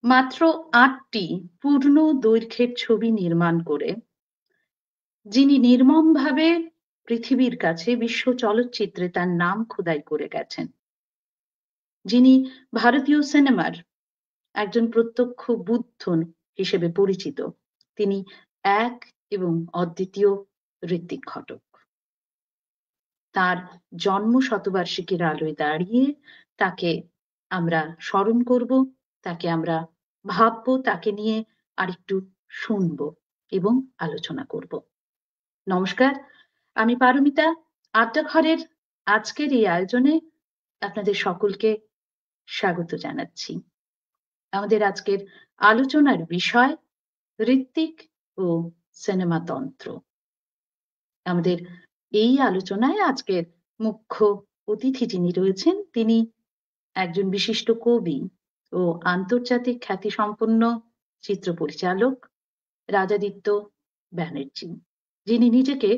মাত্র ৮টি পূর্ণ দৈর্ঘ্যের ছবি নির্মাণ করে যিনি নির্মমভাবে পৃথিবীর কাছে বিশ্ব চলচ্চিত্রে তার নাম খোদাই করে গেছেন, যিনি ভারতীয় সিনেমার একজন প্রত্যক্ষ বুদ্ধ হিসেবে পরিচিত, তিনি এক এবং অদ্বিতীয় ঋত্বিক ঘটক। তার জন্ম শতবার্ষিকীর আলোয় দাঁড়িয়ে তাকে আমরা স্মরণ করব, তাকে আমরা ভাববো, তাকে নিয়ে আরেকটু শুনবো এবং আলোচনা করব। নমস্কার, আমি পারমিতা। আড্ডাঘরের আজকের এই আয়োজনে আপনাদের সকলকে স্বাগত জানাচ্ছি। আমাদের আজকের আলোচনার বিষয় ঋত্বিক ও সিনেমাতন্ত্র। আমাদের এই আলোচনায় আজকের মুখ্য অতিথি যিনি রয়েছেন, তিনি একজন বিশিষ্ট কবি ও আন্তর্জাতিক খ্যাতিসম্পন্ন চিত্র পরিচালক রাজাদিত্য ব্যানার্জি, যিনি নিজেকে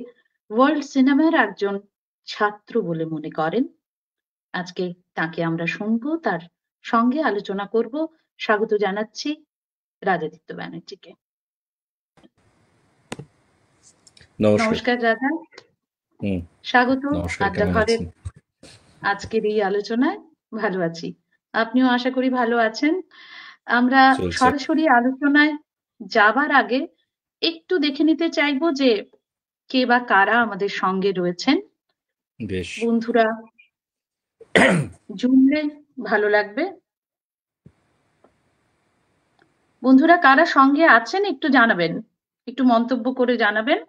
ওয়ার্ল্ড সিনেমার একজন ছাত্র বলে মনে করেন। আজকে তাকে আমরা শুনবো, তার সঙ্গে আলোচনা করব। স্বাগত জানাচ্ছি রাজাদিত্য ব্যানার্জিকে। নমস্কার রাজা, স্বাগত আড্ডাঘরের আজকের এই আলোচনায়। ভালো আছি, আপনিও আশা করি ভালো আছেন। আমরা সরাসরি আলোচনায় যাবার আগে একটু দেখে নিতে চাইবো যে কে বা কারা আমাদের সঙ্গে রয়েছেন। বন্ধুরা জুড়লে ভালো লাগবে। বন্ধুরা কারা সঙ্গে আছেন একটু জানাবেন, একটু মন্তব্য করে জানাবেন।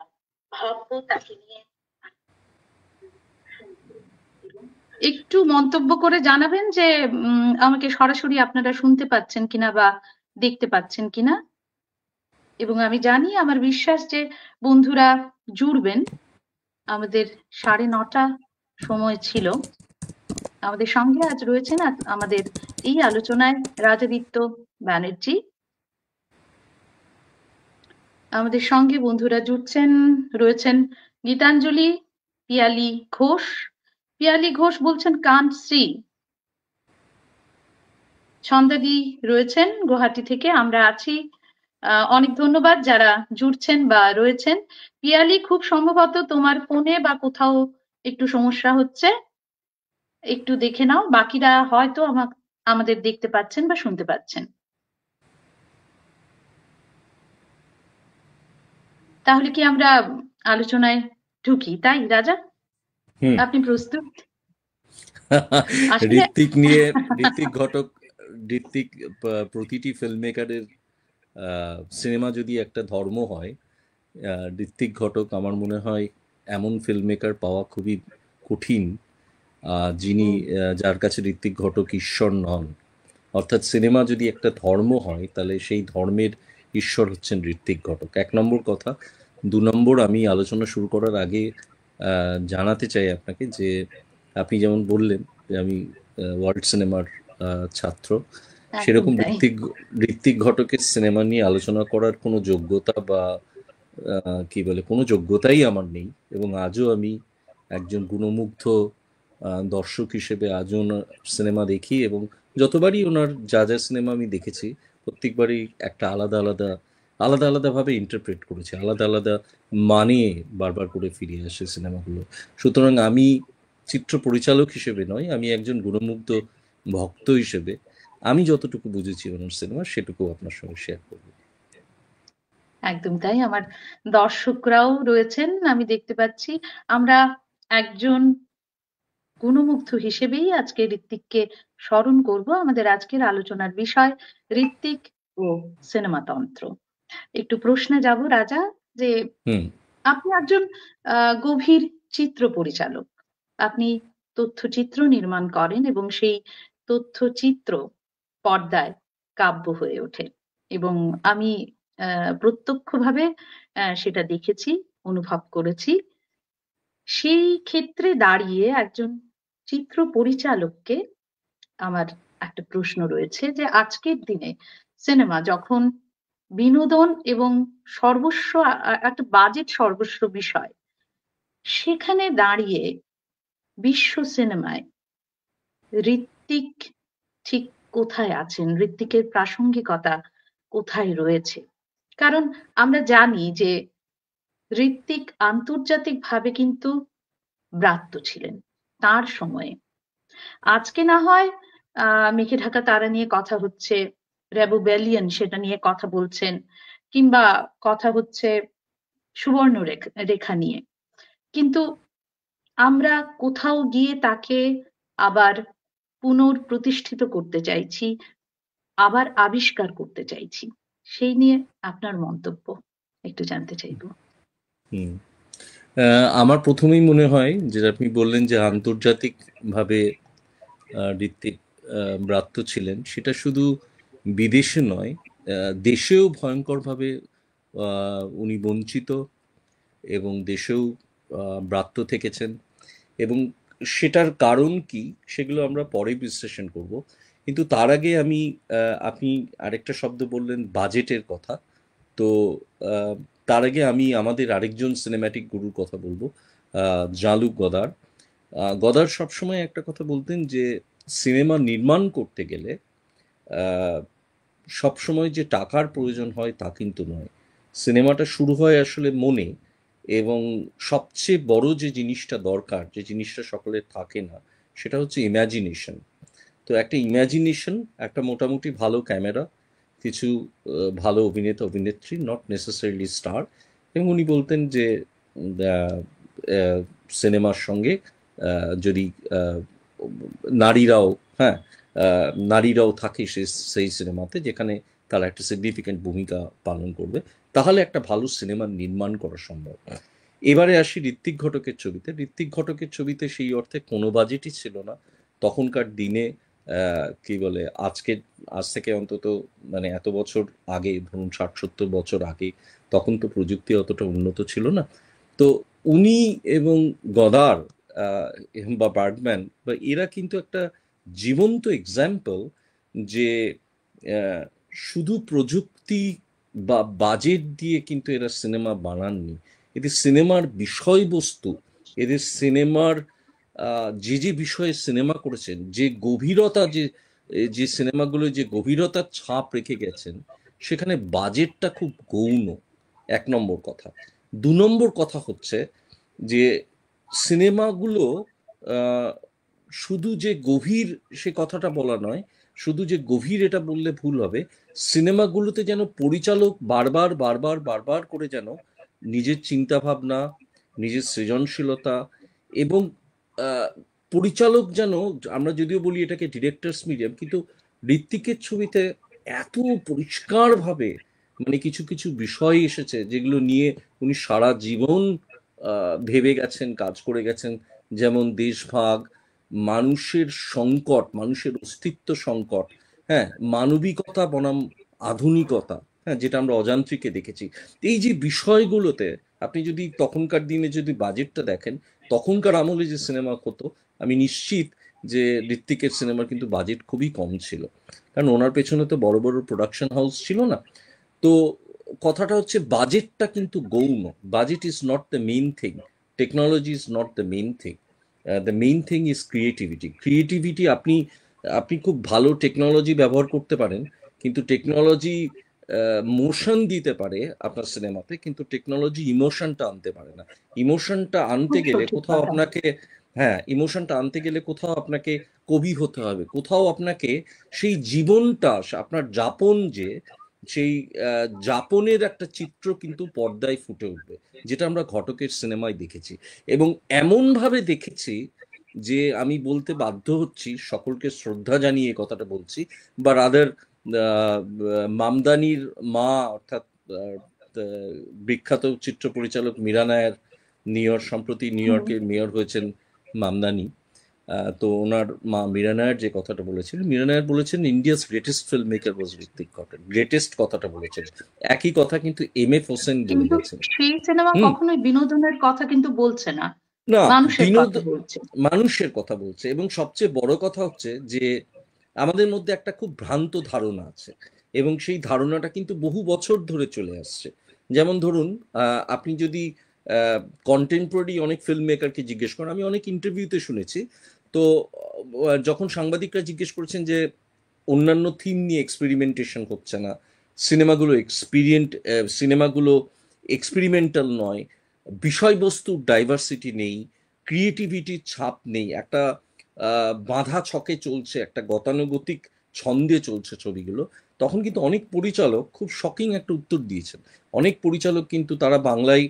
ভাববো তাকে নিয়ে একটু মন্তব্য করে জানাবেন যে আমাকে সরাসরি আপনারা শুনতে পাচ্ছেন কিনা বা দেখতে পাচ্ছেন কিনা। এবং আমি জানি, আমার বিশ্বাস যে বন্ধুরা জুড়বেন। আমাদের 9:30 সময় ছিল। আমাদের সঙ্গে আজ রয়েছেন আমাদের এই আলোচনায় রাজাদিত্য ব্যানার্জি। আমাদের সঙ্গে বন্ধুরা জুড়ছেন, রয়েছেন গীতাঞ্জলি পিয়ালি ঘোষ। পিয়ালি ঘোষ বলছেন কান্ট্রি। ছন্দাদি রয়েছেন গুয়াহাটি থেকে। আমরা আছি, অনেক ধন্যবাদ যারা জুড়ছেন বা রয়েছেন। পিয়ালি, খুব সম্ভবত তোমার ফোনে বা কোথাও একটু সমস্যা হচ্ছে, একটু দেখে নাও। বাকিরা হয়তো আমাদের দেখতে পাচ্ছেন বা শুনতে পাচ্ছেন। তাহলে কি আমরা আলোচনায় ঢুকি, তাই রাজা? আপনি প্রস্তুত? ঋত্বিক নিয়ে, ঋত্বিক ঘটক, ঋত্বিক প্রতিটি ফিল্ম মেকারের সিনেমা যদি একটা ধর্ম হয়, ঋত্বিক ঘটক আমার মনে হয় এমন ফিল্ম মেকার পাওয়া খুবই কঠিন যিনি, যার কাছে ঋত্বিক ঘটক ঈশ্বর নন। অর্থাৎ সিনেমা যদি একটা ধর্ম হয় তাহলে সেই ধর্মের ঈশ্বর হচ্ছেন ঋত্বিক ঘটক, 1 নম্বর কথা। 2 নম্বর, আমি আলোচনা শুরু করার আগে জানাতে চাই আপনাকে যে আপনি যেমন বললেন যে আমি ওয়ার্ল্ড সিনেমার ছাত্র, সেরকম ঋত্বিক ঘটকের সিনেমা নিয়ে আলোচনা করার কোনো যোগ্যতা বা কি বলে কোনো যোগ্যতাই আমার নেই। এবং আজও আমি একজন গুণমুগ্ধ দর্শক হিসেবে আজও ওনার সিনেমা দেখি, এবং যতবারই ওনার যা যা সিনেমা আমি দেখেছি প্রত্যেকবারই একটা আলাদা আলাদা আলাদা আলাদাভাবে ইন্টারপ্রেট করেছে, আলাদা আলাদা মানে বারবার করে ফিরে আসে সিনেমাগুলো। সুতরাং আমি চিত্র পরিচালক হিসেবে নয়, আমি একজন গুণমুগ্ধ ভক্ত হিসেবে আমি যতটুকু বুঝেছি ওনার সিনেমা সেটুকু আপনার সঙ্গে শেয়ার করব। একদম তাই, আমার দর্শকরাও রয়েছেন, আমি দেখতে পাচ্ছি। আমরা একজন গুণমুগ্ধ হিসেবেই আজকে ঋত্বিককে স্মরণ করব। আমাদের আজকের আলোচনার বিষয় ঋত্বিক ও সিনেমাতন্ত্র। একটু প্রশ্নে যাব রাজা, যে আপনি একজন গভীর চিত্র পরিচালক। আপনি তথ্যচিত্র নির্মাণ করেন এবং সেই তথ্যচিত্র পর্দায় কাব্য হয়ে ওঠে, এবং আমি প্রত্যক্ষভাবে সেটা দেখেছি, অনুভব করেছি। সেই ক্ষেত্রে দাঁড়িয়ে একজন চিত্র পরিচালককে আমার একটা প্রশ্ন রয়েছে, যে আজকের দিনে সিনেমা যখন বিনোদন এবং সর্বস্ব, একটা বাজেট সর্বস্ব বিষয়, সেখানে দাঁড়িয়ে বিশ্ব সিনেমায় ঋত্বিক ঠিক কোথায় আছেন, ঋত্বিকের প্রাসঙ্গিকতা কোথায় রয়েছে। কারণ আমরা জানি যে ঋত্বিক আন্তর্জাতিকভাবে কিন্তু ব্রাত্য ছিলেন তার সময়ে। আজকে না হয় মেঘে ঢাকা তারা নিয়ে কথা হচ্ছে, রেবুবেলিয়ন সেটা নিয়ে কথা বলছেন, কিংবা কথা হচ্ছে সুবর্ণ রেখা নিয়ে, কিন্তু আমরা কোথাও গিয়ে তাকে আবার পুনঃপ্রতিষ্ঠিত করতে চাইছি, আবার আবিষ্কার করতে চাইছি। সেই নিয়ে আপনার মন্তব্য একটু জানতে চাইবো। হুম। আমার প্রথমেই মনে হয় যে আপনি বললেন যে আন্তর্জাতিকভাবে ঋত্বিক ব্রাত্য ছিলেন, সেটা শুধু বিদেশে নয়, দেশেও ভয়ঙ্করভাবে উনি বঞ্চিত, এবং দেশেও ব্রাত্য থেকেছেন। এবং সেটার কারণ কি সেগুলো আমরা পরে বিশ্লেষণ করব। কিন্তু তার আগে আপনি আরেকটা শব্দ বললেন বাজেটের কথা। তো আহ, তার আগে আমি আমাদের আরেকজন সিনেম্যাটিক গুরুর কথা বলবো, জালুক গদার। গদার সবসময় একটা কথা বলতেন যে সিনেমা নির্মাণ করতে গেলে আহ, সবসময় যে টাকার প্রয়োজন হয় তা কিন্তু নয়। সিনেমাটা শুরু হয় আসলে মনে, এবং সবচেয়ে বড় যে জিনিসটা দরকার, যে জিনিসটা সকলের থাকে না, সেটা হচ্ছে ইমাজিনেশন। তো একটা ইমাজিনেশন, একটা মোটামুটি ভালো ক্যামেরা, কিছু ভালো অভিনেতা অভিনেত্রী, নট নেসেসারিলি স্টার। এবং উনি বলতেন যে সিনেমার সঙ্গে যদি আহ, নারীরাও, হ্যাঁ, নারীরাও থাকে সেই সিনেমাতে, যেখানে তারা একটা সিগনিফিক্যান্ট ভূমিকা পালন করবে, তাহলে একটা ভালো সিনেমা নির্মাণ করা সম্ভব। এবারে আসি ঋত্বিক ঘটকের ছবিতে। ঋত্বিক ঘটকের ছবিতে সেই অর্থে কোনো বাজেটই ছিল না তখনকার দিনে। কি বলে, আজ থেকে অন্তত মানে এত বছর আগে, ধরুন 60-70 বছর আগে, তখন তো প্রযুক্তি অতটা উন্নত ছিল না। তো উনি এবং গদার বা বার্গম্যান বা এরা কিন্তু একটা জীবন্ত এক্সাম্পল যে আহ, শুধু প্রযুক্তি বা বাজেট দিয়ে কিন্তু এরা সিনেমা বানাননি। এদের সিনেমার বিষয়বস্তু, এদের সিনেমার যে যে বিষয়ে সিনেমা করেছেন, যে গভীরতা, যে সিনেমাগুলো যে গভীরতার ছাপ রেখে গেছেন, সেখানে বাজেটটা খুব গৌণ, এক নম্বর কথা। দু নম্বর কথা হচ্ছে যে সিনেমাগুলো আহ, শুধু যে গভীর সে কথাটা বলা নয়, শুধু যে গভীর এটা বললে ভুল হবে। সিনেমাগুলোতে যেন পরিচালক বারবার বারবার বারবার করে যেন নিজের চিন্তা ভাবনা, নিজের সৃজনশীলতা, এবং আহ, পরিচালক যেন, আমরা যদিও বলি এটাকে ডিরেক্টরস মিডিয়াম, কিন্তু ঋত্বিকের ছবিতে এত পরিষ্কারভাবে মানে কিছু কিছু বিষয় এসেছে যেগুলো নিয়ে উনি সারা জীবন ভেবে গেছেন, কাজ করে গেছেন। যেমন দেশভাগ, মানুষের সংকট, মানুষের অস্তিত্ব সংকট, হ্যাঁ, মানবিকতা বনাম আধুনিকতা, হ্যাঁ, যেটা আমরা অযান্ত্রিকে দেখেছি। এই যে বিষয়গুলোতে আপনি যদি তখনকার দিনে যদি বাজেটটা দেখেন, তখনকার আমলে যে সিনেমা হতো, আমি নিশ্চিত যে ঋত্বিকের সিনেমার কিন্তু বাজেট খুবই কম ছিল, কারণ ওনার পেছনে তো বড় বড় প্রোডাকশন হাউস ছিল না। তো কথাটা হচ্ছে বাজেটটা কিন্তু গৌণ। Budget is not the main thing, technology is not the main thing, the main thing is creativity. Creativity, আপনি আপনি খুব ভালো টেকনোলজি ব্যবহার করতে পারেন, কিন্তু টেকনোলজি মোশন দিতে পারে আপনার সিনেমাতে, কিন্তু টেকনোলজি ইমোশনটা আনতে পারে না। ইমোশনটা আনতে খুব গেলে সঠিক কোথাও কথা। আপনাকে, হ্যাঁ, ইমোশনটা আনতে গেলে কোথাও আপনাকে কবি হতে হবে, কোথাও আপনাকে সেই জীবনটা, আপনার যাপন, যে সেই যাপনের একটা চিত্র কিন্তু পর্দায় ফুটে উঠবে, যেটা আমরা ঘটকের সিনেমায় দেখেছি। এবং এমন ভাবে দেখেছি যে আমি বলতে বাধ্য হচ্ছি, সকলকে শ্রদ্ধা জানিয়ে এই কথাটা বলছি, বা রাদার মামদানির মা, অর্থাৎ আহ, আহ, বিখ্যাত চিত্র পরিচালক মীরা নায়ার, সম্প্রতি নিউ হুম। ইয়র্কের মেয়র হয়েছেন মামদানি। তো ওনার মা মীরা নায়ার যে কথাটা বলেছিলেন, মীরা নায়ার বলেছেন ইন্ডিয়াস গ্রেটেস্ট ফিল্ম মেকার ওয়াজ ঋত্বিক ঘটক। গ্রেটেস্ট কথাটা বলেছেন। একই কথা কিন্তু এম এফ হোসেন বলে কিন্তু গেছেন। সেই সিনেমা হুম। কখনোই বিনোদনের কথা কিন্তু বলছে না, না, মানুষের বিনোদ কথা বলছে। মানুষের কথা বলছে। এবং সবচেয়ে বড় কথা হচ্ছে যে আমাদের মধ্যে একটা খুব ভ্রান্ত ধারণা আছে, এবং সেই ধারণাটা কিন্তু বহু বছর ধরে চলে আসছে। যেমন ধরুন, আপনি যদি কন্টেম্পোরারি অনেক ফিল্ম মেকারকে জিজ্ঞেস করেন, আমি অনেক ইন্টারভিউতে শুনেছি। তো যখন সাংবাদিকরা জিজ্ঞেস করেছেন যে অন্যান্য থিম নিয়ে এক্সপেরিমেন্টেশন হচ্ছে না, সিনেমাগুলো এক্সপেরিমেন্টাল নয়, বিষয়বস্তুর ডাইভার্সিটি নেই, ক্রিয়েটিভিটির ছাপ নেই, একটা বাঁধা ছকে চলছে, একটা গতানুগতিক ছন্দে চলছে ছবিগুলো। তখন কিন্তু অনেক পরিচালক খুব শকিং একটা উত্তর দিয়েছেন। অনেক পরিচালক কিন্তু তারা বাংলায়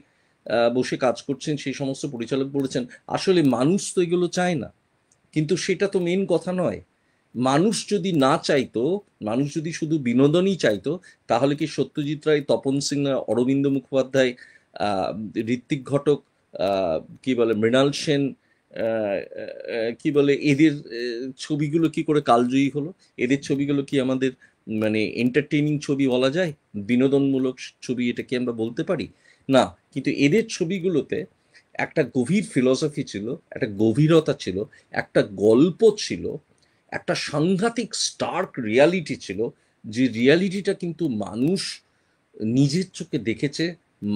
বসে কাজ করছেন, সেই সমস্ত পরিচালক বলেছেন আসলে মানুষ তো এগুলো চায় না। কিন্তু সেটা তো মেন কথা নয়। মানুষ যদি না চাইতো, মানুষ যদি শুধু বিনোদনই চাইতো, তাহলে কি সত্যজিৎ রায়, তপন সিনহা, অরবিন্দ মুখোপাধ্যায়, আহ, ঋত্বিক ঘটক, কি বলে মৃণাল সেন, কি বলে এদের ছবিগুলো কি করে কালজয়ী হলো? এদের ছবিগুলো কি আমাদের মানে এন্টারটেইনিং ছবি বলা যায়? বিনোদনমূলক ছবি এটা কি আমরা বলতে পারি? না। কিন্তু এদের ছবিগুলোতে একটা গভীর ফিলসফি ছিল, একটা গভীরতা ছিল, একটা গল্প ছিল, একটা সাংঘাতিক স্টার্ক রিয়ালিটি ছিল, যে রিয়ালিটিটা কিন্তু মানুষ নিজের চোখে দেখেছে।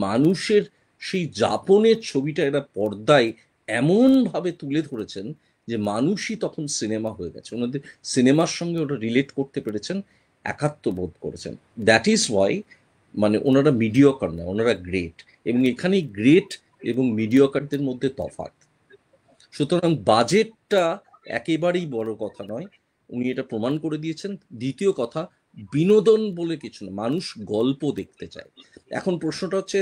মানুষের সেই যাপনের ছবিটা এরা পর্দায় এমনভাবে তুলে ধরেছেন যে মানুষই তখন সিনেমা হয়ে গেছে, ওনাদের সিনেমার সঙ্গে ওটা রিলেট করতে পেরেছেন, একাত্ম বোধ করেছেন। দ্যাট ইজ ওয়াই মানে ওনারা মিডিয়কার না, ওনারা গ্রেট। এবং এখানে গ্রেট এবং মিডিয়কারদের মধ্যে তফাৎ। সুতরাং বাজেটটা একেবারেই বড় কথা নয়, উনি এটা প্রমাণ করে দিয়েছেন। দ্বিতীয় কথা, বিনোদন বলে কিছু না, মানুষ গল্প দেখতে চায়। এখন প্রশ্নটা হচ্ছে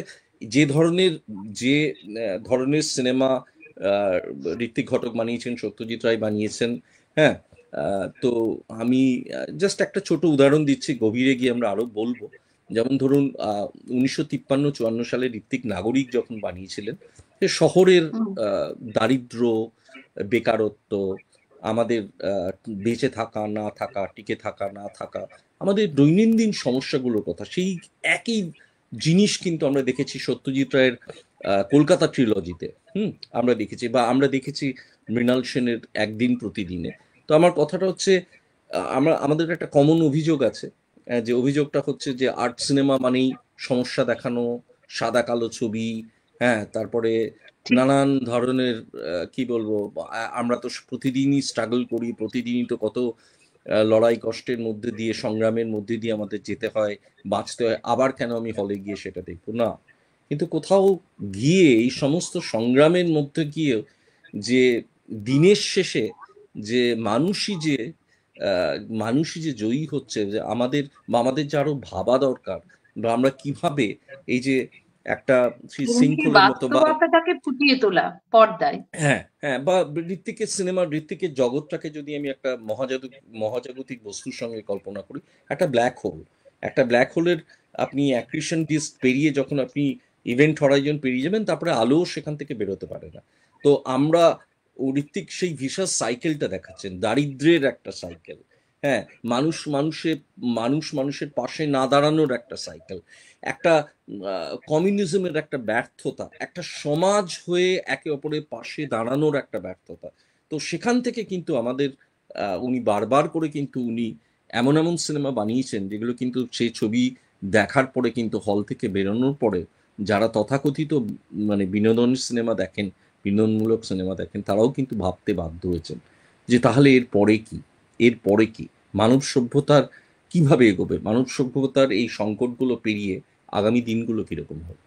যে ধরনের যে ধরনের সিনেমা ঋত্বিক ঘটক বানিয়েছেন, সত্যজিৎ রায় বানিয়েছেন, হ্যাঁ, তো আমি জাস্ট একটা ছোট উদাহরণ দিচ্ছি, গভীরে গিয়ে আমরা আরো বলবো। যেমন ধরুন 1953-54 সালে ঋত্বিক নাগরিক যখন বানিয়েছিলেন, সে শহরের হুম। দারিদ্র, বেকারত্ব, আমাদের বেঁচে থাকা না থাকা, টিকে থাকা না থাকা, আমাদের দৈনন্দিন সমস্যাগুলোর কথা, সেই একই জিনিস কিন্তু আমরা দেখেছি সত্যজিৎ রায়ের কলকাতা ট্রিলজিতে। আমরা দেখেছি, বা আমরা দেখেছি মৃণাল সেনের একদিন প্রতিদিনে। তো আমার কথাটা হচ্ছে, আমাদের একটা কমন অভিযোগ আছে, যে অভিযোগটা হচ্ছে যে আর্ট সিনেমা মানেই সমস্যা দেখানো, সাদা কালো ছবি, হ্যাঁ, তারপরে ঠিক। নানান ধরনের কি বলবো, আমরা তো প্রতিদিনই স্ট্রাগল করি, প্রতিদিনই তো কত লড়াই কষ্টের মধ্যে দিয়ে, সংগ্রামের মধ্যে দিয়ে আমাদের যেতে হয়, বাঁচতে হয়, আবার কেন আমি হলে গিয়ে সেটা দেখবো না? কিন্তু কোথাও গিয়ে এই সমস্ত সংগ্রামের মধ্যে গিয়ে যে দিনের শেষে যে মানুষই যে মানুষই যে জয়ী হচ্ছে, যে আমাদের বা আমাদের যে আরো ভাবা দরকার, বা আমরা কিভাবে এই যে একটা এবং সেই শৃঙ্খলের মতো বা বাস্তবতাটাকে ফুটিয়ে তোলা পর্দায়। হ্যাঁ, হ্যাঁ, বা ঋত্বিকের সিনেমা, ঋত্বিকের জগৎটাকে যদি আমি একটা মহাজাগতিক বস্তুর সঙ্গে কল্পনা করি, একটা ব্ল্যাক হোল, একটা ব্ল্যাক হোলের আপনি অ্যাক্রিশন ডিস্ক পেরিয়ে যখন আপনি ইভেন্ট হরাইজন পেরিয়ে যাবেন, তারপরে আলো সেখান থেকে বেরোতে পারে না। তো আমরা, ঋত্বিক সেই ভিসাস সাইকেলটা দেখাচ্ছেন, দারিদ্র্যের একটা সাইকেল, হ্যাঁ, মানুষ মানুষের পাশে না দাঁড়ানোর একটা সাইকেল, একটা কমিউনিজমের একটা ব্যর্থতা, একটা সমাজ হয়ে একে অপরের পাশে দাঁড়ানোর একটা ব্যর্থতা। তো সেখান থেকে কিন্তু আমাদের উনি বারবার করে কিন্তু উনি এমন এমন সিনেমা বানিয়েছেন যেগুলো কিন্তু সেই ছবি দেখার পরে কিন্তু হল থেকে বেরোনোর পরে যারা তথাকথিত মানে বিনোদনের সিনেমা দেখেন, বিনোদনমূলক সিনেমা দেখেন, তারাও কিন্তু ভাবতে বাধ্য হয়েছেন যে তাহলে এর পরে কি, এর পরে কি, মানব সভ্যতার কিভাবে এগোবে, মানব সভ্যতার এই সংকটগুলো পেরিয়ে আগামী দিনগুলো কিরকম হবে।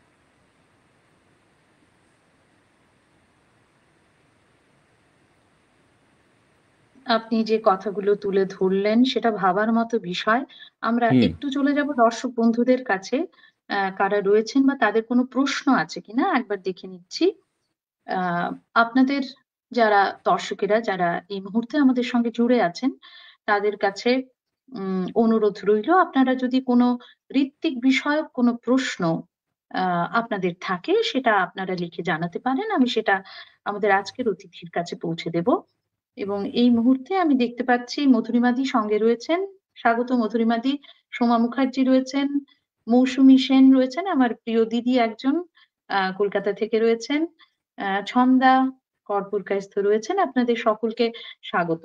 আপনি যে কথাগুলো তুলে ধরলেন সেটা ভাবার মতো বিষয়। আমরা হুম। একটু চলে যাব দর্শক বন্ধুদের কাছে, কারা রয়েছেন বা তাদের কোনো প্রশ্ন আছে কিনা একবার দেখে নিচ্ছি। আহ আপনাদের যারা দর্শকেরা যারা এই মুহূর্তে আমাদের সঙ্গে জুড়ে আছেন, তাদের কাছে অনুরোধ রইল, আপনারা যদি কোনো ঋত্বিক বিষয়ক কোনো প্রশ্ন আপনাদের থাকে সেটা আপনারা লিখে জানাতে পারেন, আমি সেটা আমাদের আজকের অতিথির কাছে পৌঁছে দেব। এবং এই মুহূর্তে আমি দেখতে পাচ্ছি মধুরিমাদি সঙ্গে রয়েছেন। স্বাগত মধুরিমাদি। সোমা মুখার্জি রয়েছেন, মৌসুমী সেন রয়েছেন, আমার প্রিয় দিদি একজন কলকাতা থেকে রয়েছেন, ছন্দা কর্পূরকায়স্থ রয়েছেন। আপনাদের সকলকে স্বাগত।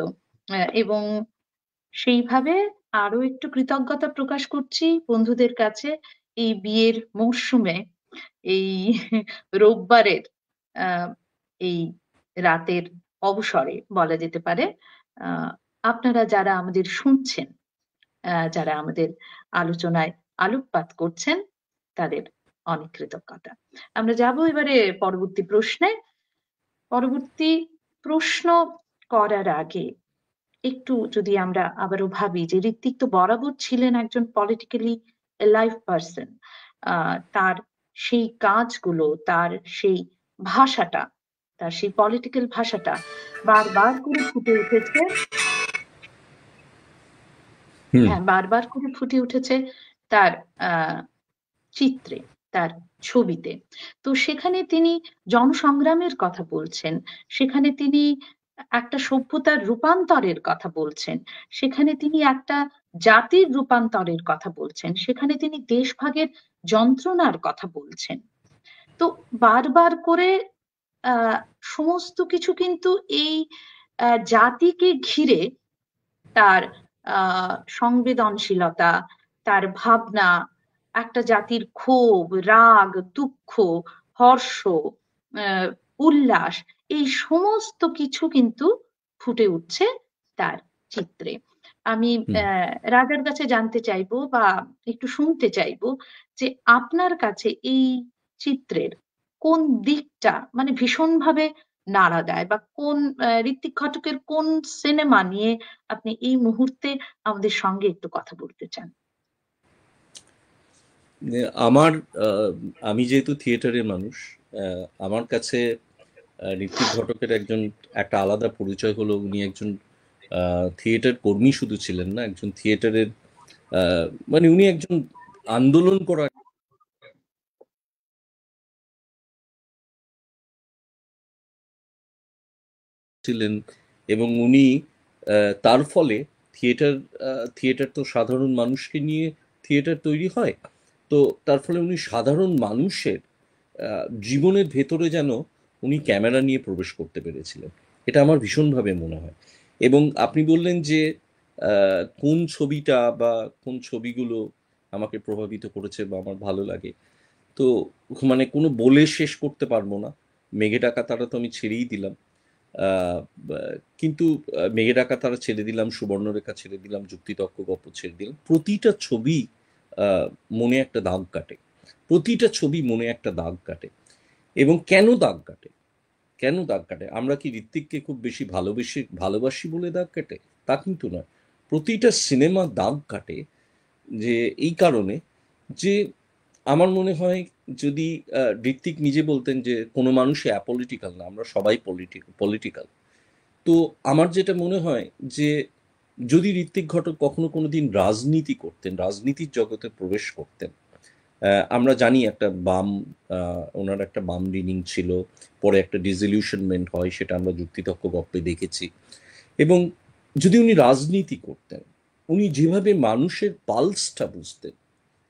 এবং সেইভাবে আরো একটু কৃতজ্ঞতা প্রকাশ করছি বন্ধুদের কাছে, এই বিয়ের মৌসুমে, এই রোববারের আহ এই রাতের অবসরে বলা যেতে পারে, আপনারা যারা আমাদের শুনছেন, যারা আমাদের আলোচনায় আলোকপাত করছেন তাদের অনেক কৃতজ্ঞতা। আমরা যাব এবারে পরবর্তী প্রশ্নে। পরবর্তী প্রশ্ন করার আগে একটু যদি আমরা আবারও ভাবি যে ঋত্বিক তো বরাবর ছিলেন একজন পলিটিক্যালি লাইভ পার্সন। তার সেই কাজগুলো, তার সেই ভাষাটা, তার সেই পলিটিক্যাল ভাষাটা বারবার করে ফুটে উঠেছে। হ্যাঁ, বারবার করে ফুটে উঠেছে তার চিত্রে, তার ছবিতে। তো সেখানে তিনি জনসংগ্রামের কথা বলছেন, সেখানে তিনি একটা সভ্যতার রূপান্তরের কথা বলছেন, সেখানে তিনি একটা জাতির রূপান্তরের কথা বলছেন, সেখানে তিনি দেশভাগের যন্ত্রণার কথা বলছেন। তো বারবার করে আহ সমস্ত কিছু কিন্তু এই জাতিকে ঘিরে, তার সংবেদনশীলতা, তার ভাবনা, একটা জাতির ক্ষোভ, রাগ, দুঃখ, হর্ষ, আহ, উল্লাস, এই সমস্ত কিছু কিন্তু ফুটে উঠছে তার চিত্রে। আমি রাজার কাছে জানতে চাইবো বা একটু শুনতে চাইবো যে আপনার কাছে এই চিত্রের কোন দিকটা মানে ভীষণভাবে নাড়া দেয়, বা কোন ঋত্বিক ঘটকের কোন সিনেমা নিয়ে আপনি এই মুহূর্তে আমাদের সঙ্গে একটু কথা বলতে চান? আমার আমি যেহেতু থিয়েটারের মানুষ, আমার কাছে ঋত্বিক ঘটকের একটা আলাদা পরিচয় হলো উনি একজন থিয়েটার কর্মী শুধু ছিলেন না, একজন থিয়েটারের মানে উনি একজন আন্দোলন করা ছিলেন। এবং উনি তার ফলে থিয়েটার তো সাধারণ মানুষকে নিয়ে থিয়েটার তৈরি হয়। তো তার ফলে উনি সাধারণ মানুষের জীবনের ভেতরে যেন উনি ক্যামেরা নিয়ে প্রবেশ করতে পেরেছিলেন, এটা আমার ভীষণভাবে মনে হয়। এবং আপনি বললেন যে কোন ছবিটা বা কোন ছবিগুলো আমাকে প্রভাবিত করেছে বা আমার ভালো লাগে, তো মানে কোনো বলে শেষ করতে পারবো না। মেঘে ডাকা তারা তো আমি ছেড়েই দিলাম, আহ, কিন্তু মেঘে ডাকা তারা ছেড়ে দিলাম, সুবর্ণরেখা ছেড়ে দিলাম, যুক্তিতক্ক গপ্প ছেড়ে দিলাম, প্রতিটা ছবি আহ, মনে একটা দাগ কাটে। প্রতিটা ছবি মনে একটা দাগ কাটে। এবং কেন দাগ কাটে? কেন দাগ কাটে? আমরা কি ঋত্বিককে খুব বেশি ভালোবাসি বলে দাগ কাটে? তা কিন্তু নয়। প্রতিটা সিনেমা দাগ কাটে যে এই কারণে যে আমার মনে হয়, যদি ঋত্বিক নিজে বলতেন যে কোনো মানুষই অ্যাপলিটিক্যাল না, আমরা সবাই পলিটিক্যাল। তো আমার যেটা মনে হয় যে যদি ঋত্বিক ঘটক কখনো কোনোদিন রাজনীতি করতেন, রাজনীতির জগতে প্রবেশ করতেন, আমরা জানি একটা ওনার একটা বাম লিনিং ছিল, পরে একটা ডিসলিউশনমেন্ট হয়, সেটা আমরা যুক্তিতক্ক গপ্পে দেখেছি। এবং যদি উনি রাজনীতি করতেন, উনি যেভাবে মানুষের পালসটা বুঝতেন,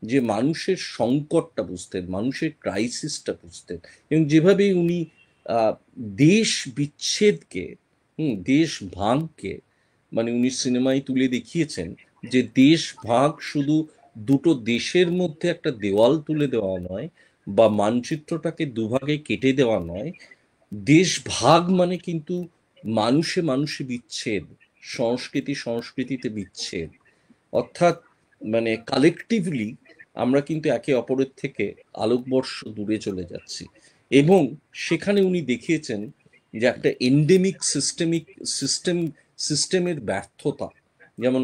যে মানুষের সংকটটা বুঝতেন, মানুষের ক্রাইসিসটা বুঝতেন, এবং যেভাবে উনি আহ, দেশ বিচ্ছেদকে, দেশ ভাগকে, মানে উনি সিনেমায় তুলে দেখিয়েছেন যে দেশ ভাগ শুধু দুটো দেশের মধ্যে একটা দেওয়াল তুলে দেওয়া নয়, বা মানচিত্রটাকে দুভাগে কেটে দেওয়া নয়। দেশ ভাগ মানে কিন্তু মানুষে মানুষে বিচ্ছেদ, সংস্কৃতিতে বিচ্ছেদ। অর্থাৎ মানে কালেকটিভলি আমরা কিন্তু একে অপরের থেকে আলোকবর্ষ দূরে চলে যাচ্ছি। এবং সেখানে উনি দেখিয়েছেন যে একটা এন্ডেমিক সিস্টেম সিস্টেমের ব্যর্থতা। যেমন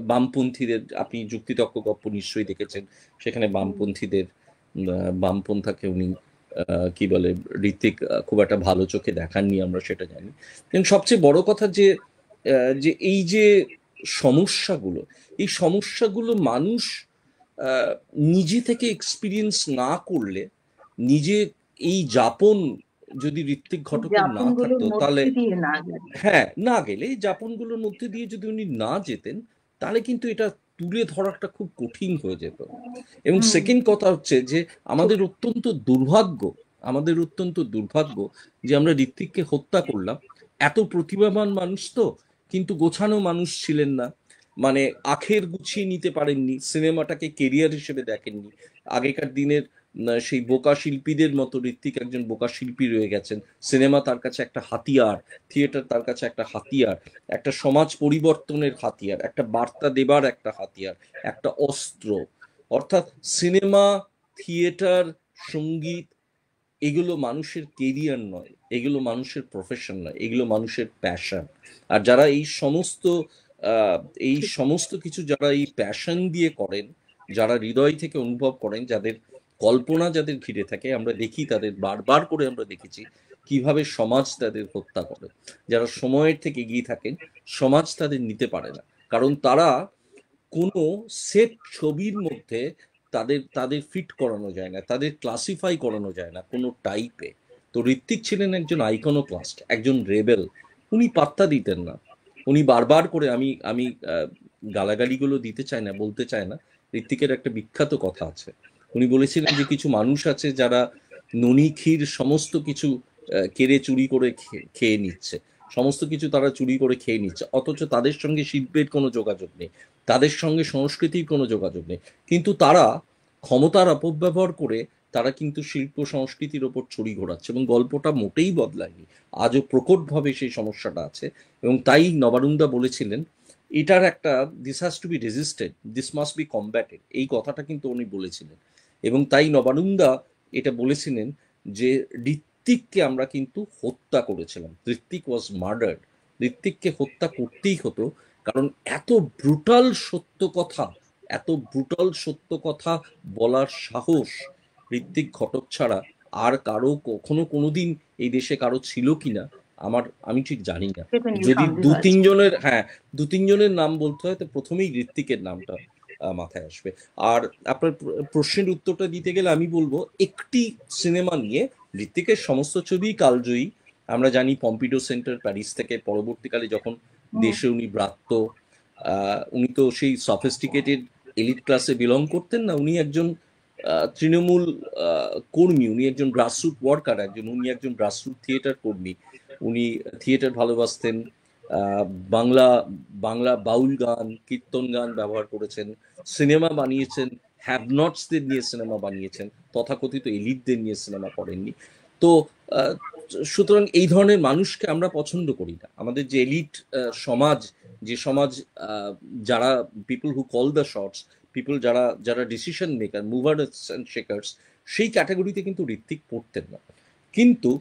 বামপন্থীদের, আপনি যুক্তিতক্ক গপ্প নিশ্চয়ই দেখেছেন, সেখানে বামপন্থাকে উনি কি বলে, ঋত্বিক খুব একটা ভালো চোখে দেখাননি, আমরা সেটা জানি। এবং সবচেয়ে বড় কথা যে এই যে সমস্যাগুলো, এই সমস্যাগুলো মানুষ আহ, নিজে থেকে এক্সপিরিয়েন্স না করলে, নিজে এই যাপন যদি ঋত্বিক ঘটকের না যাপনগুলোর থাকতো তাহলে, মধ্যে দিয়ে না গেলে। হ্যাঁ, না গেলে এই যাপনগুলোর মধ্যে দিয়ে যদি উনি না যেতেন, তাহলে কিন্তু এটা তুলে ধরাটা খুব কঠিন হয়ে যেত। এবং হুম। সেকেন্ড কথা হচ্ছে যে ঠিক। আমাদের অত্যন্ত দুর্ভাগ্য, আমাদের অত্যন্ত দুর্ভাগ্য যে আমরা ঋত্বিককে হত্যা করলাম। এত প্রতিভাবান মানুষ তো, কিন্তু গোছানো মানুষ ছিলেন না, মানে আখের গুছিয়ে নিতে পারেননি, সিনেমাটাকে কেরিয়ার হিসেবে দেখেননি। আগেকার দিনের সেই বোকা শিল্পীদের মতো ঋত্বিক একজন বোকা শিল্পী রয়ে গেছেন। সিনেমা তার কাছে একটা হাতিয়ার, থিয়েটার তার কাছে একটা হাতিয়ার, একটা সমাজ পরিবর্তনের হাতিয়ার, একটা বার্তা দেবার একটা হাতিয়ার, একটা অস্ত্র। অর্থাৎ সিনেমা, থিয়েটার, সঙ্গীত, এগুলো মানুষের কেরিয়ার নয়, এগুলো মানুষের প্রফেশন নয়, এগুলো মানুষের প্যাশন। আর যারা আহ, এই ঠিক। সমস্ত কিছু যারা এই প্যাশন দিয়ে করেন, যারা হৃদয় থেকে অনুভব করেন, যাদের কল্পনা যাদের ঘিরে থাকে, আমরা দেখি তাদের বারবার করে আমরা দেখেছি কিভাবে সমাজ তাদের হত্যা করে। যারা সময়ের থেকে এগিয়ে থাকেন, সমাজ তাদের নিতে পারে না, কারণ তারা কোনো সেট ছবির মধ্যে তাদের তাদের ফিট করানো যায় না, তাদের ক্লাসিফাই করানো যায় না কোনো টাইপে। তো ঋত্বিক ছিলেন একজন আইকনোক্লাস্ট, একজন রেবেল। উনি পাত্তা দিতেন না। উনি বারবার করে, আমি আমি গালাগালিগুলো দিতে চাই না, বলতে চাই না, ঋত্বিকের একটা বিখ্যাত কথা আছে। উনি বলেছিলেন যে কিছু মানুষ আছে যারা ননি ক্ষীর সমস্ত কিছু কেড়ে চুরি করে খেয়ে নিচ্ছে, সমস্ত কিছু তারা চুরি করে খেয়ে নিচ্ছে, অথচ তাদের সঙ্গে শিল্পের কোনো যোগাযোগ নেই, তাদের সঙ্গে সংস্কৃতির কোনো যোগাযোগ নেই, কিন্তু তারা ক্ষমতার অপব্যবহার করে তারা কিন্তু শিল্প সংস্কৃতির ওপর ছড়ি ঘোরাচ্ছে, এবং গল্পটা মোটেই বদলায়নি। আজও প্রকটভাবে সেই সমস্যাটা আছে। এবং তাই নবারুণদা বলেছিলেন এটার একটা, this has to be resisted, this must be combated, এই কথাটা কিন্তু উনি বলেছিলেন। এবং তাই নবারুণদা এটা বলেছিলেন যে ঋত্বিককে আমরা কিন্তু হত্যা করেছিলাম, ঋত্বিক ওয়াজ মার্ডার্ড, ঋত্বিককে হত্যা করতেই হতো, কারণ এত ব্রুটাল সত্য কথা, এত ব্রুটাল সত্য কথা বলার সাহস ঋত্বিক ঘটক ছাড়া আর কারো কখনো কোনোদিন এই দেশে কারো ছিল কিনা আমি ঠিক জানি না। সেটা নিয়ে যদি সন্দেহ দু আছে। তিনজনের, হ্যাঁ, দু তিনজনের নাম বলতে হয়, তো প্রথমেই ঋত্বিকের নামটা মাথায় আসবে। আর আপনার প্রশ্নের উত্তরটা দিতে গেলে আমি বলবো একটি সিনেমা নিয়ে, ঋত্বিকের সমস্ত ছবি কালজয়ী। আমরা জানি পম্পিডো সেন্টার প্যারিস থেকে পরবর্তীকালে যখন হুম। দেশে উনি ব্রাত্য, উনি তো সেই সফিস্টিকেটেড এলিট ক্লাসে বিলং করতেন না, উনি একজন তৃণমূল কর্মী, উনি একজন গ্রাসরুট ওয়ার্কার, উনি একজন গ্রাসরুট থিয়েটার কর্মী। উনি থিয়েটার ভালোবাসতেন। আহ, বাংলা বাংলা বাউল গান, কীর্তন গান ব্যবহার করেছেন, সিনেমা বানিয়েছেন, হ্যাভনটসদের নিয়ে সিনেমা বানিয়েছেন, তথাকথিত এলিটদের নিয়ে সিনেমা করেননি। তো আহ, সুতরাং এই ধরনের মানুষকে আমরা পছন্দ করি না। আমাদের যে এলিট সমাজ, যে সমাজ, আহ, যারা people who call the shots, people যারা যারা decision maker, movers and shakers, সেই ক্যাটাগরিতে কিন্তু ঋত্বিক পড়তেন না। কিন্তু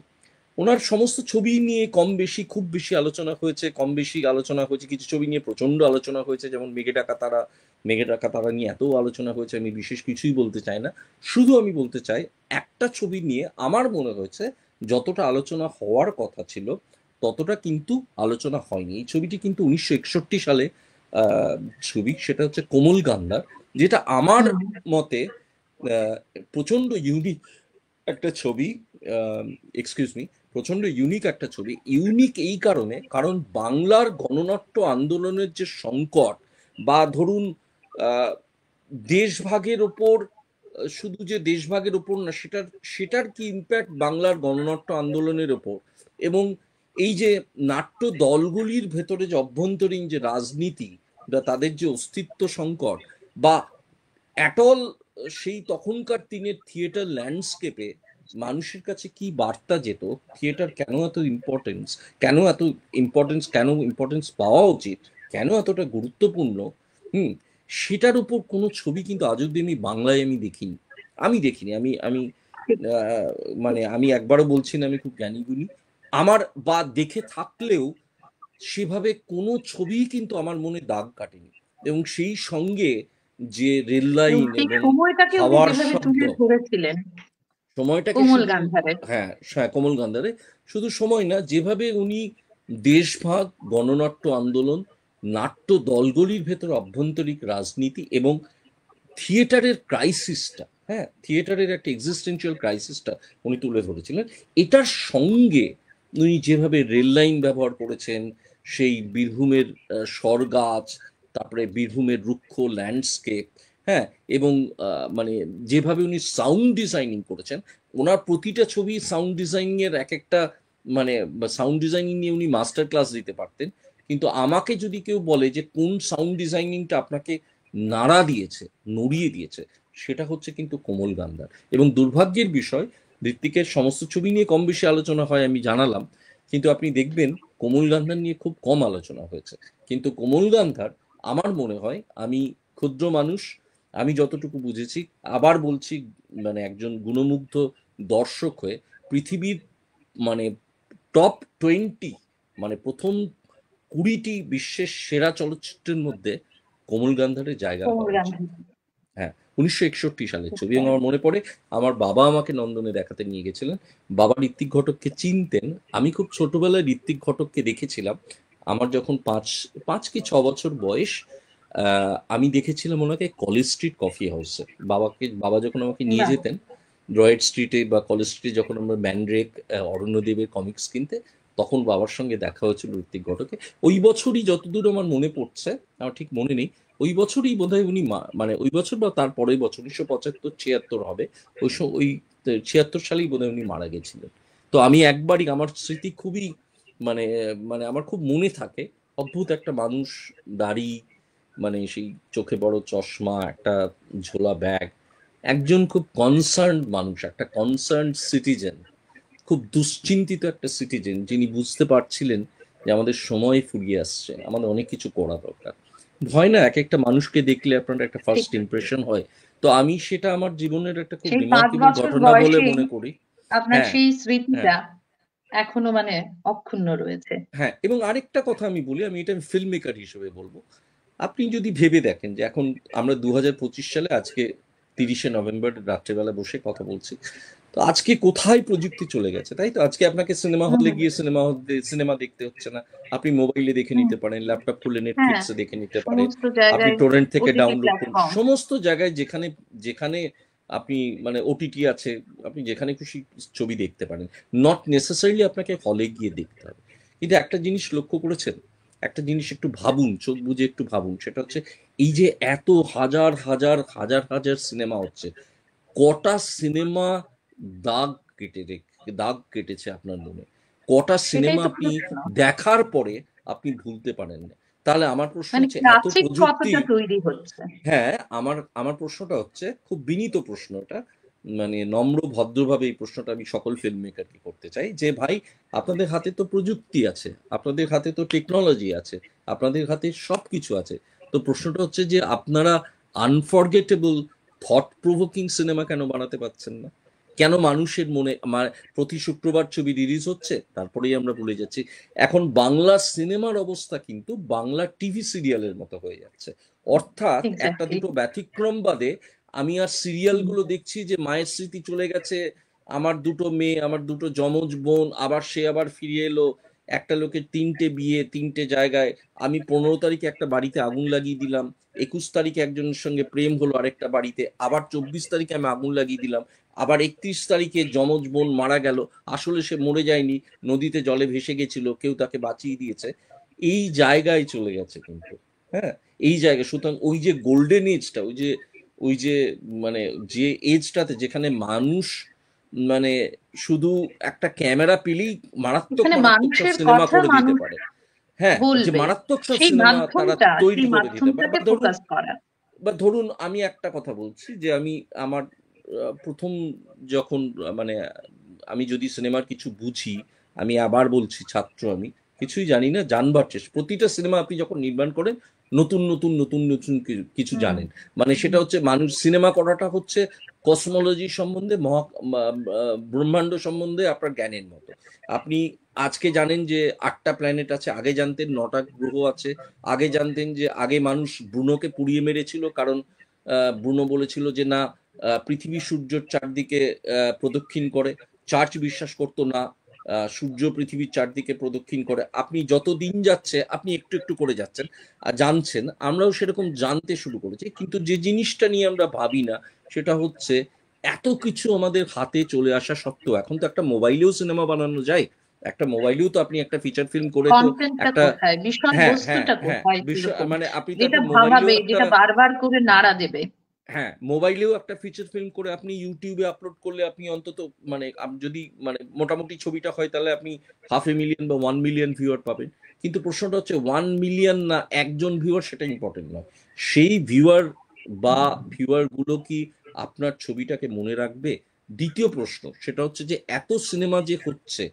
ওনার সমস্ত ছবি নিয়ে কম বেশি, খুব বেশি আলোচনা হয়েছে, কম বেশি আলোচনা হয়েছে, কিছু ছবি নিয়ে প্রচন্ড আলোচনা হয়েছে, যেমন মেঘে ডাকা তারা। মেঘে ডাকা তারা নিয়ে এত আলোচনা হয়েছে, আমি বিশেষ কিছুই বলতে চাই না। শুধু আমি বলতে চাই একটা ছবি নিয়ে আমার মনে হয়েছে যতটা আলোচনা হওয়ার কথা ছিল ততটা কিন্তু আলোচনা হয়নি। এই ছবিটি কিন্তু 1961 সালে আহ, ছবি, সেটা হচ্ছে কোমল গান্ধার, যেটা আমার হুম। মতে আহ, প্রচন্ড ইউনিক একটা ছবি। এক্সকিউজ মি, প্রচন্ড ইউনিক একটা ছবি। ইউনিক এই কারণে, কারণ বাংলার গণনাট্য আন্দোলনের যে সংকট, বা ধরুন আহ, দেশভাগের ওপর, শুধু যে দেশভাগের ওপর না, সেটার সেটার কি ইম্প্যাক্ট বাংলার গণনাট্য আন্দোলনের ওপর, এবং এই যে নাট্য দলগুলির ভেতরে যে অভ্যন্তরীণ যে রাজনীতি, বা তাদের যে অস্তিত্ব সংকট, বা অ্যাটল সেই তখনকার দিনের থিয়েটার ল্যান্ডস্কেপে মানুষের কাছে কি বার্তা যেত, থিয়েটার কেন এত ইম্পর্টেন্স, কেন ইম্পর্টেন্স পাওয়া উচিত, কেন এতটা গুরুত্বপূর্ণ, হুম, সেটার উপর কোনো ছবি কিন্তু আজ অব্দি আমি বাংলায় আমি দেখিনি। আমি দেখিনি। আমি ঠিক। আহ, মানে আমি একবারও বলছি না আমি খুব জ্ঞানী গুণী, আমার বা দেখে থাকলেও সেভাবে কোনো ছবিই কিন্তু আমার মনে দাগ কাটেনি। এবং সেই সঙ্গে যে রেল এবং লাইন সেই এবং সময়টাকে উনি হাওয়ার যেভাবে শব্দ, তুলে ধরেছিলেন সময়টাকে কোমল শুধু, গান্ধারের। হ্যাঁ হ্যাঁ, কোমল গান্ধারে, শুধু সময় না, যেভাবে উনি দেশভাগ, গণনাট্য আন্দোলন, নাট্য দলগুলির ভেতর অভ্যন্তরীণ রাজনীতি এবং থিয়েটারের ক্রাইসিসটা, হ্যাঁ, থিয়েটারের একটা এক্সিস্টেন্সিয়াল ক্রাইসিসটা উনি তুলে ধরেছিলেন। এটার সঙ্গে উনি যেভাবে রেল লাইন ব্যবহার করেছেন, সেই বীরভূমের স্বরগাছ, তারপরে বীরভূমের রুক্ষ ল্যান্ডস্কেপ, হ্যাঁ, এবং মানে যেভাবে উনি সাউন্ড ডিজাইনিং করেছেন, ওনার প্রতিটা ছবি সাউন্ড ডিজাইনিং এর এক একটা, মানে সাউন্ড ডিজাইনিং নিয়ে উনি মাস্টার ক্লাস দিতে পারতেন। কিন্তু আমাকে যদি কেউ বলে যে কোন সাউন্ড ডিজাইনিংটা আপনাকে নাড়া দিয়েছে, নড়িয়ে দিয়েছে, সেটা হচ্ছে কিন্তু কোমল গান্ধার। এবং দুর্ভাগ্যের বিষয়, ঋত্বিকের সমস্ত ছবি নিয়ে কম বেশি আলোচনা হয় আমি জানালাম, কিন্তু আপনি দেখবেন কোমল গান্ধার নিয়ে খুব কম আলোচনা হয়েছে। কিন্তু কোমল গান্ধার আমার মনে হয়, আমি ক্ষুদ্র মানুষ, আমি যতটুকু বুঝেছি, আবার বলছি, মানে একজন গুণমুগ্ধ দর্শক হয়ে, পৃথিবীর মানে টপ 20, মানে প্রথম 20টি বিশ্বের সেরা চলচ্চিত্রের মধ্যে কোমল গান্ধারের জায়গা কোমল হওয়া উচিত। গান্ধী। হ্যাঁ, 1961 সালের ছবি। এবং আমার মনে পড়ে আমার বাবা আমাকে নন্দনে দেখাতে নিয়ে গেছিলেন। বাবা ঋত্বিক ঘটককে চিনতেন। আমি খুব ছোটবেলায় ঋত্বিক ঘটককে দেখেছিলাম। আমার যখন 5 কি 6 বছর বয়স, আমি দেখেছিলাম ওনাকে কলেজ স্ট্রিট কফি হাউসে। বাবা যখন আমাকে নিয়ে বাহ। যেতেন রয়েট স্ট্রিটে বা কলেজ স্ট্রিটে, যখন আমরা ম্যান্ড্রেক, অরণ্যদেবের কমিক্স কিনতে, তখন বাবার সঙ্গে দেখা হয়েছিল ঋত্বিক ঘটকে। ওই বছরই যতদূর আমার মনে পড়ছে, আমার ঠিক মনে নেই, ওই বছরই বোধহয় উনি মানে ওই বছর বা তার পরের বছর, 1975-76 হবে, ওই 76 সালেই বোধহয় উনি মারা গেছিলেন। তো আমি একবারই, আমার স্মৃতি খুবই, মানে মানে আমার খুব মনে থাকে। অদ্ভুত একটা মানুষ, দাড়ি, মানে সেই চোখে বড় চশমা, একটা ঝোলা ব্যাগ, একজন খুব কনসার্ন মানুষ, একটা কনসার্ন সিটিজেন, খুব দুশ্চিন্তিত একটা সিটিজেন, যিনি বুঝতে পারছিলেন যে আমাদের সময় ফুরিয়ে আসছে, আমাদের অনেক কিছু করা দরকার। হয় না, এক একটা মানুষকে দেখলে আপনার একটা ঠিক। ফার্স্ট ইমপ্রেশন হয়। তো আমি সেটা আমার জীবনের একটা খুব সেই 5 বছর রিমার্কেবল ঘটনা বলে বয়সেই মনে করি। আপনার হ্যাঁ, সেই হ্যাঁ, স্মৃতিটা এখনো মানে অক্ষুণ্ণ রয়েছে। হ্যাঁ। এবং আরেকটা কথা আমি বলি, আমি এটা ফিল্ম মেকার হিসেবে বলবো, আপনি যদি ভেবে দেখেন যে এখন আমরা 2025 সালে, আজকে 30শে নভেম্বর রাত্রেবেলা বসে কথা বলছি, তো আজকে কোথায় প্রযুক্তি চলে গেছে, তাই তো? আজকে আপনাকে সিনেমা হুম হলে হুম গিয়ে সিনেমা দেখতে হচ্ছে না, আপনি মোবাইলে দেখে হুম। নিতে পারেন, ল্যাপটপ খুলে হ্যাঁ, নেটফ্লিক্সে দেখে নিতে পারেন, সমস্ত আপনি জায়গায় টোরেন্ট থেকে ওটিটি ডাউনলোড করুন, প্ল্যাটফর্ম। সমস্ত জায়গায় যেখানে যেখানে আপনি, মানে ওটিটি আছে, আপনি যেখানে খুশি ছবি দেখতে পারেন। নট নেসেসারিলি আপনাকে হলে গিয়ে দেখতে হবে। কিন্তু একটা জিনিস লক্ষ্য করেছেন, একটা জিনিস একটু ভাবুন, চোখ বুজে একটু ভাবুন, সেটা হচ্ছে এই যে এত হাজার হাজার হাজার হাজার সিনেমা হচ্ছে, কটা সিনেমা দাগ দাগ কেটেছে আপনার মনে? কটা সেটাই সিনেমা তো আপনি প্রশ্ন। দেখার পরে আপনি ভুলতে পারেন না? তাহলে আমার প্রশ্ন মানে হচ্ছে, এত ক্লাসিক প্রযুক্তি, কতটা তৈরি হচ্ছে। হ্যাঁ, আমার আমার প্রশ্নটা হচ্ছে খুব বিনীত প্রশ্নটা, মানে নম্র ভদ্রভাবে এই প্রশ্নটা আমি সকল ফিল্ম মেকারকে করতে চাই, যে ভাই, আপনাদের হাতে তো প্রযুক্তি আছে, আপনাদের হাতে তো টেকনোলজি আছে, আপনাদের হাতে সবকিছু আছে। তো প্রশ্নটা হচ্ছে যে আপনারা আনফরগেটেবল, থট প্রভোকিং সিনেমা কেন বানাতে পারছেন না? কেন মানুষের মনে প্রতি শুক্রবার ছবি রিলিজ হচ্ছে, তারপরেই আমরা ভুলে যাচ্ছি। এখন বাংলা সিনেমার অবস্থা কিন্তু বাংলা টিভি সিরিয়ালের মতো হয়ে যাচ্ছে। অর্থাৎ একটা এক্স্যাক্টলি। দুটো ব্যতিক্রম বাদে আমি আর সিরিয়ালগুলো দেখছি যে মায়ের স্মৃতি চলে গেছে, আমার দুটো মেয়ে, আমার দুটো যমজ বোন, আবার সে আবার ফিরে এলো, একটা লোকের 3টে বিয়ে 3টে জায়গায়, আমি 15 তারিখে একটা বাড়িতে আগুন লাগিয়ে দিলাম, 21 তারিখে একজনের সঙ্গে প্রেম হলো আরেকটা বাড়িতে, আবার 24 তারিখে আমি আগুন লাগিয়ে দিলাম, আবার 31 তারিখে যমজ বোন মারা গেল, আসলে সে মরে যায়নি, নদীতে জলে ভেসে গেছিল, কেউ তাকে বাঁচিয়ে দিয়েছে। এই জায়গায় চলে গেছে কিন্তু। হ্যাঁ, এই জায়গায়, সুতরাং ওই যে গোল্ডেন এজটা, ওই যে মানে যে এজটাতে যেখানে মানুষ, মানে শুধু একটা ক্যামেরা পেলেই মারাত্মক এখানে মারাত্মক সব মানুষের সিনেমা কথা করে দিতে মানুষ পারে। হ্যাঁ, যে বলবে, মারাত্মক সব সেই সিনেমা তারা মাধ্যমটা, তৈরি সেই করে দিতে পারে। মাধ্যমটাকে ফোকাস করা। বা ধরুন আমি একটা কথা বলছি, যে আমি আমার প্রথম যখন, মানে আমি যদি সিনেমার কিছু বুঝি, আমি আবার বলছি, ছাত্র আমি, কিছুই জানি না, জানবার চেষ্টা, প্রতিটা সিনেমা আপনি যখন নির্মাণ করেন, নতুন নতুন নতুন নতুন কিছু হুম জানেন। মানে সেটা হুম। হচ্ছে, মানুষ সিনেমা করাটা হচ্ছে কসমোলজি সম্বন্ধে, ব্রহ্মাণ্ড সম্বন্ধে আপনার জ্ঞানের মতো। আপনি আজকে জানেন যে 8টা প্ল্যানেট আছে, আগে জানতেন 9টা গ্রহ আছে, আগে জানতেন যে আগে মানুষ ব্রুনোকে পুড়িয়ে মেরেছিল, কারণ ব্রুনো বলেছিল যে না, পৃথিবী সূর্যের চারদিকে প্রদক্ষিণ করে। চার্চ বিশ্বাস করতো না সূর্য পৃথিবীর চারদিকে প্রদক্ষিণ করে। আপনি যত দিন যাচ্ছে, আপনি একটু একটু করে যাচ্ছেন আর জানছেন, আমরাও সেরকম জানতে শুরু করেছি। কিন্তু যে জিনিসটা নিয়ে আমরা ভাবি না, সেটা হচ্ছে এত কিছু আমাদের হাতে চলে আসা সত্ত্বেও, এখন তো একটা মোবাইলেও সিনেমা বানানো যায়। একটা মোবাইলেও তো আপনি একটা ফিচার ফিল্ম করে তো কন্টেন্টটা একটা, কোথায়, হ্যাঁ, হ্যাঁ, বিষয়বস্তুটা হ্যাঁ, কোথায়, বিষয়, কিরকম, মানে আপনি তো যেটা একটা মোবাইলেও ভাবাবে, একটা, যেটা বারবার করে নাড়া দেবে। হ্যাঁ, মোবাইলেও একটা ফিচার ফিল্ম করে আপনি ইউটিউবে আপলোড করলে, আপনি অন্তত, মানে যদি মানে মোটামুটি ছবিটা হয়, তাহলে আপনি 500,000 বা 1 মিলিয়ন ভিউয়ার পাবেন। কিন্তু প্রশ্নটা হচ্ছে 1 মিলিয়ন না একজন ভিউয়ার, সেটা ইম্পর্টেন্ট নয়। সেই ভিউয়ার বা ভিউয়ার গুলো কি আপনার ছবিটাকে মনে রাখবে? দ্বিতীয় প্রশ্ন সেটা হচ্ছে যে এত সিনেমা যে হচ্ছে,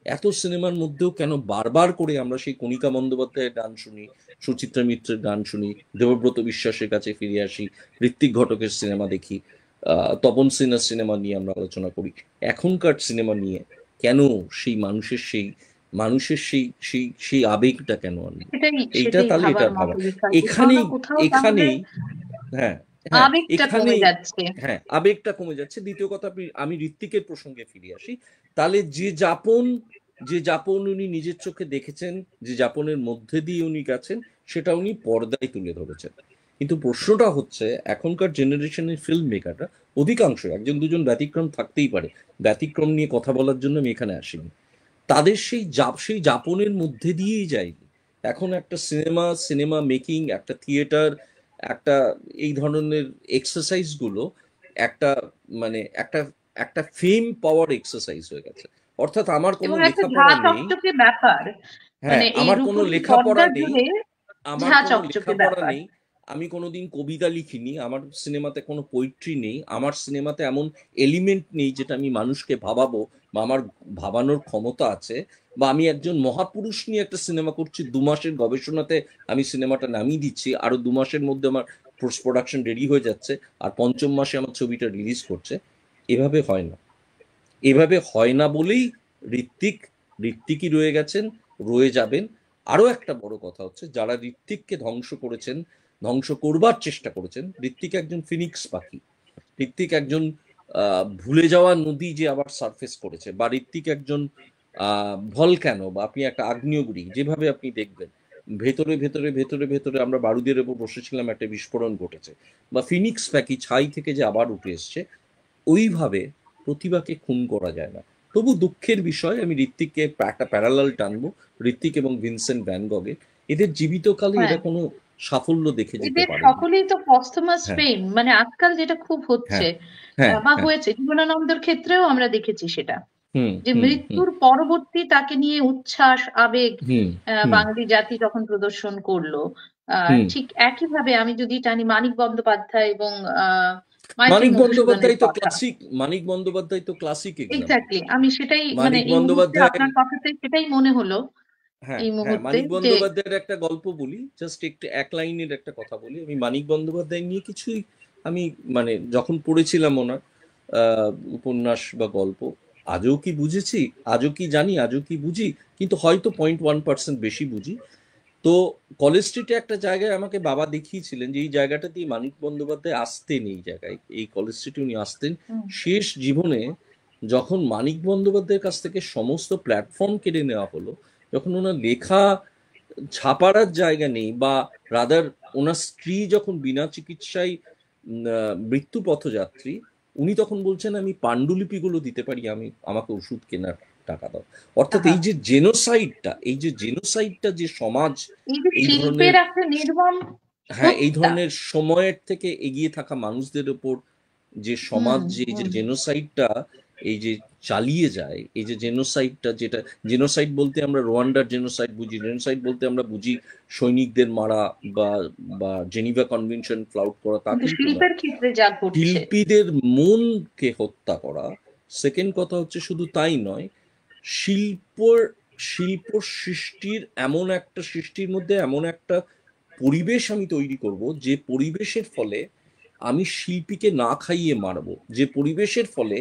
এত সিনেমার মধ্যেও কেন বারবার করে আমরা সেই কণিকা বন্দ্যোপাধ্যায়ের গান শুনি, সুচিত্রা মিত্রের গান শুনি, দেবব্রত বিশ্বাসের কাছে ফিরে আসি, ঋত্বিক ঘটকের সিনেমা দেখি, তপন সিনহার সিনেমা নিয়ে আমরা আলোচনা করি, এখনকার সিনেমা নিয়ে কেন সেই সেই আবেগটা কেন আনবো? সেটাই এইটা সেটাই তাহলে ভাবার এটা মতো ভাবা। বিষয়, কোথাও না এখানেই কোথাও তাহলে এখানেই হ্যাঁ, হ্যাঁ, আবেগটা কমে এখানেই যাচ্ছে। হ্যাঁ, আবেগটা কমে যাচ্ছে। দ্বিতীয় কথা, আমি ঋত্বিকের প্রসঙ্গে ফিরে আসি। তাহলে যে যাপন উনি নিজের চোখে দেখেছেন, যে যাপনের মধ্যে দিয়ে উনি গেছেন, সেটা উনি পর্দায় তুলে ধরেছেন। কিন্তু প্রশ্নটা হচ্ছে এখনকার জেনারেশনের ফিল্ম মেকাররা, অধিকাংশ, একজন দুজন ব্যতিক্রম থাকতেই পারে, ব্যতিক্রম নিয়ে কথা বলার জন্য আমি এখানে আসিনি, তাদের সেই যাপনের মধ্যে দিয়েই যায়নি। এখন একটা সিনেমা মেকিং, একটা থিয়েটার, একটা এই ধরনের এক্সারসাইজ গুলো একটা মানে একটা একটা ফেম পাওয়ার এক্সারসাইজ হয়ে গেছে। অর্থাৎ আমার কোনো এবং একটা ঝা লেখাপড়া নেই। চকচকে ব্যাপার, হ্যাঁ, মানে এই আমার কোনো রূপসী লেখাপড়া পর্দা নেই। জুড়ে আমার ঝা কোনো চকচকে লেখাপড়া ব্যাপার। নেই। আমি কোনোদিন কবিতা লিখিনি। আমার সিনেমাতে কোনো পোয়েট্রি নেই। আমার সিনেমাতে এমন এলিমেন্ট নেই যেটা আমি মানুষকে ভাবাবো, বা আমার ভাবানোর ক্ষমতা আছে, বা আমি একজন মহাপুরুষ নিয়ে একটা সিনেমা করছি, 2 মাসের গবেষণাতে আমি সিনেমাটা নামিয়ে দিচ্ছি, আরো 2 মাসের মধ্যে আমার পোস্ট প্রোডাকশন রেডি হয়ে যাচ্ছে, আর পঞ্চম মাসে আমার ছবিটা রিলিজ করছে। এভাবে হয় না। এভাবে হয় না বলেই ঋত্বিক ঋত্বিকই রয়ে গেছেন, রয়ে যাবেন। আরো একটা বড় কথা হচ্ছে, যারা ঋত্বিককে ধ্বংস করেছেন, ধ্বংস করবার চেষ্টা করেছেন, ঋত্বিক একজন ফিনিক্স পাখি। ঋত্বিক একজন ভুলে যাওয়া নদী যে আবার সারফেস করেছে, বা ঋত্বিক একজন ভলক্যানো, বা আপনি একটা আগ্নেয়গিরি, যেভাবে আপনি দেখবেন ভেতরে ভেতরে ভেতরে ভেতরে আমরা বারুদের উপর বসেছিলাম, একটা বিস্ফোরণ ঘটেছে, বা ফিনিক্স পাখি ছাই থেকে যে আবার উঠে এসছে, ওইভাবে প্রতিভাকে খুন করা যায় না। তবু দুঃখের বিষয়, আমি ঋত্বিককে একটা প্যারালাল টানবো, ঋত্বিক এবং ভিনসেন্ট ভ্যান গগের। এদের জীবিতকালে হ্যাঁ, এরা কোনো সাফল্য দেখে যেতে এদের পারেনি। সকলেই তো পস্থমাস হ্যাঁ, ফেম, মানে আজকাল যেটা খুব হচ্ছে হ্যাঁ, হ্যাঁ, বা হ্যাঁ। হয়েছে, জীবনানন্দের ক্ষেত্রেও আমরা দেখেছি সেটা, হুম, যে হুম, হুম, মৃত্যুর পরবর্তী তাকে নিয়ে উচ্ছ্বাস আবেগ হুম, হুম, বাঙালি জাতি যখন প্রদর্শন করলো, হুম। ঠিক একইভাবে আমি যদি টানি মানিক বন্দ্যোপাধ্যায় এবং মাইকেল মানিক মধুসূদনের বন্দ্যোপাধ্যায় তো কথা। ক্লাসিক, মানিক বন্দ্যোপাধ্যায় তো ক্লাসিক এক্সাম্পল। এক্স্যাক্টলি, আমি সেটাই, মানে মানিক এই মুহূর্তে বন্দ্যোপাধ্যায়, আপনার কথাতে সেটাই মনে হলো হ্যাঁ, এই হ্যাঁ, মুহূর্তে মানিক যে বন্দ্যোপাধ্যায়ের একটা গল্প বলি, জাস্ট একটু এক লাইনের একটা কথা বলি। আমি মানিক বন্দ্যোপাধ্যায় নিয়ে কিছুই, আমি মানে যখন পড়েছিলাম ওনার উপন্যাস বা গল্প, আজও কি বুঝেছি, আজও কি জানি, আজও কি বুঝি, কিন্তু হয়তো 0.1% বেশি বুঝি। তো কলেজ স্ট্রিটে একটা জায়গায় আমাকে বাবা দেখিয়েছিলেন, যে এই জায়গাটা দিয়ে মানিক বন্দ্যোপাধ্যায় আসতেন, এই জায়গায়, এই কলেজ স্ট্রিটে উনি আসতেন হুম, শেষ জীবনে। যখন মানিক বন্দ্যোপাধ্যায়ের কাছ থেকে সমস্ত প্ল্যাটফর্ম কেড়ে নেওয়া হলো, যখন ওনার লেখা ছাপার আর জায়গা নেই, বা রাদার ওনার স্ত্রী যখন বিনা চিকিৎসায় মৃত্যু পথযাত্রী, উনি তখন বলছেন আমি পাণ্ডুলিপিগুলো দিতে পারি, আমাকে ওষুধ কেনার টাকা দাও। অর্থাৎ আহা, এই যে জেনোসাইডটা যে সমাজ এই যে এই ধরনের, শিল্পের একটা নির্মম হ্যাঁ, এই হত্যা। ধরনের সময়ের থেকে এগিয়ে থাকা মানুষদের উপর যে হুম, সমাজ, যে এই যে হুম। জেনোসাইডটা এই যে চালিয়ে যায়, এই যে জেনোসাইডটা, যেটা জেনোসাইড বলতে আমরা রোয়ান্ডার জেনোসাইড বুঝি, জেনোসাইড বলতে আমরা বুঝি সৈনিকদের মারা, বা বা জেনিভা কনভেনশন ফ্লাউট করা, তা কিন্তু কিন্তু নয়। শিল্পের ক্ষেত্রে যা ঘটছে, শিল্পীদের মনকে হত্যা করা। সেকেন্ড কথা হচ্ছে, শুধু তাই নয়, শিল্প শিল্প সৃষ্টির এমন একটা সৃষ্টির মধ্যে এমন একটা পরিবেশ আমি তৈরি করব, যে পরিবেশের ফলে আমি শিল্পীকে না খাইয়ে মারবো, যে পরিবেশের ফলে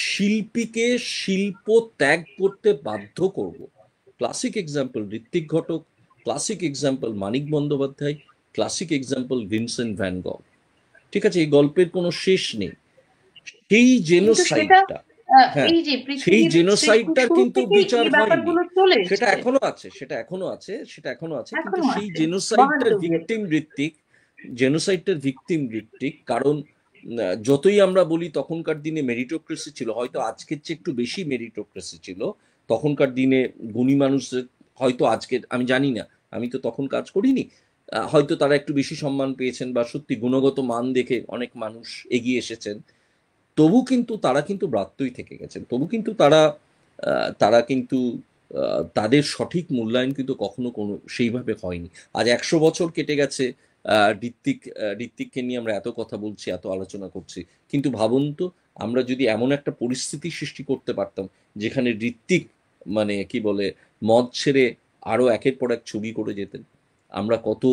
শিল্পীকে শিল্প ত্যাগ করতে বাধ্য করব। Classic example Ritwik Ghatak, classic example Manik Bandyopadhyay, classic example Vincent van Gogh. ঠিক আছে, এই গল্পের কোনো শেষ নেই। সেই কিন্তু সেটা জেনোসাইডটা, হ্যাঁ, এই যে সেই পৃথিবীর সৃষ্টির জেনোসাইডটার শুরু কিন্তু থেকেই বিচার এই হয়নি। ব্যাপারগুলো চলে সেটা এসছে, এখনো আছে, সেটা এখনো আছে, সেটা এখনো আছে, কিন্তু এখনো সেই আছে, বহাল জেনোসাইডটার তবিয়ত। ভিকটিম ঋত্বিক। জেনোসাইডটার ভিকটিম ঋত্বিক, কারণ যতই আমরা বলি তখনকার দিনে মেরিটোক্রেসি ছিল, হয়তো আজকের চেয়ে একটু বেশি মেরিটোক্রেসি ছিল। তখনকার দিনে গুণী মানুষদের, হয়তো আজকের আমি জানি না, আমি তো তখন কাজ করিনি, হয়তো তারা একটু বেশি সম্মান পেয়েছেন, বা সত্যি গুণগত মান দেখে অনেক মানুষ এগিয়ে এসেছেন। তবু কিন্তু তারা কিন্তু ব্রাত্যই থেকে গেছেন, তবু কিন্তু তারা কিন্তু তাদের সঠিক মূল্যায়ন কিন্তু কখনো কোনো সেইভাবে হয়নি। আজ 100 বছর কেটে গেছে ঋত্বিককে নিয়ে আমরা এত কথা বলছি, এত আলোচনা করছি, কিন্তু ভাবুন তো আমরা যদি এমন একটা পরিস্থিতি সৃষ্টি করতে পারতাম যেখানে ঋত্বিক মানে কি বলে মদ ছেড়ে আরো একের পর এক ছবি করে যেতেন, আমরা কত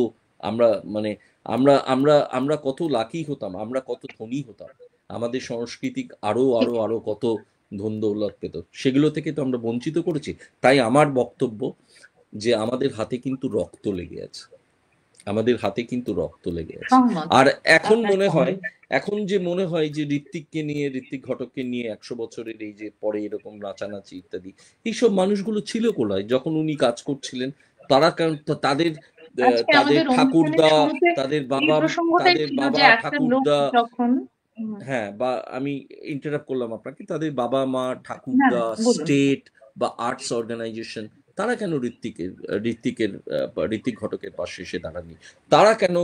আমরা মানে আমরা আমরা আমরা কত লাকি হতাম, আমরা কত ধনী হতাম, আমাদের সাংস্কৃতিক আরো ঠিক। আরো আরো কত ধন দৌলত পেত, সেগুলো থেকে তো আমরা বঞ্চিত করেছি। তাই আমার বক্তব্য যে আমাদের হাতে কিন্তু রক্ত লেগে আছে, আমাদের হাতে কিন্তু রক্ত লেগে আছে। সহমত। আর এখন আপনার মনে হয়, সহমত। এখন যে মনে হয় যে ঋত্বিক ঘটককে নিয়ে 100 বছরের এই যে পরে এরকম নাচানাচি ইত্যাদি, এইসব মানুষগুলো ছিল কোলায় যখন উনি কাজ করছিলেন? তারা কারণ তাদের আজকে তাদের আমাদের অনুষ্ঠানের ঠাকুরদা, শুরুতে তাদের এই বাবা, প্রসঙ্গটাই ছিল যে একটা লোক ঠাকুরদা, যখন হুম, হ্যাঁ, বা আমি ইন্টারাপ্ট করলাম আপনাকে, তাদের বাবা মা, না ঠাকুরদা, না বলুন। স্টেট বা আর্টস অর্গানাইজেশন, তারা কেন ঋত্বিকের ঋত্বিক ঘটকের পাশে এসে দাঁড়াননি? তারা কেন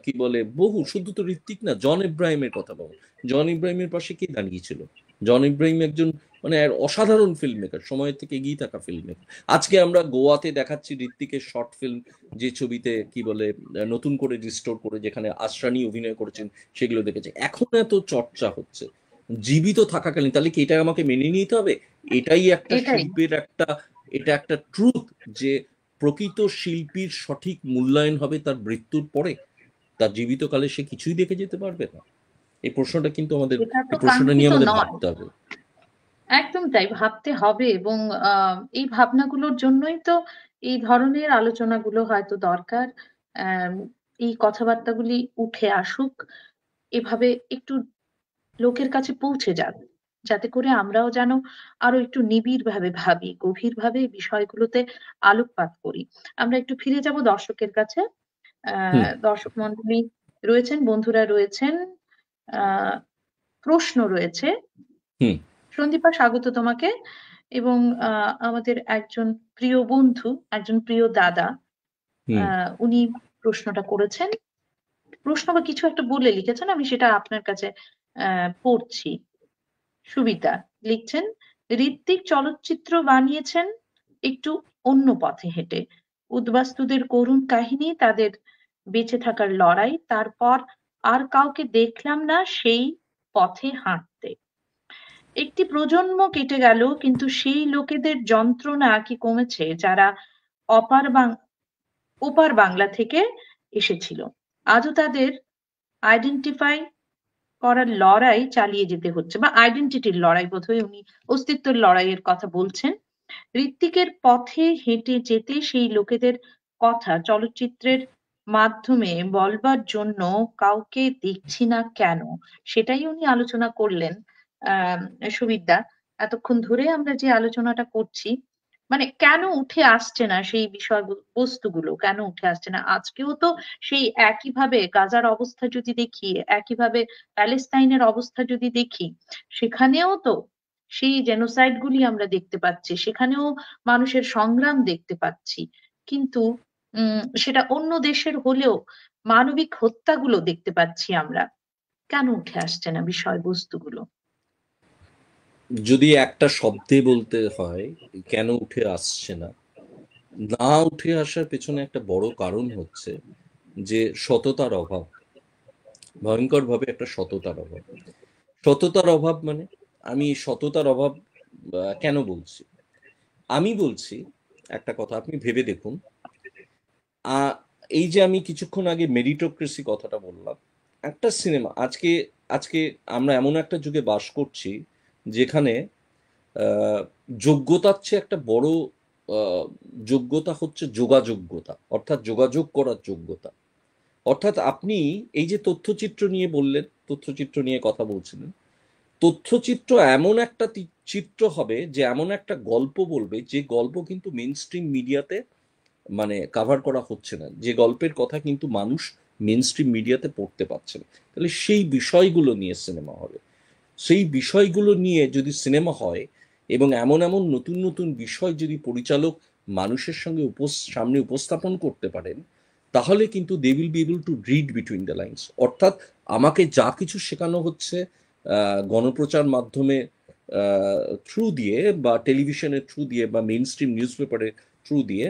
কি বলে বহু, শুধু তো ঋত্বিক না, জন ইব্রাহিমের কথা বলো, জন ইব্রাহিমের পাশে কে দাঁড়িয়েছিল? জন ইব্রাহিম একজন মানে এক অসাধারণ ফিল্ম মেকার, সময়ের থেকে এগিয়ে থাকা ফিল্ম মেকার। আজকে আমরা গোয়াতে দেখাচ্ছি ঋত্বিকের শর্ট ফিল্ম, যে ছবিতে কি বলে নতুন করে রিস্টোর করে যেখানে আসরানি অভিনয় করেছেন, সেগুলো দেখেছে। এখন এত চর্চা হচ্ছে জীবিত থাকাকালীন, তাহলে কি এটা আমাকে মেনে নিতে হবে? এটাই একটা এটাই। শিল্পের একটা, এটা একটা ট্রুথ যে প্রকৃত শিল্পীর সঠিক মূল্যায়ন হবে তার মৃত্যুর পরে, তার জীবিতকালে সে কিছুই দেখে যেতে পারবে না। এই প্রশ্নটা কিন্তু আমাদের, এটা তো এই প্রশ্নটা কাঙ্ক্ষিত নিয়ে আমাদের নয়। ভাবতে হবে। একদম তাই, ভাবতে হবে। এবং এই ভাবনাগুলোর জন্যই তো এই ধরনের আলোচনাগুলো হয়তো দরকার। আম, এই কথাবার্তাগুলি উঠে আসুক, এভাবে একটু লোকের কাছে পৌঁছে যাক, যাতে করে আমরাও যেন আরো একটু নিবিড় ভাবে ভাবি, গভীর ভাবে বিষয়গুলোতে আলোকপাত করি। আমরা একটু ফিরে যাব দর্শকের কাছে। হুম। দর্শক মন্ডলী রয়েছেন, বন্ধুরা রয়েছেন, আহ প্রশ্ন রয়েছে। হুম। সন্দীপা, স্বাগত তোমাকে। এবং আমাদের একজন প্রিয় বন্ধু, একজন প্রিয় দাদা, হুম। উনি প্রশ্নটা করেছেন, প্রশ্ন বা কিছু একটা বলে লিখেছেন, আমি সেটা আপনার কাছে পড়ছি। সুবিতা লিখছেন, ঋত্বিক চলচ্চিত্র বানিয়েছেন একটু অন্য পথে হেঁটে। উদ্বাস্তুদের করুণ কাহিনী, তাদের বেঁচে থাকার লড়াই, তারপর আর কাউকে দেখলাম না সেই পথে হাঁটতে। একটি প্রজন্ম কেটে গেল, কিন্তু সেই লোকেদের যন্ত্রণা কি কমেছে যারা অপার বাং ওপার বাংলা থেকে এসেছিল? আজও তাদের আইডেন্টিফাই করার লড়াই চালিয়ে যেতে হচ্ছে, বা আইডেন্টিটির লড়াই, বোধহয় উনি অস্তিত্বের লড়াইয়ের কথা বলছেন। ঋত্বিকের পথে হেঁটে যেতে সেই লোকেদের কথা চলচ্চিত্রের মাধ্যমে বলবার জন্য কাউকে দেখছি না কেন, সেটাই উনি আলোচনা করলেন। আহ সুবিদ্যা, এতক্ষণ ধরে আমরা যে আলোচনাটা করছি, মানে কেন উঠে আসছে না সেই বিষয় বস্তুগুলো, কেন উঠে আসছে না? আজকেও তো সেই একইভাবে গাজার অবস্থা যদি দেখি, একইভাবে প্যালেস্তাইনের অবস্থা যদি দেখি, সেখানেও তো সেই জেনোসাইড গুলি আমরা দেখতে পাচ্ছি, সেখানেও মানুষের সংগ্রাম দেখতে পাচ্ছি। কিন্তু সেটা অন্য দেশের হলেও মানবিক হত্যাগুলো দেখতে পাচ্ছি আমরা। কেন উঠে আসছে না বিষয়বস্তুগুলো? যদি একটা শব্দে বলতে হয় কেন উঠে আসছে না, না উঠে আসার পেছনে একটা বড় কারণ হচ্ছে যে সততার অভাব, ভয়ঙ্করভাবে একটা সততার অভাব। সততার অভাব মানে, আমি সততার অভাব কেন বলছি? আমি বলছি একটা কথা, আপনি ভেবে দেখুন। আহ, এই যে আমি কিছুক্ষণ আগে মেরিটোক্রেসি কথাটা বললাম, একটা সিনেমা আজকে, আজকে আমরা এমন একটা যুগে বাস করছি যেখানে আহ, যোগ্যতার চেয়ে একটা বড় আহ, যোগ্যতা হচ্ছে যোগাযোগ্যতা, অর্থাৎ যোগাযোগ করার যোগ্যতা। অর্থাৎ আপনি এই যে তথ্যচিত্র নিয়ে বললেন, তথ্যচিত্র নিয়ে কথা বলছিলেন, তথ্যচিত্র এমন একটা চিত্র হবে যে এমন একটা গল্প বলবে যে গল্প কিন্তু মেন স্ট্রিম মিডিয়াতে মানে কাভার করা হচ্ছে না, যে গল্পের কথা কিন্তু মানুষ মেন স্ট্রিম মিডিয়াতে পড়তে পারছে না। তাহলে সেই বিষয়গুলো নিয়ে সিনেমা হবে, সেই বিষয়গুলো নিয়ে যদি সিনেমা হয় এবং এমন এমন নতুন নতুন বিষয় যদি পরিচালক মানুষের সঙ্গে সামনে উপস্থাপন করতে পারেন, তাহলে কিন্তু they will be able to read between the lines. অর্থাৎ আমাকে যা কিছু শেখানো হচ্ছে গণপ্রচার মাধ্যমে থ্রু দিয়ে বা টেলিভিশনের থ্রু দিয়ে বা মেইন স্ট্রিম নিউজ পেপারের থ্রু দিয়ে,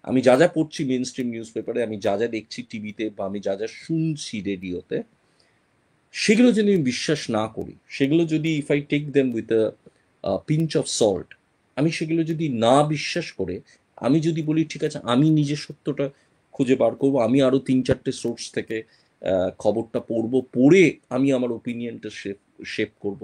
আমি যা যা পড়ছি মেন স্ট্রিম নিউজ পেপারে, আমি যা যা দেখছি টিভিতে, বা আমি যা যা শুনছি রেডিওতে, সেগুলো যদি আমি বিশ্বাস না করি, সেগুলো যদি if I take them with a pinch of salt, আমি সেগুলো যদি না বিশ্বাস করে আমি যদি বলি ঠিক আছে আমি নিজে সত্যটা খুঁজে বার করবো, আমি আরো ৩-৪টে সোর্স থেকে খবরটা পড়বো, পড়ে আমি আমার ওপিনিয়নটা শেপ করব,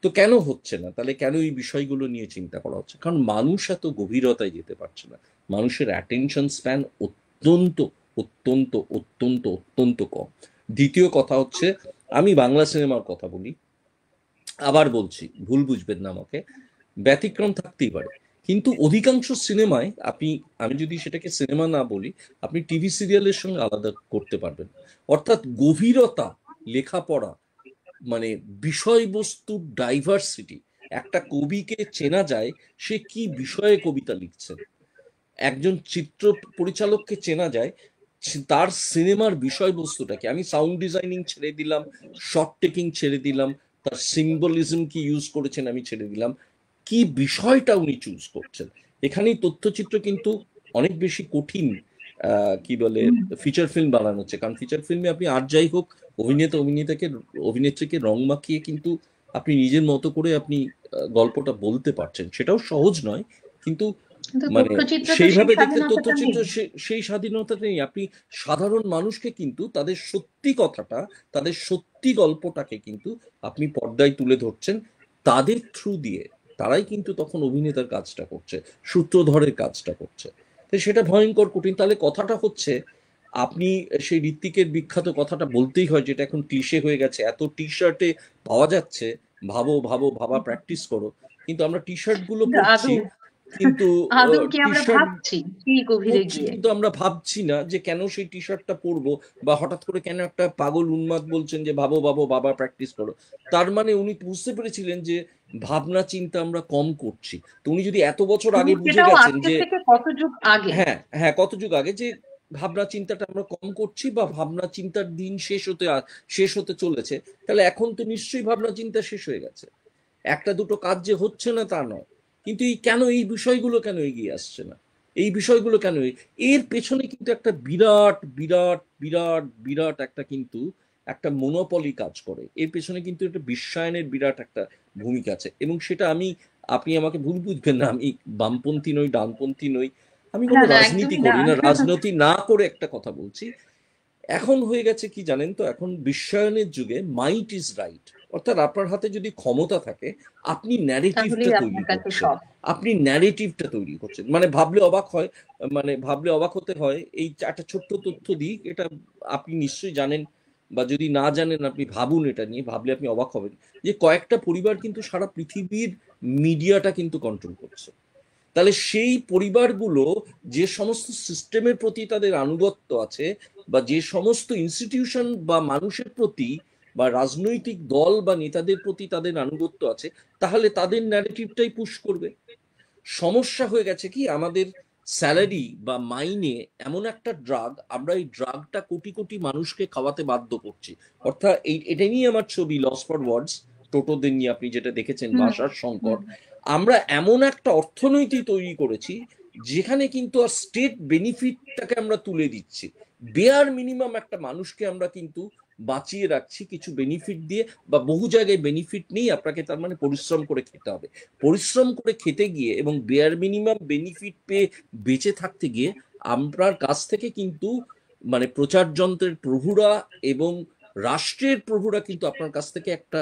তো কেন হচ্ছে না? তাহলে কেন এই বিষয়গুলো নিয়ে চিন্তা করা হচ্ছে? কারণ মানুষ এত গভীরতায় যেতে পারছে না। মানুষের অ্যাটেনশন স্প্যান অত্যন্ত অত্যন্ত অত্যন্ত অত্যন্ত কম। দ্বিতীয় কথা হচ্ছে, আমি বাংলা সিনেমার কথা বলি, আবার বলছি, ভুল বুঝবেন না আমাকে, ব্যতিক্রম থাকতেই পারে, কিন্তু অধিকাংশ সিনেমায় আপনি, আমি যদি সেটাকে সিনেমা না বলি, আপনি টিভি সিরিয়ালের সঙ্গে আলাদা করতে পারবেন। অর্থাৎ গভীরতা, লেখাপড়া, মানে বিষয়বস্তুর ডাইভার্সিটি, একটা কবিকে চেনা যায় সে কি বিষয়ে কবিতা লিখছেন, একজন চিত্র পরিচালককে চেনা যায় তার সিনেমার বিষয়বস্তুটাকে, আমি সাউন্ড ডিজাইনিং ছেড়ে দিলাম, শর্ট টেকিং ছেড়ে দিলাম, তার সিম্বলিজম কি ইউজ করেছেন আমি ছেড়ে দিলাম, কি বিষয়টা উনি চুজ করছেন। এখানেই তথ্যচিত্র কিন্তু অনেক বেশি কঠিন কি বলে ফিচার ফিল্ম বানানো হচ্ছে, কারণ ফিচার ফিল্মে আপনি আর যাই হোক অভিনেত্রীকে রং মাখিয়ে কিন্তু আপনি নিজের মতো করে আপনি গল্পটা বলতে পারছেন, সেটাও সহজ নয়, কিন্তু কিন্তু মানে তথ্যচিত্র তো সেই সেইভাবে দেখতে স্বাধীনতাটা তথ্যচিত্র নেই। সেই স্বাধীনতাটা নেই। আপনি সাধারণ মানুষকে কিন্তু তাদের সত্যি কথাটা, তাদের সত্যি গল্পটাকে কিন্তু আপনি পর্দায় তুলে ধরছেন তাদের থ্রু দিয়ে, তারাই কিন্তু তখন অভিনেতার কাজটা করছে, সূত্রধরের কাজটা করছে। তো সেটা ভয়ঙ্কর কঠিন। তাহলে কথাটা হচ্ছে, আপনি সেই ঋত্বিকের বিখ্যাত কথাটা বলতেই হয়, যেটা এখন ক্লিশে হয়ে গেছে, এত টি শার্টে পাওয়া যাচ্ছে, ভাবো ভাবো ভাবা প্র্যাকটিস করো, কিন্তু আমরা টি শার্ট গুলো কিন্তু পরছি, আদৌ কিন্তু আদৌ কি টি আমরা শার্ট ভাবছি কি গভীরে পরছি গিয়ে? কিন্তু আমরা ভাবছি না যে কেন সেই টি শার্টটা পরবো, বা হঠাৎ করে কেন একটা পাগল উন্মাদ বলছেন যে ভাবো ভাবো বাবা প্র্যাকটিস করো। তার মানে উনি বুঝতে পেরেছিলেন যে ভাবনা চিন্তা আমরা কম করছি। তো উনি যদি এত বছর এবং আগে বুঝে সেটাও গেছেন আজকে যে, থেকে কত যুগ আগে। হ্যাঁ হ্যাঁ, কত যুগ আগে, যে ভাবনা চিন্তাটা আমরা কম করছি, বা ভাবনা চিন্তার দিন শেষ হতে চলেছে, তাহলে এখন তো নিশ্চয়ই ভাবনা চিন্তা শেষ হয়ে গেছে। একটা দুটো কাজ যে হচ্ছে না তা নয়, কিন্তু এই বিষয়গুলো কেন এগিয়ে আসছে না, এই বিষয়গুলো কেন এর পেছনে কিন্তু একটা বিরাট বিরাট বিরাট বিরাট একটা কিন্তু একটা মনোপলি কাজ করে, এর পেছনে কিন্তু একটা বিশ্বায়নের বিরাট একটা ভূমিকা আছে, এবং সেটা আমি, আপনি আমাকে ভুল বুঝবেন না, আমি বামপন্থী নই, ডানপন্থী নই, আমি না কোনো না, রাজনীতি একদমই না। করি না, রাজনীতি না করে একটা কথা বলছি। এখন হয়ে গেছে কি জানেন তো, এখন বিশ্বায়নের যুগে মাইট ইজ রাইট, অর্থাৎ আপনার হাতে যদি ক্ষমতা থাকে, আপনি ন্যারেটিভটা তাহলেই তৈরি আপনার কাছে করছেন, সব। আপনি ন্যারেটিভটা তৈরি করছেন, মানে ভাবলে অবাক হয়, মানে ভাবলে অবাক হতে হয়, এই একটা ছোট্ট তথ্য দিই, এটা আপনি নিশ্চয়ই জানেন, বা যদি না জানেন আপনি ভাবুন, এটা নিয়ে ভাবলে আপনি অবাক হবেন, যে কয়েকটা পরিবার কিন্তু সারা পৃথিবীর মিডিয়াটা কিন্তু কন্ট্রোল করছে। তাহলে সেই পরিবারগুলো যে সমস্ত সিস্টেমের প্রতি তাদের আনুগত্য আছে, বা যে সমস্ত ইনস্টিটিউশন বা মানুষের প্রতি বা রাজনৈতিক দল বা নেতাদের প্রতি তাদের আনুগত্য আছে, তাহলে তাদের ন্যারেটিভটাই পুশ করবে। সমস্যা হয়ে গেছে কি, আমাদের স্যালারি বা মাইনে এমন একটা ড্রাগ, আমরা এই ড্রাগটা কোটি কোটি মানুষকে খাওয়াতে বাধ্য করছি। অর্থাৎ এটা নিয়ে আমার ছবি লস ফর ওয়ার্ডস, টোটোদের নিয়ে আপনি যেটা দেখেছেন, হুম ভাষার হুম। সংকট, আমরা এমন একটা অর্থনীতি তৈরি করেছি যেখানে কিন্তু আর স্টেট বেনিফিটটাকে আমরা তুলে দিচ্ছি, বেয়ার মিনিমাম একটা মানুষকে আমরা কিন্তু বাঁচিয়ে রাখছি কিছু বেনিফিট দিয়ে, বা বহু জায়গায় বেনিফিট নেই, আপনাকে তার মানে পরিশ্রম করে খেতে হবে, পরিশ্রম করে খেতে গিয়ে এবং বেয়ার মিনিমাম বেনিফিট পেয়ে বেঁচে থাকতে গিয়ে আপনার কাছ থেকে কিন্তু মানে প্রচার যন্ত্রের প্রভুরা এবং রাষ্ট্রের প্রভুরা কিন্তু আপনার কাছ থেকে একটা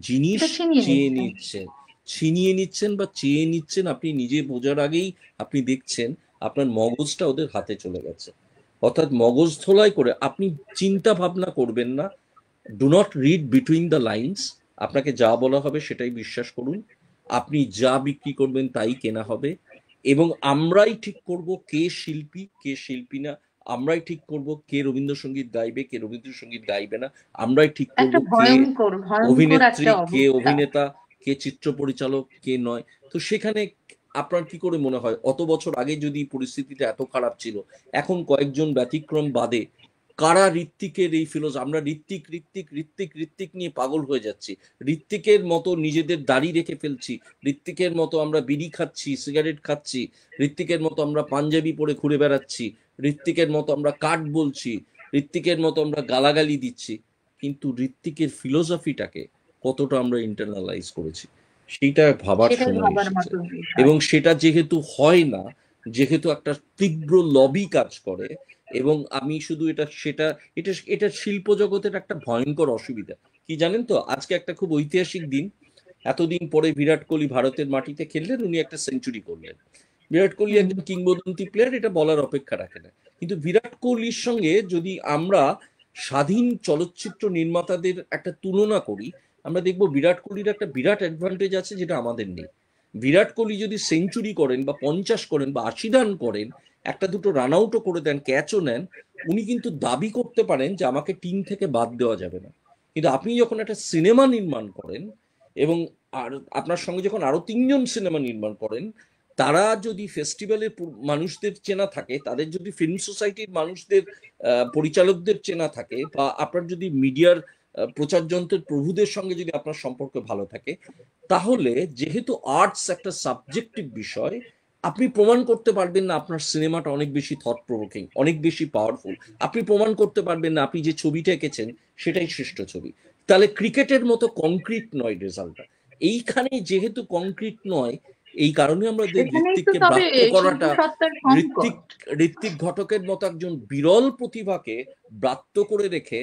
জিনিস এটা ছিনিয়ে চেয়ে নিচ্ছে। নিচ্ছেন, ছিনিয়ে নিচ্ছেন বা চেয়ে নিচ্ছেন, আপনি নিজে বোঝার আগেই আপনি দেখছেন আপনার মগজটা ওদের হাতে চলে গেছে। অর্থাৎ মগজ ধোলাই করে আপনি চিন্তা ভাবনা করবেন না, do not read between the lines, আপনাকে যা বলা হবে সেটাই বিশ্বাস করুন, আপনি যা বিক্রি করবেন তাই কেনা হবে, এবং আমরাই ঠিক করব কে শিল্পী কে শিল্পী না, আমরাই ঠিক করব কে রবীন্দ্রসঙ্গীত গাইবে কে রবীন্দ্রসঙ্গীত গাইবে না, আমরাই ঠিক করব একটা কে ভয়ঙ্কর ভয়ঙ্কর অভিনেত্রী একটা কে অবস্থা। অভিনেতা, কে চিত্র পরিচালক কে নয়। তো সেখানে আপনার কি করে মনে হয় অত বছর আগে যদি পরিস্থিতিটা এত খারাপ ছিল, এখন কয়েকজন ব্যতিক্রম বাদে কারা ঋত্বিকের এই ফিলোসফি, আমরা ঋত্বিক ঋত্বিক ঋত্বিক ঋত্বিক নিয়ে পাগল হয়ে যাচ্ছি, ঋত্বিকের মতো নিজেদের দাড়ি রেখে ফেলছি, ঋত্বিকের মতো আমরা বিড়ি খাচ্ছি, সিগারেট খাচ্ছি, ঋত্বিকের মতো আমরা পাঞ্জাবি পরে ঘুরে বেড়াচ্ছি, ঋত্বিকের মতো আমরা কাট বলছি, ঋত্বিকের মতো আমরা গালাগালি দিচ্ছি, কিন্তু ঋত্বিকের ফিলোসফিটাকে কতটা আমরা ইন্টারনালাইজ করেছি সেইটা ভাবার সময় এসেছে। এবং সেটা যেহেতু হয় না, যেহেতু একটা তীব্র লবি কাজ করে, এবং আমি শুধু এটা শিল্প জগতের একটা ভয়ঙ্কর অসুবিধা কি জানেন তো, আজকে একটা খুব ঐতিহাসিক দিন, এতদিন পরে বিরাট কোহলি ভারতের মাটিতে খেললেন, উনি একটা সেঞ্চুরি করলেন। বিরাট কোহলি একজন কিংবদন্তি প্লেয়ার, এটা বলার অপেক্ষা রাখে না, কিন্তু বিরাট কোহলির সঙ্গে যদি আমরা স্বাধীন চলচ্চিত্র নির্মাতাদের একটা তুলনা করি, আমরা দেখবো বিরাট কোহলির একটা বিরাট অ্যাডভান্টেজ আছে যেটা আমাদের নেই। বিরাট কোহলি যদি সেঞ্চুরি করেন বা 50 করেন বা 80 রান করেন, একটা দুটো রান আউটও করে দেন, ক্যাচও নেন, উনি কিন্তু দাবি করতে পারেন যে আমাকে টিম থেকে বাদ দেওয়া যাবে না। কিন্তু আপনি যখন একটা সিনেমা নির্মাণ করেন, এবং আর আপনার সঙ্গে যখন আরো 3জন সিনেমা নির্মাণ করেন, তারা যদি ফেস্টিভ্যালের মানুষদের চেনা থাকে, তাদের যদি ফিল্ম সোসাইটির মানুষদের পরিচালকদের চেনা থাকে, বা আপনার যদি মিডিয়ার প্রচার যন্ত্রের প্রভুদের সঙ্গে যদি আপনার সম্পর্ক ভালো থাকে, তাহলে যেহেতু আর্টস একটা সাবজেক্টিভ বিষয়, আপনি প্রমাণ করতে পারবেন না আপনার সিনেমাটা অনেক বেশি থট প্রভোকিং, অনেক বেশি পাওয়ারফুল। আপনি প্রমাণ করতে পারবেন না আপনি যে ছবিটা এঁকেছেন সেটাই শ্রেষ্ঠ ছবি। তাহলে ক্রিকেটের মতো কংক্রিট নয় রেজাল্টটা। এইখানে যেহেতু কংক্রিট নয়, এই কারণে আমরা ঋত্বিককে ব্রাত্য করাটা, ঋত্বিক ঘটকের মতো একজন বিরল প্রতিভাকে ব্রাত্য করে রেখে,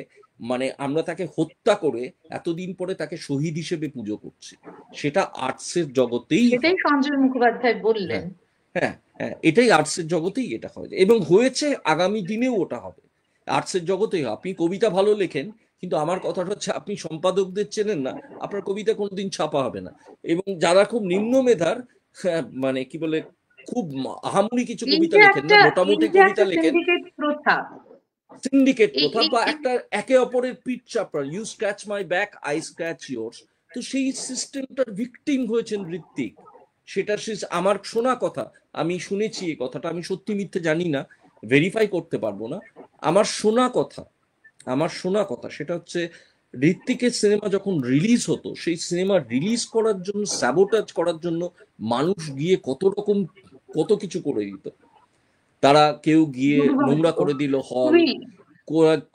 মানে আমরা তাকে হত্যা করে এতদিন পরে তাকে শহীদ হিসেবে পুজো করছি, সেটা আর্টসের জগতেই, সেটাই সঞ্জয় মুখোপাধ্যায় বললেন। হ্যাঁ হ্যাঁ, এটাই আর্টসের জগতেই এটা হয়, এবং হয়েছে, আগামী দিনেও ওটা হবে আর্টসের জগতেই। আপনি কবিতা ভালো লেখেন, কিন্তু আমার কথাটা হচ্ছে আপনি সম্পাদকদের চেনেন না, আপনার কবিতা কোনোদিন ছাপা হবে না। এবং যারা খুব নিম্ন মেধার, মানে কি বলে, খুব আহামরি কিছু কবিতা লেখেন না, মোটামুটি কবিতা লেখেন, সিন্ডিকেট প্রথা বা একটা একে অপরের পিঠ চাপড়া, you scratch my back I scratch yours, তো সেই সিস্টেমটার ভিকটিম হয়েছেন ঋত্বিক। সেটা আমার শোনা কথা, আমি শুনেছি এই কথাটা, আমি সত্যি মিথ্যে জানি না, ভেরিফাই করতে পারবো না, আমার শোনা কথা সেটা হচ্ছে, ঋত্বিকের সিনেমা যখন রিলিজ হতো, সেই সিনেমা রিলিজ করার জন্য, স্যাবোটাজ করার জন্য মানুষ গিয়ে কত কিছু করে দিত। তারা কেউ গিয়ে নোংরা করে দিল হল,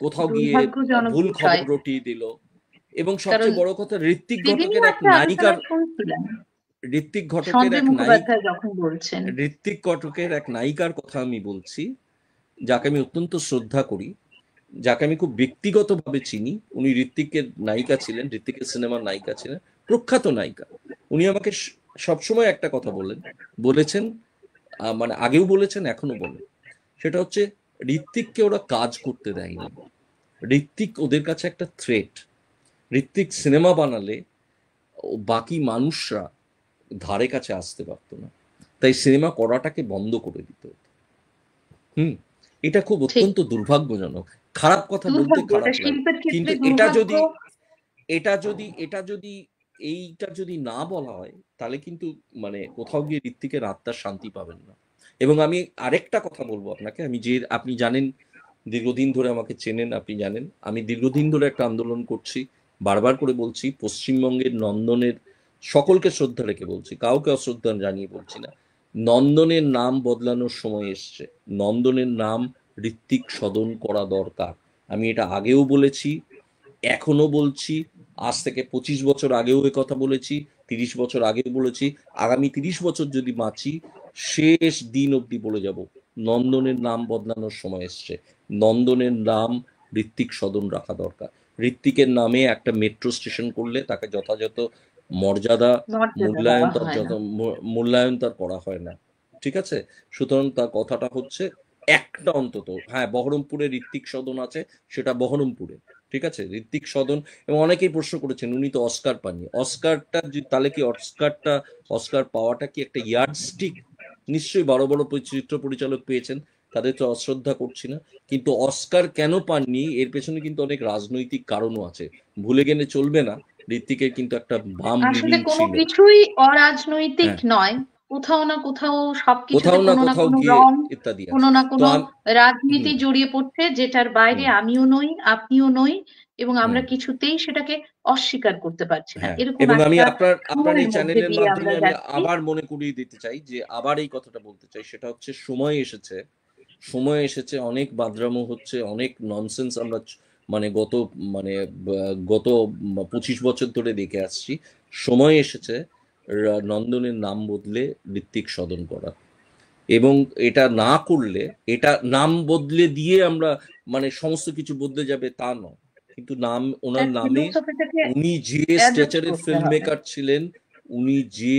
কোথাও গিয়ে ভুল খবর রটিয়ে দিল, এবং সবচেয়ে বড় কথা, ঋত্বিক ঘটকের এক নায়িকার, ঋত্বিক ঘটকের এক নায়িকার কথা আমি বলছি, যাকে আমি অত্যন্ত শ্রদ্ধা করি, যাকে আমি খুব ব্যক্তিগতভাবে চিনি। উনি ঋত্বিকের নায়িকা ছিলেন, ঋত্বিকের সিনেমার নায়িকা ছিলেন, প্রখ্যাত নায়িকা। উনি আমাকে সবসময় একটা কথা বলেছেন, মানে আগেও বলেছেন, এখনো বলেন, সেটা হচ্ছে ঋত্বিককে ওরা কাজ করতে দেয়নি, ঋত্বিক ওদের কাছে একটা থ্রেট। ঋত্বিক সিনেমা বানালে বাকি মানুষরা ধারে কাছে আসতে পারতো না, তাই সিনেমা করাটাকে বন্ধ করে দিত। এটা খুব অত্যন্ত দুর্ভাগ্যজনক, খারাপ কথা বলতে খারাপ লাগে, কিন্তু এইটা যদি না বলা হয়, তাহলে কিন্তু মানে কোথাও গিয়ে ঋত্বিকের আত্মার শান্তি পাবেন না। এবং আমি আরেকটা কথা বলবো আপনাকে, আপনি জানেন, দীর্ঘদিন ধরে আমাকে চেনেন, আপনি জানেন আমি দীর্ঘদিন ধরে একটা আন্দোলন করছি, বারবার করে বলছি, পশ্চিমবঙ্গের নন্দনের সকলকে শ্রদ্ধা রেখে বলছি, কাউকে অশ্রদ্ধা জানিয়ে বলছি না, নন্দনের নাম বদলানোর সময় এসছে, নন্দনের নাম ঋত্বিক সদন করা দরকার। আমি এটা আগেও বলেছি, এখনো বলছি, আজ থেকে 25 বছর আগেও এ কথা বলেছি, 30 বছর আগেও বলেছি, আগামী 30 বছর যদি বাঁচি, শেষ দিন অবধি বলে যাব, নন্দনের নাম বদলানোর সময় এসছে, নন্দনের নাম ঋত্বিক সদন রাখা দরকার। ঋত্বিকের নামে একটা মেট্রো স্টেশন করলে তাকে যথাযথ মর্যাদা, মূল্যায়ন তার করা হয় না, ঠিক আছে? সুতরাং তার কথাটা হচ্ছে একটা অন্তত, হ্যাঁ, বহরমপুরে ঋত্বিক সদন আছে, সেটা বহরমপুরে, ঠিক আছে, ঋত্বিক সদন। এবং অনেকেই প্রশ্ন করেছেন উনি তো অস্কার পাননি, অস্কারটা তাহলে কি অস্কার পাওয়াটা কি একটা ইয়ার্ডস্টিক? নিশ্চয়ই বড় বড় চিত্র পরিচালক পেয়েছেন, তাদের তো অশ্রদ্ধা করছি না, কিন্তু অস্কার কেন পাননি এর পেছনে কিন্তু অনেক রাজনৈতিক কারণও আছে, ভুলে গেলে চলবে না। ঋত্বিকের কিন্তু একটা বাম লিভিং ছিল, কিছুই অরাজনৈতিক নয়, কোথাও না কোথাও সবকিছুতে কোথাও না কোনো না কোথাও কোনো গিয়ে রং, ইত্যাদি কোনো আছে। না তো কোনো আমি রাজনীতি হুম জড়িয়ে পড়ছে, যেটার বাইরে হুম আমিও নই, আপনিও নই, এবং আমরা হুম কিছুতেই সেটাকে অস্বীকার করতে পারছি না। হ্যাঁ, এরকম এবং আমি একটা আপনার আপনার এই সময়ের মধ্যে চ্যানেলের দিয়ে আমরা মাধ্যমে আমি যাচ্ছি। আবার মনে করিয়ে দিতে চাই যে আবার এই কথাটা বলতে চাই, সেটা হচ্ছে সময় এসেছে, সময় এসেছে, অনেক বাদরামো হচ্ছে, অনেক ননসেন্স আমরা মানে মানে গত 25 বছর ধরে দেখে আসছি। সময় এসেছে নন্দনের নাম বদলে ঋত্বিক সদন করা। এবং এটা না করলে, এটা নাম বদলে দিয়ে আমরা মানে সমস্ত কিছু বদলে যাবে তা নয়, কিন্তু নাম, ওনার তার নামে ফিলোসফিটাকে উনি যে অ্যাডাপ্ট স্ট্যাচারের করতে ফিল্ম হবে। মেকার ছিলেন, উনি যে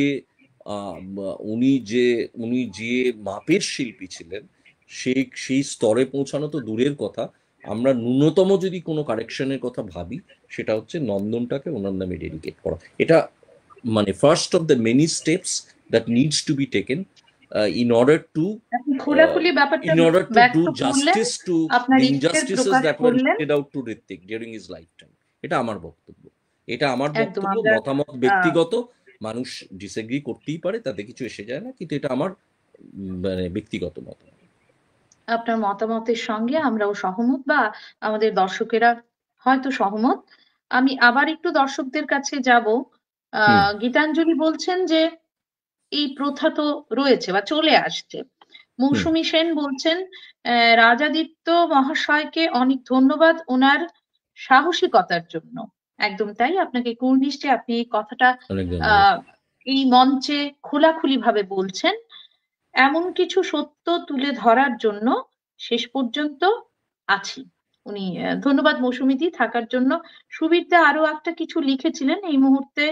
উনি যে মাপের শিল্পী ছিলেন, সেই স্তরে পৌঁছানো তো দূরের কথা, আমরা ন্যূনতম যদি কোনো কারেকশনের কথা ভাবি, সেটা হচ্ছে নন্দনটাকে ওনার নামে ডেডিকেট করা। এটা মানে first of the many steps that needs to be taken in order to আপনি uh, খোলাখুলি ব্যাপারটা in order to ব্যক্ত do করলেন, justice to আপনার the ইচ্ছের injustices প্রকাশ that were করলেন। meted out to Hrithik during his lifetime. এটা আমার বক্তব্য, এটা আমার একদম বক্তব্য, আমরা মতামত আহ ব্যক্তিগত। মানুষ ডিসএগ্রি করতেই পারে, তাতে কিছু এসে যায় না, কিন্তু এটা আমার মানে ব্যক্তিগত মতামত। আপনার মতামতের সঙ্গে আমরাও সহমত, বা আমাদের দর্শকেরা হয়তো সহমত। আমি আবার একটু দর্শকদের কাছে যাব। হুম গীতাঞ্জলি বলছেন যে এই প্রথা তো রয়েছে বা চলে আসছে। হুম মৌসুমী সেন বলছেন রাজাদিত্য মহাশয়কে অনেক ধন্যবাদ ওনার সাহসিকতার জন্য। একদম তাই, আপনাকে কুর্নিশ যে আপনি এই কথাটা অনেক ধন্যবাদ। আহ এই মঞ্চে খোলাখুলি ভাবে বলছেন। এমন কিছু সত্য তুলে ধরার জন্য শেষ পর্যন্ত আছি। উনি ধন্যবাদ মৌসুমীদি থাকার জন্য। সুবীরদা আরো একটা কিছু লিখেছিলেন, এই মুহূর্তে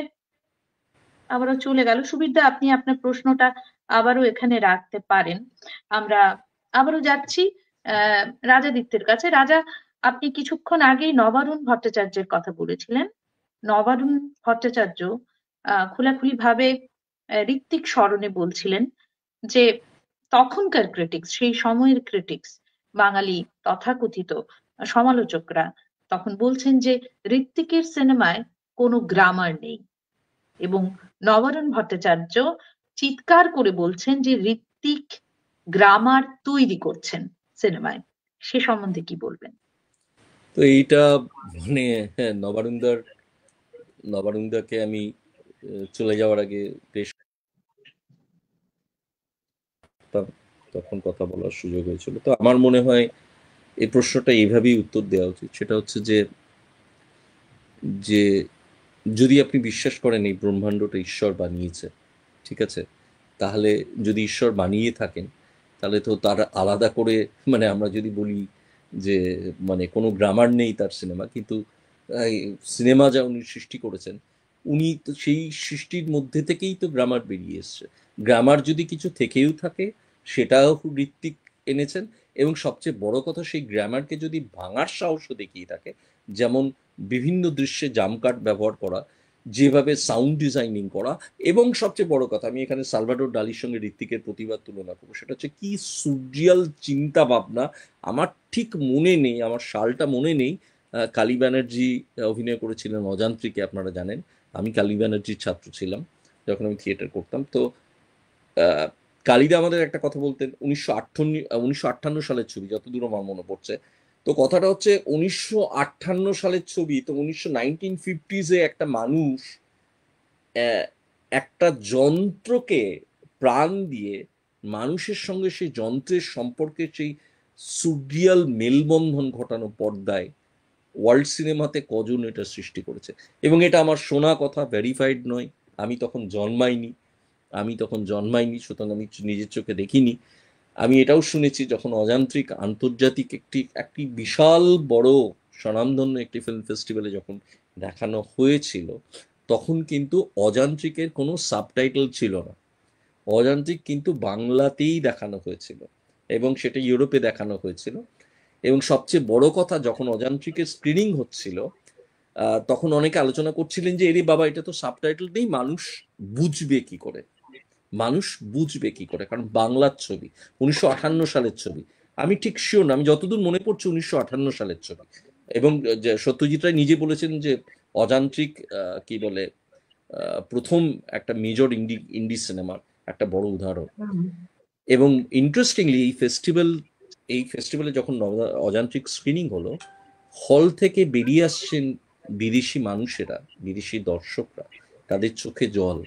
আবারও চলে গেল। সুবীরদা, আপনি আপনার প্রশ্নটা আবারও এখানে রাখতে পারেন। আমরা আবারও যাচ্ছি রাজাদিত্যের কাছে। রাজা, আপনি কিছুক্ষণ আগেই নবারুণ ভট্টাচার্যের কথা বলেছিলেন। নবারুণ ভট্টাচার্য খোলাখুলি ভাবে ঋত্বিক স্মরণে বলছিলেন যে তখনকার ক্রিটিক্স, সেই সময়ের ক্রিটিক্স, বাঙালি তথাকথিত সমালোচকরা তখন বলছেন যে ঋত্বিকের সিনেমায় কোনো গ্রামার নেই, এবং নবারুণ ভট্টাচার্য চিৎকার করে বলছেন যে ঋত্বিক গ্রামার তৈরি করছেন সিনেমায়। সে সম্বন্ধে কি বলবেন? তো এইটা মানে হ্যাঁ, নবারুণদাকে আমি চলে যাওয়ার আগে বেশ একটা তখন কথা বলার সুযোগ হয়েছিল। তো আমার মনে হয় এই প্রশ্নটা এইভাবেই উত্তর দেওয়া উচিত, সেটা হচ্ছে যে যে যদি আপনি বিশ্বাস করেন এই ব্রহ্মাণ্ডটা ঈশ্বর বানিয়েছে, ঠিক আছে, তাহলে যদি ঈশ্বর বানিয়ে থাকেন, তাহলে তো তার আলাদা করে মানে আমরা যদি বলি যে মানে কোনো গ্রামার নেই তার সিনেমা, কিন্তু সিনেমা যা উনি সৃষ্টি করেছেন, উনি তো সেই সৃষ্টির মধ্যে থেকেই তো গ্রামার বেরিয়ে এসছে। গ্রামার যদি কিছু থেকেও থাকে, সেটাও ঋত্বিক এনেছেন। এবং সবচেয়ে বড় কথা, সেই গ্রামারকে যদি ভাঙার সাহসও দেখিয়ে থাকে, যেমন বিভিন্ন দৃশ্যে জামকাট ব্যবহার করা, যেভাবে সাউন্ড ডিজাইনিং করা, এবং সবচেয়ে বড় কথা, আমি এখানে সালভাডোর ডালির সঙ্গে ঋত্বিকের প্রতিবাদ তুলনা করবো, সেটা হচ্ছে কি সুরিয়াল চিন্তা ভাবনা। আমার ঠিক মনে নেই, আমার সালটা মনে নেই, কালী ব্যানার্জি অভিনয় করেছিলেন অযান্ত্রিকে, আপনারা জানেন আমি কালী ব্যানার্জির ছাত্র ছিলাম যখন আমি থিয়েটার করতাম। তো আহ, কালীদা আমাদের একটা কথা বলতেন, 1958 সালের ছবি যতদূর আমার মনে পড়ছে। তো কথাটা হচ্ছে 1958 সালের ছবি, তো 1950s একটা মানুষ একটা যন্ত্রকে প্রাণ দিয়ে মানুষের সঙ্গে সেই যন্ত্রের সম্পর্কে সেই সুরিয়াল মেলবন্ধন ঘটানো পর্দায় ওয়ার্ল্ড সিনেমাতে কজন এটা সৃষ্টি করেছে। এবং এটা আমার শোনা কথা, ভেরিফাইড নয়। আমি তখন জন্মাইনি, সুতরাং আমি নিজের চোখে দেখিনি। আমি এটাও শুনেছি যখন অযান্ত্রিক আন্তর্জাতিক একটি একটি বিশাল বড় স্বনামধন্য একটি ফিল্ম ফেস্টিভ্যালে যখন দেখানো হয়েছিল, তখন কিন্তু অযান্ত্রিকের কোনো সাবটাইটেল ছিল না। অযান্ত্রিক কিন্তু বাংলাতেই দেখানো হয়েছিল, এবং সেটা ইউরোপে দেখানো হয়েছিল। এবং সবচেয়ে বড় কথা, যখন অযান্ত্রিকের স্ক্রিনিং হচ্ছিল, তখন অনেকে আলোচনা করছিলেন যে এরে বাবা, এটা তো সাবটাইটেল নেই, বুঝবে কি করে মানুষ বুঝবে কি করে, কারণ বাংলার ছবি, 1958 সালের ছবি। আমি ঠিক শিওর না, আমি যতদূর মনে পড়ছে 1958 সালের ছবি। এবং যে সত্যজিৎ রায় নিজে বলেছেন যে অযান্ত্রিক কি বলে প্রথম একটা মেজর ইন্ডি ইন্ডি সিনেমা, একটা বড় উদাহরণ। হুম। এবং ইন্টারেস্টিংলি এই ফেস্টিভ্যালে যখন অযান্ত্রিক স্ক্রিনিং হলো, হল থেকে বেরিয়ে আসছেন বিদেশি মানুষেরা, বিদেশি দর্শকরা, তাদের চোখে জল,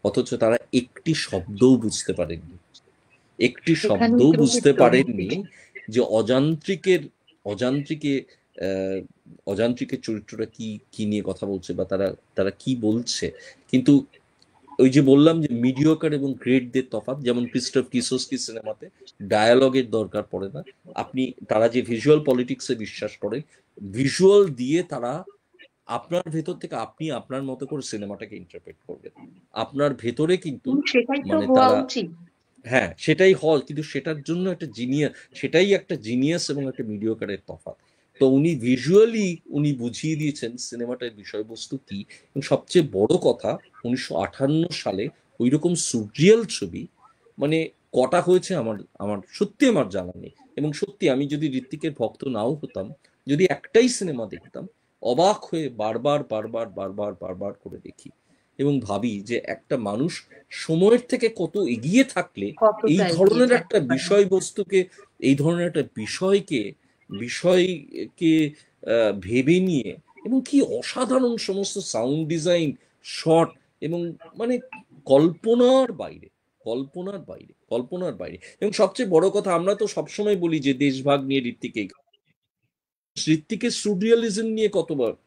অথচ তারা একটি শব্দও বুঝতে পারেননি, একটি সেখানেই শব্দও তো বুঝতে তো পারেননি যে অযান্ত্রিকের আহ, অযান্ত্রিকের চরিত্রটা কি কি নিয়ে কথা বলছে, বা তারা তারা কি বলছে। কিন্তু ওই যে বললাম যে মিডিওকার এবং গ্রেটদের তফাৎ, যেমন ক্রিস্টোফ কিসোস্কি সিনেমাতে ডায়ালগের দরকার পড়ে না, আপনি তারা যে ভিজুয়াল পলিটিক্সে বিশ্বাস করেন, ভিজুয়াল দিয়ে তারা আপনার ভেতর থেকে আপনি আপনার মতো করে সিনেমাটাকে ইন্টারপ্রেট করবেন। আপনার ভেতরে কিন্তু সেটাই তো মানে হওয়া তারা, উচিত। হ্যাঁ সেটাই হল, কিন্তু সেটার জন্য একটা জিনিয়াস, সেটাই একটা জিনিয়াস এবং একটা মিডিওকারের তফাৎ। তো উনি ভিজুয়ালি উনি বুঝিয়ে দিয়েছেন সিনেমাটার বিষয়বস্তু কি। এবং সবচেয়ে বড় কথা, 1958 সালে ওই রকম সুরিয়াল ছবি মানে কটা হয়েছে আমার আমার সত্যি আমার জানা নেই। এবং সত্যি আমি যদি ঋত্বিকের ভক্ত নাও হতাম, যদি একটাই সিনেমা দেখতাম, অবাক হয়ে বারবার বারবার বারবার বারবার করে দেখি এবং ভাবি যে একটা মানুষ সময়ের থেকে কত এগিয়ে থাকলে এই কতটা এগিয়ে ধরনের একটা থাকতে পারে। বিষয়বস্তুকে, এই ধরনের একটা বিষয়কে ভেবে নিয়ে, এবং কি অসাধারণ সমস্ত সাউন্ড ডিজাইন, শট, এবং মানে কল্পনার বাইরে, কল্পনার বাইরে। এবং সবচেয়ে বড় কথা, আমরা তো সবসময় বলি যে দেশভাগ নিয়ে ঋত্বিকের সুরিয়ালিজম নিয়ে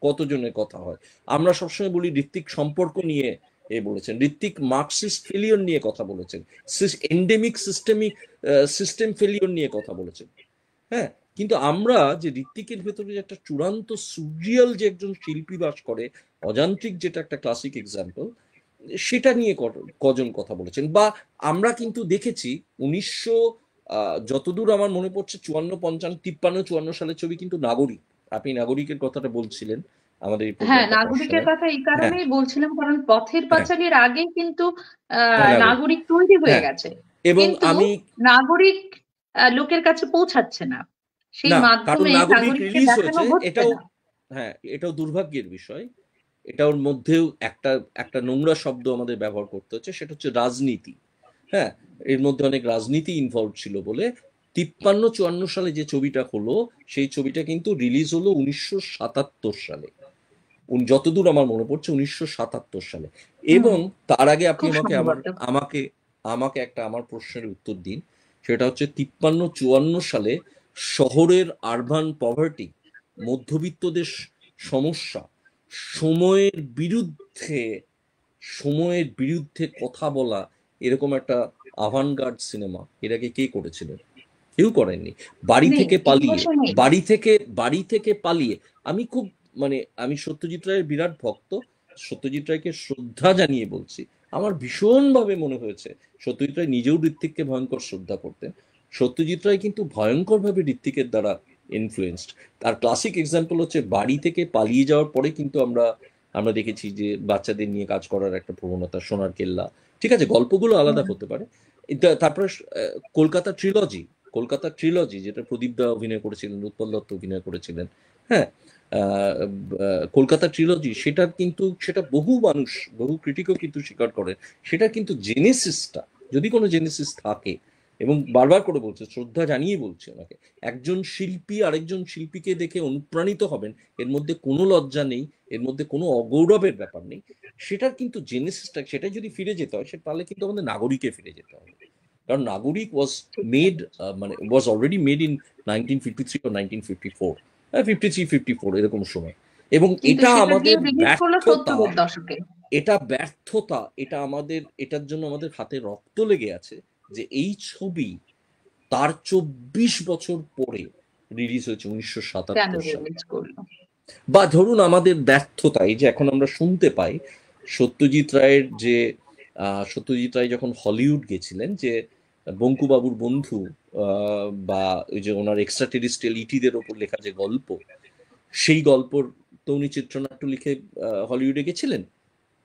কতজনের কথা হয়। আমরা সবসময় বলি ঋত্বিক সম্পর্ক নিয়ে বলেছেন, ঋত্বিক মার্কসিস্ট ফেলিওর নিয়ে কথা বলেছেন, এন্ডেমিক সিস্টেম ফেলিওর নিয়ে কথা বলেছেন। হ্যাঁ, কিন্তু আমরা যে ঋত্বিকের ভেতরে যে একটা চূড়ান্ত সুরিয়াল যে একজন শিল্পী বাস করে, অযান্ত্রিক যেটা একটা ক্লাসিক এক্সাম্পল, সেটা নিয়ে কজন কথা বলেছেন। বা আমরা কিন্তু দেখেছি 1900 যতদূর আমার মনে পড়ছে 54, 55, 53, 54 সালের ছবি কিন্তু নাগরিক। আপনি নাগরিকের কথাটা বলছিলেন আমাদের এই হ্যাঁ, প্রোগ্রামটা করার নাগরিকের সময়। কথা এই হ্যাঁ, কারণেই বলছিলাম, কারণ পথের হ্যাঁ, পাঁচালীর আগেই কিন্তু হ্যাঁ, নাগরিক। নাগরিক তৈরি হয়ে হ্যাঁ, গেছে। এবং কিন্তু আমি, নাগরিক লোকের কাছে পৌঁছাচ্ছে না, সেই না কারণ মাধ্যমে নাগরিক নাগরিককে রিলিজ দেখানো হয়েছে, হচ্ছে এটাও, না। হ্যাঁ এটাও দুর্ভাগ্যের বিষয়। এটা ওর মধ্যেও একটা একটা নোংরা শব্দ আমাদের ব্যবহার করতে হচ্ছে, সেটা হচ্ছে রাজনীতি। হ্যাঁ, এর মধ্যে অনেক রাজনীতি ইনভলভ ছিল বলে 53, 54 সালে যে ছবিটা হলো, সেই ছবিটা কিন্তু রিলিজ হলো 1977 সালে, যতদূর আমার মনে পড়ছে 1977 সালে। হুম। এবং তার আগে আপনি খুব আমাকে সম্ভবত। আমাকে আমাকে একটা আমার প্রশ্নের উত্তর দিন। সেটা হচ্ছে 53, 54 সালে শহরের আরবান পভার্টি, মধ্যবিত্তদের সমস্যা, সময়ের বিরুদ্ধে সময়ের বিরুদ্ধে কথা বলা, এরকম একটা আভানগার্ড সিনেমা এর আগে কে করেছিলেন? কেউ করেননি। বাড়ি নেই, থেকে পালিয়ে, ইতিহাসে নেই। বাড়ি থেকে পালিয়ে, আমি খুব মানে আমি সত্যজিৎ রায়ের বিরাট ভক্ত, সত্যজিৎ রায়কে শ্রদ্ধা জানিয়ে বলছি, আমার ভীষণভাবে মনে হয়েছে সত্যজিৎ রায় নিজেও ঋত্বিককে ভয়ঙ্কর শ্রদ্ধা করতেন। সত্যজিৎ রায় কিন্তু ভয়ঙ্করভাবে ঋত্বিকের দ্বারা ইনফ্লুয়েন্সড। তার ক্লাসিক এক্সাম্পল হচ্ছে বাড়ি থেকে পালিয়ে যাওয়ার পরে কিন্তু আমরা আমরা দেখেছি যে বাচ্চাদের নিয়ে কাজ করার একটা প্রবণতা, সোনার কেল্লা, ঠিক আছে গল্পগুলো আলাদা হুম। হতে পারে। তারপরে কলকাতা ট্রিলজি, যেটা প্রদীপ দা অভিনয় করেছিলেন, উৎপল দত্ত অভিনয় করেছিলেন। হ্যাঁ, কলকাতা ট্রিলজি, সেটা বহু মানুষ, বহু ক্রিটিকও কিন্তু স্বীকার করেন, সেটা কিন্তু জেনেসিসটা, যদি কোনো জেনেসিস থাকে, এবং বারবার করে বলছে, শ্রদ্ধা জানিয়ে বলছে ওনাকে, একজন শিল্পী আরেকজন শিল্পীকে দেখে অনুপ্রাণিত হবেন, এর মধ্যে কোনো লজ্জা নেই, এর মধ্যে কোনো অগৌরবের ব্যাপার নেই। সেটার কিন্তু জেনেসিসটা, সেটা যদি ফিরে যেতে হয়, তাহলে কিন্তু আমাদের নাগরিকে ফিরে যেতে হবে। কারণ নাগরিক ওয়াজ ঠিক মেড, তাই। মানে ওয়াজ অলরেডি মেড ইন 1953 বা 1954, 53, 54 এরকম সময়। এবং কিন্তু এটা সেটা আমাদের গিয়ে রিলিজ করলো ব্যর্থতা, 70-এর দশকে। এটা আমাদের, এটার জন্য আমাদের হাতে রক্ত লেগে আছে যে এই ছবি তার 24 বছর পরে রিলিজ হয়েছে উনিশশো কেন সাতাত্তর সালে। রিলিজ করলো? বা ধরুন আমাদের ব্যর্থতা, এই যে এখন আমরা শুনতে পাই সত্যজিৎ রায়ের যে সত্যজিৎ রায় যখন হলিউড গেছিলেন, যে বঙ্কুবাবুর বন্ধু, বা ওই যে ওনার এক্সট্রা টেরিস্ট্রিয়াল ইটিদের ওপর লেখা যে গল্প, সেই গল্পর তো উনি চিত্রনাট্য লিখে হলিউডে গেছিলেন।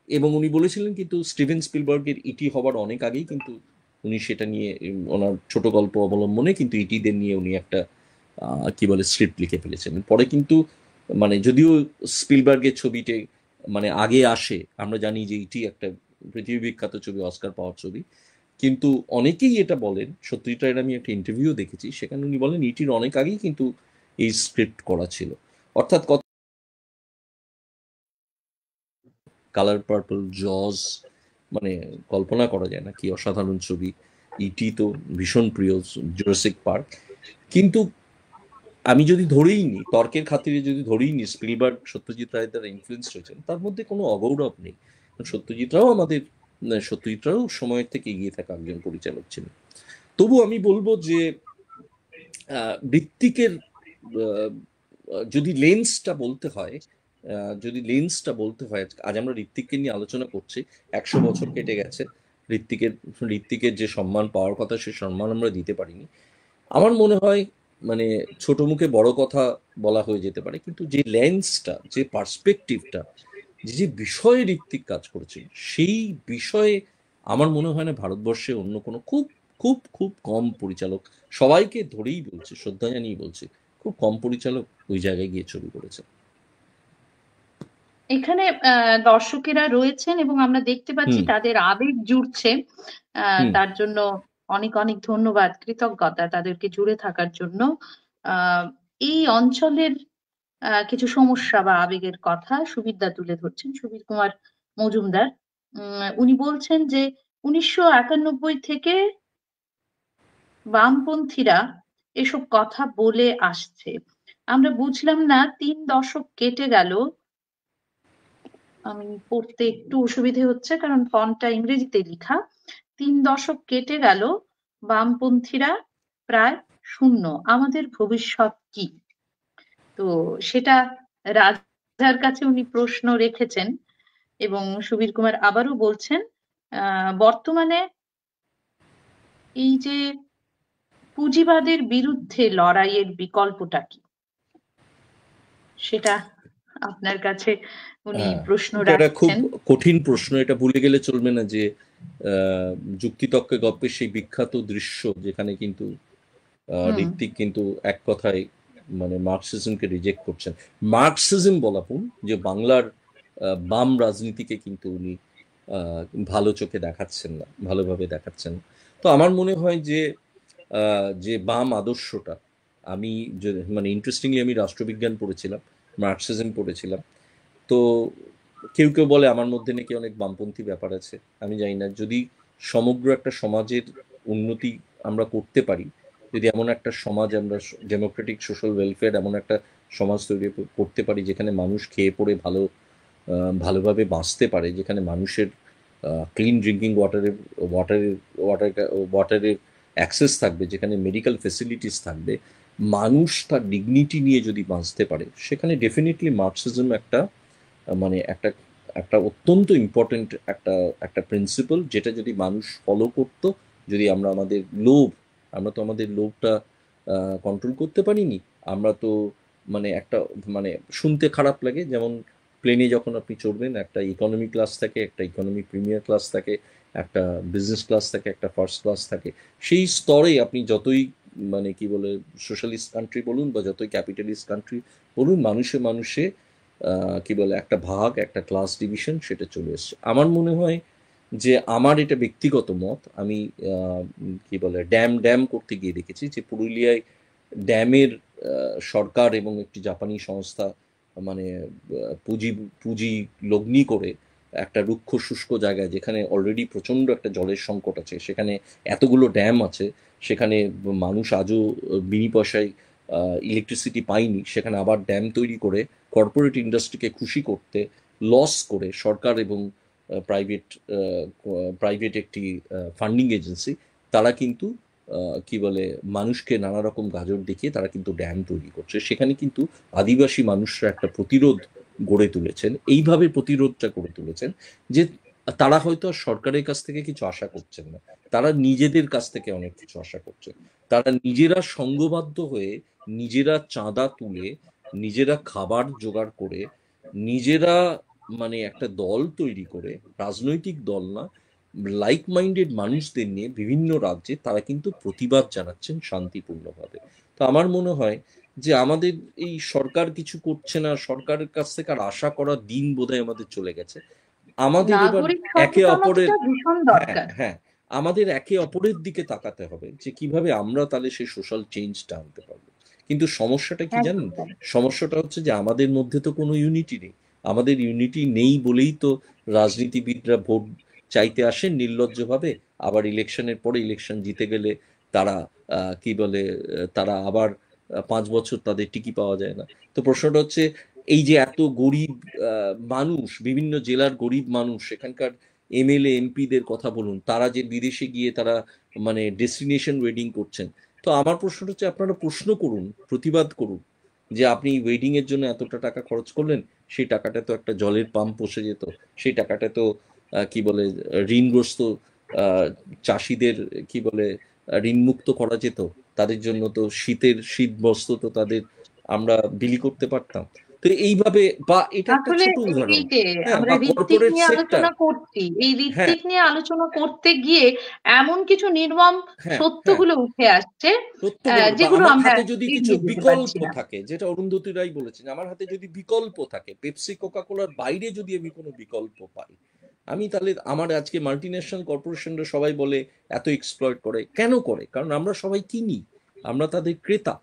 এবং উনি বলেছিলেন কিন্তু স্টিভেন স্পিলবার্গের ইটি হবার অনেক আগেই কিন্তু উনি সেটা নিয়ে ওনার ছোট গল্প অবলম্বনে কিন্তু ইটিদের নিয়ে উনি একটা কি বলে স্ক্রিপ্ট লিখে ফেলেছেন। পরে কিন্তু মানে যদিও স্পিলবার্গের ছবিতে মানে আগে আসে, আমরা জানি যে ইটি একটা পৃথিবী বিখ্যাত ছবি, অস্কার পাওয়ার ছবি, কিন্তু অনেকেই এটা বলেন, সত্যজিৎ রায়ের আমি একটা ইন্টারভিউ দেখেছি, সেখানে উনি বলেন ইটির অনেক আগেই কিন্তু এই স্ক্রিপ্ট করা ছিল। অর্থাৎ কালার পার্পল, জজ, মানে কল্পনা করা যায় না কি অসাধারণ ছবি। ইটি তো ভীষণ প্রিয়, জুরাসিক পার্ক। কিন্তু আমি যদি ধরেই নি, তর্কের খাতিরে যদি ধরেই নি স্পিলবার্গ সত্যজিৎ রায়ের দ্বারা ইনফ্লুয়েন্স হয়েছেন, তার মধ্যে কোনো অগৌরব নেই। সত্যজিৎ রাও সময়ের থেকে এগিয়ে থাকা একজন পরিচালক ছিলেন। তবু আমি বলবো যে ঋত্বিকের আহ, যদি লেন্সটা বলতে হয়, আজ আমরা ঋত্বিককে নিয়ে আলোচনা করছি, 100 বছর কেটে গেছে। ঋত্বিকের ঋত্বিকের যে সম্মান পাওয়ার কথা, সে সম্মান আমরা দিতে পারিনি। আমার মনে হয় মানে ছোট মুখে বড় কথা বলা হয়ে যেতে পারে, কিন্তু যে লেন্সটা, যে পার্সপেক্টিভটা, যে বিষয়ে ঋত্বিক কাজ করেছে, সেই বিষয়ে আমার মনে হয় না ভারতবর্ষে অন্য কোনো খুব খুব খুব কম পরিচালক, সবাইকে ধরেই বলছে, শ্রদ্ধা জানিয়ে বলছে, খুব কম পরিচালক ওই জায়গায় গিয়ে ছবি করেছে। এখানে দর্শকেরা রয়েছেন এবং আমরা দেখতে পাচ্ছি হুম। তাদের আবেগ জুড়ছে। হুম। তার জন্য অনেক অনেক ধন্যবাদ, কৃতজ্ঞতা তাদেরকে জুড়ে থাকার জন্য। আহ এই অঞ্চলের কিছু সমস্যা বা আবেগের কথা সুবিরদা তুলে ধরছেন, সুবীর কুমার মজুমদার। উনি বলছেন যে 1991 থেকে বামপন্থীরা এসব কথা বলে আসছে। আমরা বুঝলাম না, 3 দশক কেটে গেল। আমি পড়তে একটু অসুবিধে হচ্ছে কারণ ফন্টটা ইংরেজিতে লেখা। 3 দশক কেটে গেল, বামপন্থীরা প্রায় শূন্য, আমাদের ভবিষ্যৎ কি? তো সেটা রাজার কাছে উনি প্রশ্ন রেখেছেন। এবং সুবীর কুমার আবারও বলছেন, বর্তমানে এই যে পুঁজিবাদের বিরুদ্ধে লড়াইয়ের বিকল্পটা কি, সেটা আপনার কাছে উনি হ্যাঁ, প্রশ্ন এটা একটা খুব রাখছেন। কঠিন প্রশ্ন। এটা ভুলে গেলে চলবে না যে যুক্তিতক্কে গল্পের সেই বিখ্যাত দৃশ্য, যেখানে কিন্তু হুম। ঋত্বিক কিন্তু এক কথায় মানে মার্কসিজমকে রিজেক্ট করছেন। মার্কসিজম বলাপুন যে বাংলার বাম রাজনীতিকে কিন্তু উনি ভালো চোখে দেখাচ্ছেন না, ভালোভাবে দেখাচ্ছেন না। তো আমার মনে হয় যে যে বাম আদর্শটা, আমি মানে ইন্টারেস্টিংলি আমি রাষ্ট্রবিজ্ঞান পড়েছিলাম, মার্কসিজম পড়েছিলাম। তো কেউ কেউ বলে আমার মধ্যে নাকি অনেক বামপন্থী ব্যাপার আছে। আমি জানি না, যদি সমগ্র একটা সমাজের উন্নতি আমরা করতে পারি, যদি এমন একটা সমাজ আমরা, ডেমোক্রেটিক সোশ্যাল ওয়েলফেয়ার, এমন একটা সমাজ তৈরি করতে পারি যেখানে মানুষ খেয়ে পড়ে ভালোভাবে বাঁচতে পারে, যেখানে মানুষের ক্লিন ড্রিঙ্কিং ওয়াটারের ওয়াটার ওয়াটারের অ্যাক্সেস থাকবে, যেখানে মেডিকেল ফেসিলিটিস থাকবে, মানুষ তার ডিগনিটি নিয়ে যদি বাঁচতে পারে, সেখানে ডেফিনেটলি মার্কসিজম একটা মানে একটা একটা অত্যন্ত ইম্পর্টেন্ট একটা একটা প্রিন্সিপাল, যেটা যদি মানুষ ফলো করত, যদি আমরা তো আমাদের লোভটা কন্ট্রোল করতে পারিনি। আমরা তো মানে একটা মানে শুনতে খারাপ লাগে, যেমন প্লেনে যখন আপনি চড়বেন, একটা ইকোনমি ক্লাস থাকে, একটা ইকোনমি প্রিমিয়ার ক্লাস থাকে, একটা বিজনেস ক্লাস থাকে, একটা ফার্স্ট ক্লাস থাকে। সেই স্তরে আপনি যতই মানে কি বলে সোশ্যালিস্ট কান্ট্রি বলুন বা যতই ক্যাপিটালিস্ট কান্ট্রি বলুন, মানুষে মানুষে কি বলে একটা ভাগ, একটা ক্লাস ডিভিশন, সেটা চলে এসছে। আমার মনে হয় যে, আমার এটা ব্যক্তিগত মত, আমি কি বলে ড্যাম ড্যাম করতে গিয়ে দেখেছি যে পুরুলিয়ায় ড্যামের সরকার এবং একটি জাপানি সংস্থা মানে পুঁজি পুঁজি লগ্নি করে একটা রুক্ষ শুষ্ক জায়গায়, যেখানে অলরেডি প্রচণ্ড একটা জলের সংকট আছে, সেখানে এতগুলো ড্যাম আছে, সেখানে মানুষ আজও বিনি পয়সায় ইলেকট্রিসিটি পায়নি, সেখানে আবার ড্যাম তৈরি করে কর্পোরেট ইন্ডাস্ট্রিকে খুশি করতে লস করে সরকার এবং প্রাইভেট প্রাইভেট একটি ফান্ডিং এজেন্সি, তারা কিন্তু কি বলে মানুষকে নানা রকম গাজর দেখিয়ে তারা কিন্তু ড্যাম তৈরি করছে। সেখানে কিন্তু আদিবাসী মানুষরা একটা প্রতিরোধ গড়ে তুলেছেন, এইভাবে প্রতিরোধটা গড়ে তুলেছেন যে তারা হয়তো আর সরকারের কাছ থেকে কিছু আশা করছেন না, তারা নিজেদের কাছ থেকে অনেক কিছু আশা করছেন। তারা নিজেরা সংঘবদ্ধ হয়ে, নিজেরা চাঁদা তুলে, নিজেরা খাবার জোগাড় করে, নিজেরা মানে একটা দল তৈরি করে, রাজনৈতিক দল না, লাইক মাইন্ডেড মানুষদের নিয়ে বিভিন্ন রাজ্যে তারা কিন্তু প্রতিবাদ জানাচ্ছেন শান্তিপূর্ণভাবে। তো আমার মনে হয় যে আমাদের এই সরকার কিছু করছে না, সরকারের কাছ থেকে আর আশা করার দিন বোধহয় আমাদের চলে গেছে। আমাদের এবার নাগরিক একে অপরের, সচেতনতা ভীষণ হ্যাঁ দরকার। হ্যাঁ, আমাদের একে অপরের দিকে তাকাতে হবে যে কিভাবে আমরা তাহলে সেই সোশ্যাল চেঞ্জটা আনতে পারবো। কিন্তু সমস্যাটা কি জানেন? একদম। সমস্যাটা হচ্ছে যে আমাদের মধ্যে তো কোনো ইউনিটি নেই। আমাদের ইউনিটি নেই বলেই তো রাজনীতিবিদরা ভোট চাইতে আসেন নির্লজ্জভাবে, আবার ইলেকশনের পরে ইলেকশন জিতে গেলে তারা কি বলে, তারা আবার 5 বছর তাদের টিকি পাওয়া যায় না। তো প্রশ্নটা হচ্ছে, এই যে এত গরিব মানুষ, বিভিন্ন জেলার গরিব মানুষ, সেখানকার এমএলএ এমপিদের কথা বলুন, তারা যে বিদেশে গিয়ে তারা মানে ডেস্টিনেশন ওয়েডিং করছেন। তো আমার প্রশ্নটা হচ্ছে, আপনারা প্রশ্ন করুন, প্রতিবাদ করুন যে আপনি ওয়েডিং এর জন্য এতটা টাকা খরচ করলেন, সেই টাকাটা তো একটা জলের পাম্প বসে যেত, সেই টাকাটা তো কি বলে ঋণগ্রস্ত আহ, চাষিদের কি বলে ঋণমুক্ত করা যেত, তাদের জন্য তো শীত বস্ত্র তো তাদের আমরা বিলি করতে পারতাম। তো এইভাবে, বা এটা একটা আসলে ছোট এই উদাহরণ, যে হ্যাঁ, আমরা বা ঋত্বিক কর্পোরেট নিয়ে সেক্টর। আলোচনা করছি, এই হ্যাঁ, ঋত্বিক নিয়ে আলোচনা করতে গিয়ে এমন কিছু নির্মম হ্যাঁ, হ্যাঁ, সত্যগুলো উঠে আসছে সত্যগুলো, বা যেগুলো আমার আমরা হাতে যদি কিছু এড়িয়ে যেতে পারছি বিকল্প না। থাকে, যেটা অরুন্ধতী রায় বলেছেন, আমার হাতে যদি বিকল্প থাকে, পেপসি কোকা কোলার বাইরে যদি আমি কোনো বিকল্প পাই, আমি তাহলে, আমার আজকে মাল্টি ন্যাশনাল কর্পোরেশনরা সবাই বলে এত এক্সপ্লয়েট করে, কেন করে? কারণ আমরা সবাই কিনি, আমরা তাদের ক্রেতা।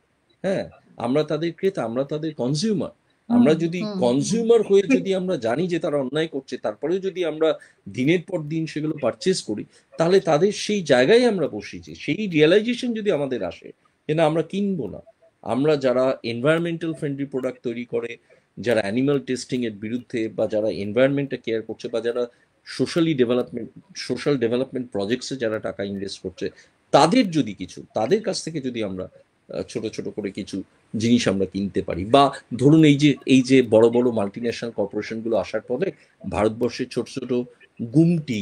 হ্যাঁ, আমরা তাদের ক্রেতা, আমরা তাদের কনজিউমার। হুম, আমরা যদি হুম, হুম। কনজিউমার হয়ে ঠিক। যদি আমরা জানি যে তারা অন্যায় করছে, তারপরেও যদি আমরা দিনের পর দিন সেগুলো পারচেজ করি, তাহলে তাদের সেই জায়গায় আমরা বসেছি, সেই রিয়েলাইজেশন যদি আমাদের আসে যে না, আমরা কিনবো না। আমরা যারা এনভায়রনমেন্টাল ফ্রেন্ডলি প্রোডাক্ট তৈরি করে, যারা অ্যানিমাল টেস্টিং এর বিরুদ্ধে, বা যারা এনভায়রনমেন্টটা কেয়ার করছে, বা যারা সোশ্যাল ডেভেলপমেন্ট প্রজেক্টসে যারা টাকা ইনভেস্ট করছে, তাদের যদি কিছু, তাদের কাছ থেকে যদি আমরা ছোট ছোট করে কিছু জিনিস আমরা কিনতে পারি, বা ধরুন এই যে বড় বড় মাল্টি ন্যাশনাল কর্পোরেশন গুলো আসার পরে ভারতবর্ষের ছোট ছোট গুমটি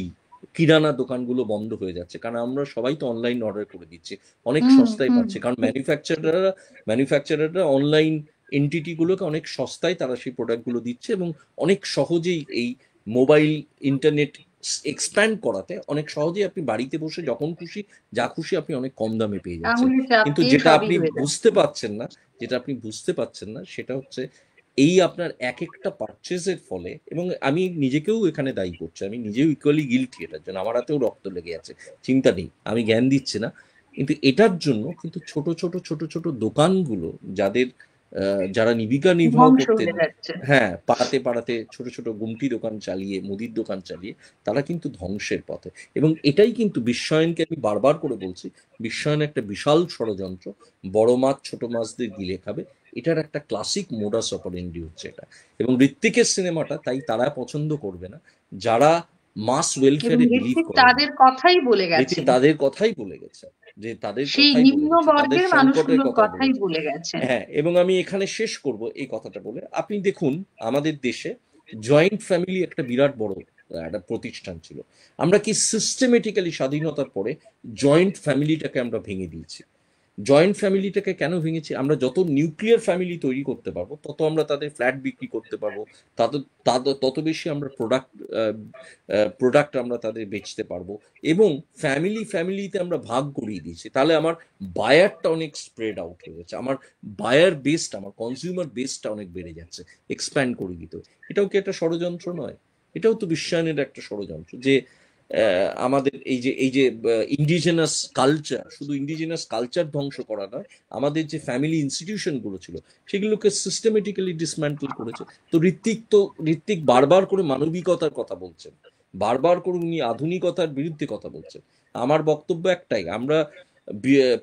কিরানা দোকানগুলো বন্ধ হয়ে যাচ্ছে, কারণ আমরা সবাই তো অনলাইন অর্ডার করে দিচ্ছি, অনেক হুম, সস্তায় হুম। পাচ্ছে, কারণ ঠিক। ম্যানুফ্যাকচারাররা অনলাইন এন্টিটি গুলোকে অনেক সস্তায় তারা সেই প্রোডাক্টগুলো দিচ্ছে, এবং অনেক সহজেই এই মোবাইল ইন্টারনেট এক্সপ্যান্ড করাতে অনেক সহজেই আপনি বাড়িতে বসে যখন খুশি যা খুশি আপনি অনেক কম দামে পেয়ে যাচ্ছেন। আঙুলের চাপ কিন্তু দিয়ে যেটা সবই আপনি হয়ে বুঝতে যাচ্ছে। পারছেন না, সেটা হচ্ছে এই আপনার এক একটা পারচেজের ফলে, এবং আমি নিজেকেও এখানে দায়ী করছি, আমি নিজেও ইকুয়ালি গিলটি এটার জন্য, আমার হাতেও রক্ত লেগে আছে, চিন্তা নেই, আমি জ্ঞান দিচ্ছি না। কিন্তু এটার জন্য কিন্তু ছোট ছোট দোকানগুলো, যাদের যারা জীবিকা নির্বাহ ধ্বংস করতেন, হয়ে যাচ্ছে। হ্যাঁ, পাড়াতে পাড়াতে ছোট ছোট গুমটি দোকান চালিয়ে, মুদির দোকান চালিয়ে, তারা কিন্তু ধ্বংসের পথে। এবং এটাই কিন্তু বিশ্বায়নকে আমি বারবার করে বলছি, বিশ্বায়ন একটা বিশাল ষড়যন্ত্র, বড় মাছ ছোট মাছদের গিলে খাবে, এটার একটা ক্লাসিক মোডাস অপারেন্ডি হচ্ছে এটা। এবং ঋত্বিকের সিনেমাটা তাই তারা পছন্দ করবে না, যারা মাস এবং ওয়েলফেয়ারে বিলিভ ঋত্বিক করেন না। তাদের কথাই বলে ঋত্বিক গেছেন, তাদের কথাই বলে গেছে, যে তাদের সেই কথাই বলে নিম্ন গেছে, তাদের বর্গের সংকটের মানুষগুলোর কথা কথাই বলেছে। বলে গেছেন। হ্যাঁ, এবং আমি এখানে শেষ করব এই কথাটা বলে, আপনি দেখুন আমাদের দেশে জয়েন্ট ফ্যামিলি একটা বিরাট বড় একটা প্রতিষ্ঠান ছিল। আমরা কি সিস্টেমেটিক্যালি স্বাধীনতার পরে জয়েন্ট ফ্যামিলিটাকে আমরা ভেঙে দিয়েছি। জয়েন্ট ফ্যামিলিটাকে কেন ভেঙেছি? আমরা যত নিউক্লিয়ার ফ্যামিলি তৈরি করতে পারবো, তত আমরা তাদের ফ্ল্যাট বিক্রি করতে পারবো, তত বেশি আমরা প্রোডাক্ট আমরা তাদের বেচতে পারবো। এবং ফ্যামিলিতে আমরা ভাগ করিয়ে দিয়েছি, তাহলে আমার বায়ারটা অনেক স্প্রেড আউট হয়ে যাচ্ছে, আমার বায়ার বেসটা, আমার কনজিউমার বেসটা অনেক বেড়ে যাচ্ছে, এক্সপ্যান্ড করে দিতে হবে। এটাও কি একটা ষড়যন্ত্র নয়? এটাও তো বিশ্বায়নের একটা ষড়যন্ত্র, যে আমাদের এই যে ইন্ডিজিনাস কালচার, শুধু ইন্ডিজিনাস কালচার ধ্বংস করা নয়, আমাদের যে ফ্যামিলি ইনস্টিটিউশন গুলো ছিল সেগুলোকে সিস্টেমেটিক্যালি ডিসম্যান্টল করেছে। তো ঋত্বিক বারবার করে মানবিকতার কথা বলছেন, বারবার করে উনি আধুনিকতার বিরুদ্ধে কথা বলছেন। আমার বক্তব্য একটাই, আমরা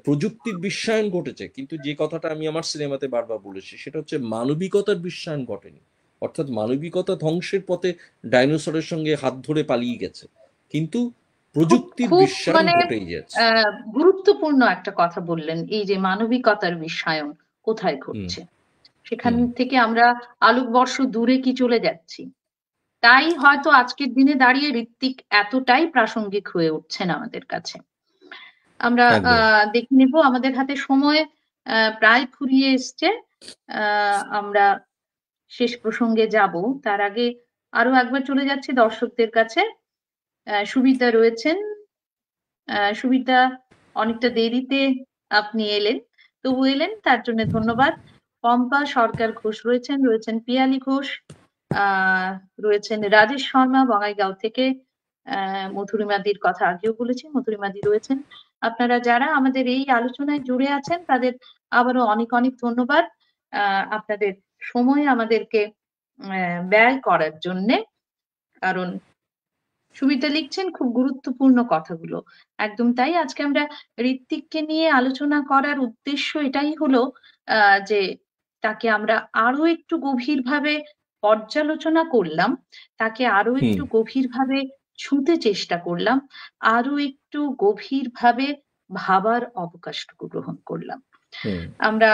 প্রযুক্তির বিশ্বায়ন ঘটেছে, কিন্তু যে কথাটা আমি আমার সিনেমাতে বারবার বলেছি সেটা হচ্ছে মানবিকতার বিশ্বায়ন ঘটেনি। অর্থাৎ মানবিকতা ধ্বংসের পথে ডাইনোসরের সঙ্গে হাত ধরে পালিয়ে গেছে, কিন্তু খুব প্রযুক্তির খুব বিশ্বায়ন মানে ঘটেই যাচ্ছে। গুরুত্বপূর্ণ একটা কথা বললেন, এই যে মানবিকতার বিশ্বায়ন কোথায় হুম, ঘটছে, সেখান হুম, থেকে আমরা আলোকবর্ষ দূরে কি চলে যাচ্ছি। তাই হয়তো আজকের দিনে দাঁড়িয়ে ঋত্বিক এতটাই প্রাসঙ্গিক হয়ে উঠছেন আমাদের কাছে। আমরা একদম। দেখে নেব, আমাদের হাতে সময় প্রায় ফুরিয়ে এসছে। আমরা শেষ প্রসঙ্গে যাব, তার আগে আরো একবার চলে যাচ্ছি দর্শকদের কাছে। সুবিধা রয়েছেন, সুবিধা অনেকটা দেরিতে আপনি এলেন, তবু এলেন, তার জন্য ধন্যবাদ। পম্পা সরকার ঘোষ রয়েছেন পিয়ালি ঘোষ, আহ রয়েছেন রাজেশ শর্মা বঙ্গাইগাঁও থেকে, মধুরিমাদির কথা আগেও বলেছি, মধুরিমাদি রয়েছেন। আপনারা যারা আমাদের এই আলোচনায় জুড়ে আছেন তাদের আবারও অনেক অনেক ধন্যবাদ আপনাদের সময় আমাদেরকে ব্যয় করার জন্যে। কারণ সুমিতা লিখছেন খুব গুরুত্বপূর্ণ কথাগুলো, একদম তাই। আজকে আমরা ঋত্বিককে নিয়ে আলোচনা করার উদ্দেশ্য এটাই হলো যে তাকে আমরা আরো একটু গভীরভাবে পর্যালোচনা করলাম, তাকে আরো একটু গভীরভাবে ছুঁতে চেষ্টা করলাম, আরো একটু গভীরভাবে ভাবার অবকাশটুকু গ্রহণ করলাম আমরা।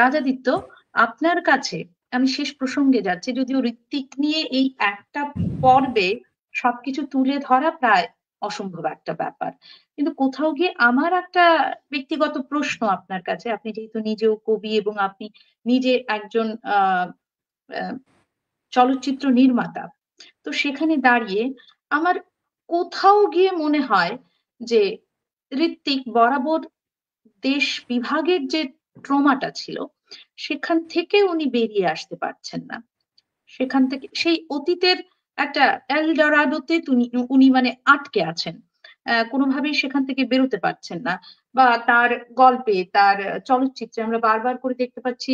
রাজাদিত্য, আপনার কাছে আমি শেষ প্রসঙ্গে যাচ্ছি, যদিও ঋত্বিক নিয়ে এই একটা পর্বে সবকিছু তুলে ধরা প্রায় অসম্ভব একটা ব্যাপার, কিন্তু কোথাও গিয়ে আমার একটা ব্যক্তিগত প্রশ্ন আপনার কাছে, আপনি যেহেতু নিজেও কবি এবং আপনি নিজে একজন চলচ্চিত্র নির্মাতা, তো সেখানে দাঁড়িয়ে আমার কোথাও গিয়ে মনে হয় যে ঋত্বিক বরাবর দেশ বিভাগের যে ট্রমাটা ছিল সেখান থেকে উনি বেরিয়ে আসতে পারছেন না, সেখান থেকে সেই অতীতের একটা এলডোরাডোতে উনি মানে আটকে আছেন, কোনোভাবেই সেখান থেকে বেরোতে পারছেন না। বা তার গল্পে, তার চলচ্চিত্রে আমরা বারবার করে দেখতে পাচ্ছি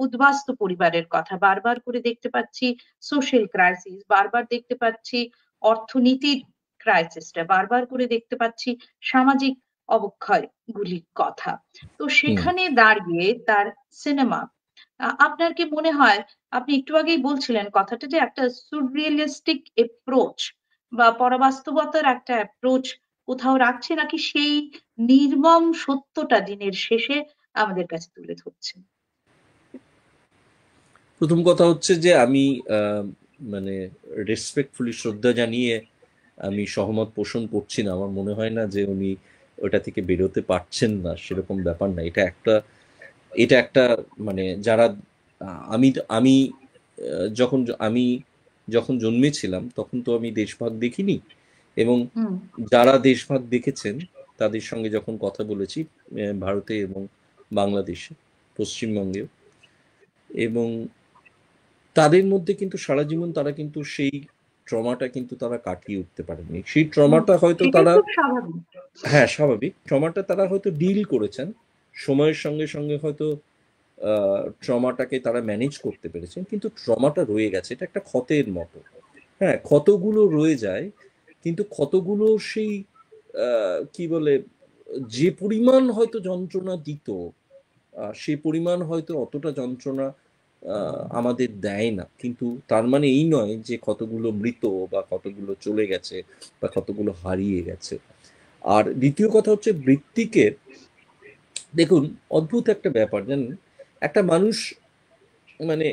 উদ্বাস্তু পরিবারের কথা, বারবার করে দেখতে পাচ্ছি সোশ্যাল ক্রাইসিস, বারবার দেখতে পাচ্ছি অর্থনীতির ক্রাইসিসটা, বারবার করে দেখতে পাচ্ছি সামাজিক অবক্ষয়গুলির কথা। তো সেখানে দাঁড়িয়ে তার সিনেমা, আপনার কি মনে হয়, আপনি একটু আগেই বলছিলেন কথাটা, যে একটা সুরিয়ালিস্টিক এপ্রোচ বা পরবাস্তবতার একটা অ্যাপ্রোচ কোথাও রাখছে, নাকি সেই নির্মম সত্যটা দিনের শেষে আমাদের কাছে তুলে ধরছে? প্রথম কথা হচ্ছে যে আমি মানে রেসপেক্টফুলি শ্রদ্ধা জানিয়ে আমি সহমত পোষণ করছি না। আমার মনে হয় না যে উনি ওটা থেকে বেরোতে পারছেন না, সেরকম ব্যাপার না। এটা একটা মানে যারা আমি আমি যখন আমি যখন জন্মেছিলাম তখন তো আমি দেশভাগ দেখিনি, এবং যারা দেশভাগ দেখেছেন তাদের সঙ্গে যখন কথা বলেছি ভারতে এবং বাংলাদেশে, পশ্চিমবঙ্গেও, এবং তাদের মধ্যে কিন্তু সারা জীবন তারা কিন্তু সেই ট্রমাটা কিন্তু তারা কাটিয়ে উঠতে পারেনি। সেই ট্রমাটা হয়তো সেটাই তারা, খুব স্বাভাবিক। হ্যাঁ স্বাভাবিক, ট্রমাটা তারা হয়তো ডিল করেছেন, সময়ের সঙ্গে সঙ্গে হয়তো ট্রমাটাকে তারা ম্যানেজ করতে পেরেছেন, কিন্তু ট্রমাটা রয়ে গেছে। এটা একটা ক্ষতের মতো। হ্যাঁ, ক্ষতগুলো রয়ে যায়, কিন্তু ক্ষতগুলো সেই কি বলে, যে পরিমাণ হয়তো যন্ত্রণা দিত সেই পরিমাণ হয়তো অতটা যন্ত্রণা আমাদের দেয় না। কিন্তু তার মানে এই নয় যে কতগুলো মৃত বা কতগুলো চলে গেছে বা কতগুলো হারিয়ে গেছে। আর দ্বিতীয় কথা হচ্ছে বৃত্তিকের, দেখুন অদ্ভুত একটা ব্যাপার জানেন, একটা মানুষ মানে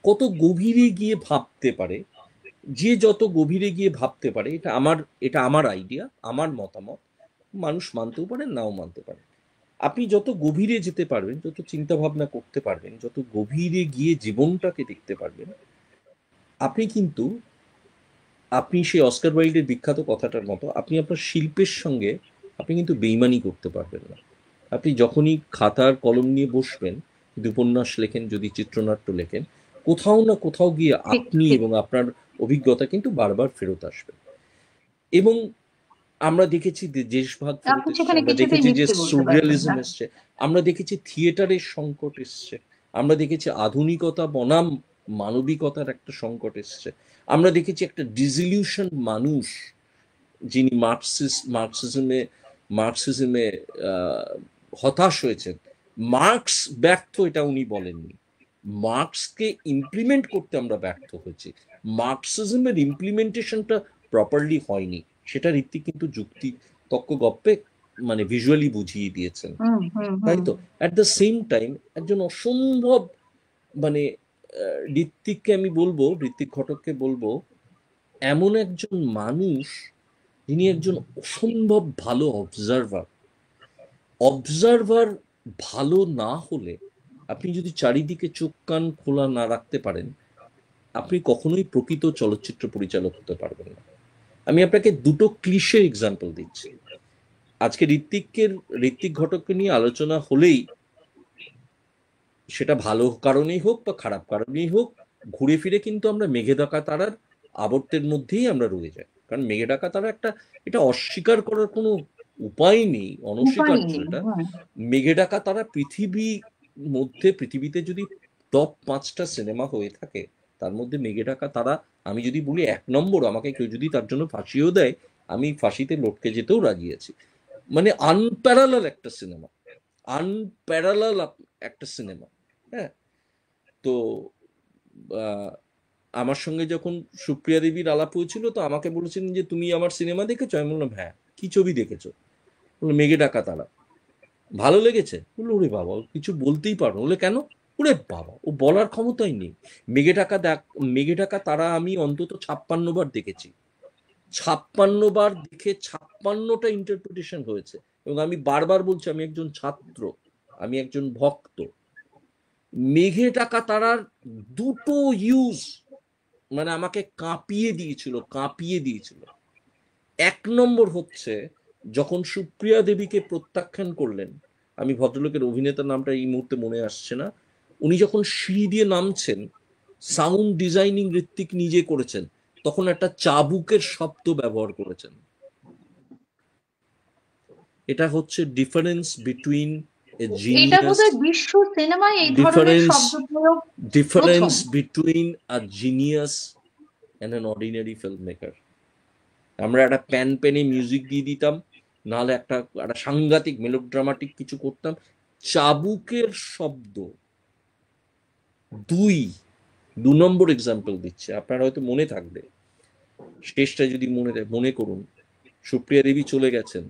কত গভীরে গিয়ে ভাবতে পারে, যে যত গভীরে গিয়ে ভাবতে পারে, এটা আমার আইডিয়া, আমার মতামত, মানুষ মানতেও পারেন নাও মানতে পারেন। আপনি যত গভীরে যেতে পারবেন, যত চিন্তা ভাবনা করতে পারবেন, যত গভীরে গিয়ে জীবনটাকে দেখতে পারবেন, আপনি কিন্তু আপনি সেই অস্কার ওয়াইল্ডের বিখ্যাত কথাটার মতো আপনি আপনার শিল্পের সঙ্গে আপনি কিন্তু বেইমানি করতে পারবেন না। আপনি যখনই খাতার কলম নিয়ে বসবেন, যদি উপন্যাস লেখেন, যদি চিত্রনাট্য লেখেন, কোথাও না কোথাও গিয়ে ঠিক আপনি ঠিক। এবং আপনার অভিজ্ঞতা কিন্তু বারবার ফেরত আসবে। এবং আমরা দেখেছি যে দেশভাগ ফেরত আপনি এসছে, সেখানে আমরা কিছুতেই দেখেছি যে মিথ্যে বলতে পারবেন সুরিয়ালিজম না। এসছে, আমরা দেখেছি থিয়েটারের সংকট এসছে, আমরা দেখেছি আধুনিকতা বনাম মানবিকতার একটা সংকট এসছে, আমরা দেখেছি একটা ডিসিলিউশন মানুষ, যিনি মার্কসিজমে হতাশ হয়েছেন। মার্কস ব্যর্থ এটা উনি বলেননি, মার্কসকে ইমপ্লিমেন্ট করতে আমরা ব্যর্থ হয়েছি, মার্কসিজমের ইমপ্লিমেন্টেশনটা প্রপারলি হয়নি। সেটা ঋত্বিক কিন্তু যুক্তি তক্ক গপ্পে মানে ভিজুয়ালি বুঝিয়ে দিয়েছেন, হুম হুম তাই হুম। তো? অ্যাট দ্য সেম টাইম একজন অসম্ভব মানে ঋত্বিককে আমি বলবো, ঋত্বিক ঘটককে বলবো, এমন একজন মানুষ যিনি একজন অসম্ভব ভালো অবজারভার। অবজারভার ভালো না হলে, আপনি যদি চারিদিকে চোখ কান খোলা না রাখতে পারেন, আপনি কখনোই প্রকৃত চলচ্চিত্র পরিচালক হতে পারবেন না। আমি আপনাকে দুটো ক্লিশে এক্সাম্পল দিচ্ছি। আজকে ঋত্বিক ঘটককে নিয়ে আলোচনা হলেই, সেটা ভালো কারণেই হোক বা খারাপ কারণেই হোক, ঘুরে ফিরে কিন্তু আমরা মেঘে দেখা তারার আবর্তের মধ্যেই আমরা রয়ে যাই। কারণ মেঘে ঢাকা তারা একটা, এটা অস্বীকার করার কোনো উপায় নেই, উপায় অনস্বীকার্য নেই। এটা। হ্যাঁ, মেঘে ঢাকা তারা পৃথিবীতে যদি টপ 5টা সিনেমা হয়ে থাকে, তার মধ্যে মেঘে ঢাকা তারা, আমি যদি বলি 1 নম্বর, আমাকে কেউ যদি তার জন্য ফাঁসিও দেয়, আমি ফাঁসিতে লটকে যেতেও রাজি আছি। মানে আনপ্যারালাল একটা সিনেমা, আনপ্যারালাল একটা সিনেমা। হ্যাঁ, তো আহ, আমার সঙ্গে যখন সুপ্রিয়া দেবীর আলাপ হয়েছিল, তো আমাকে বলেছিলেন যে তুমি আমার সিনেমা দেখেছো? আমি বললাম হ্যাঁ। কি ছবি দেখেছো? বললো মেঘে ডাকা তারা। ভালো লেগেছে? বললো ওরে বাবা, ও কিছু বলতেই পারো? বলে কেন? ওরে বাবা, ও বলার ক্ষমতাই নেই। মেঘে ডাকা তারা আমি অন্তত 56 বার দেখেছি। 56 বার দেখে 56টা ইন্টারপ্রিটেশন হয়েছে। এবং আমি বারবার বলছি, আমি একজন ছাত্র, আমি একজন ভক্ত। মেঘে ডাকা তারার দুটো ইউজ মানে আমাকে কাঁপিয়ে দিয়েছিল। 1 নম্বর হচ্ছে, যখন সুপ্রিয়া দেবীকে প্রত্যাখ্যান করলেন, আমি ভদ্রলোকের অভিনেতার নামটা এই মুহূর্তে মনে আসছে না, উনি যখন সিঁড়ি দিয়ে নামছেন, সাউন্ড ডিজাইনিং ঋত্বিক নিজে করেছেন, তখন একটা চাবুকের শব্দ ব্যবহার করেছেন। এটা হচ্ছে ডিফারেন্স বিটুইন এ এটা জিনিয়াস, বোধহয় বিশ্ব সিনেমায় এই ধরনের ডিফারেন্স শব্দ প্রয়োগ প্রথম। Difference between a genius and an ordinary film maker. আমরা একটা প্যানে মিউজিক দিয়ে দিতাম, নাহলে একটা একটা সাংঘাতিক মেলোড্রামাটিক কিছু করতাম। চাবুকের শব্দ। দুই 2 নম্বর এক্সাম্পল দিচ্ছে, আপনার হয়তো মনে থাকবে, শেষটা যদি মনে করুন, সুপ্রিয়া দেবী চলে গেছেন,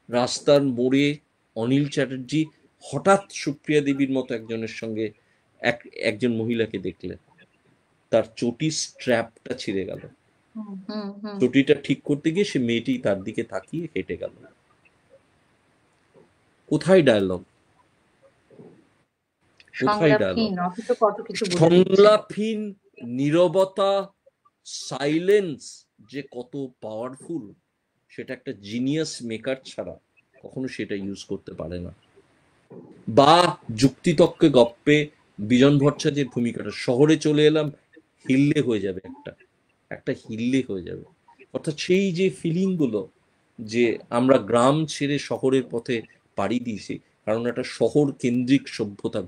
রাস্তার মোড়ে অনিল চ্যাটার্জি হঠাৎ সুপ্রিয়া দেবীর মতো একজনের সঙ্গে একজন মহিলাকে দেখলেন, তার চটির স্ট্র্যাপটা ছিঁড়ে গেল। হুম হুম হুম। চটিটা ঠিক করতে গিয়ে সে মেয়েটি তার দিকে তাকিয়ে হেঁটে গেল। কোথায় ডায়লগ? কোথায় ডায়লগ? সংলাপহীন, অথচ কত কিছু বলে দিচ্ছে। সংলাপহীন নীরবতা, সাইলেন্স যে কত পাওয়ারফুল, সেটা একটা জিনিয়াস মেকার ছাড়া কখনো সেটা ইউজ করতে পারে না। বা যুক্তিতক্কে গপ্পে বিজন ভট্টাচার্যের ভূমিকাটা, শহরে চলে এলাম, হিল্লে হয়ে যাবে, একটা হিল্লে হয়ে যাবে। অর্থাৎ সেই যে ফিলিং গুলো, যে আমরা গ্রাম ছেড়ে শহরের পথে পাড়ি দিয়েছি, কারণ একটা শহর কেন্দ্রিক সভ্যতা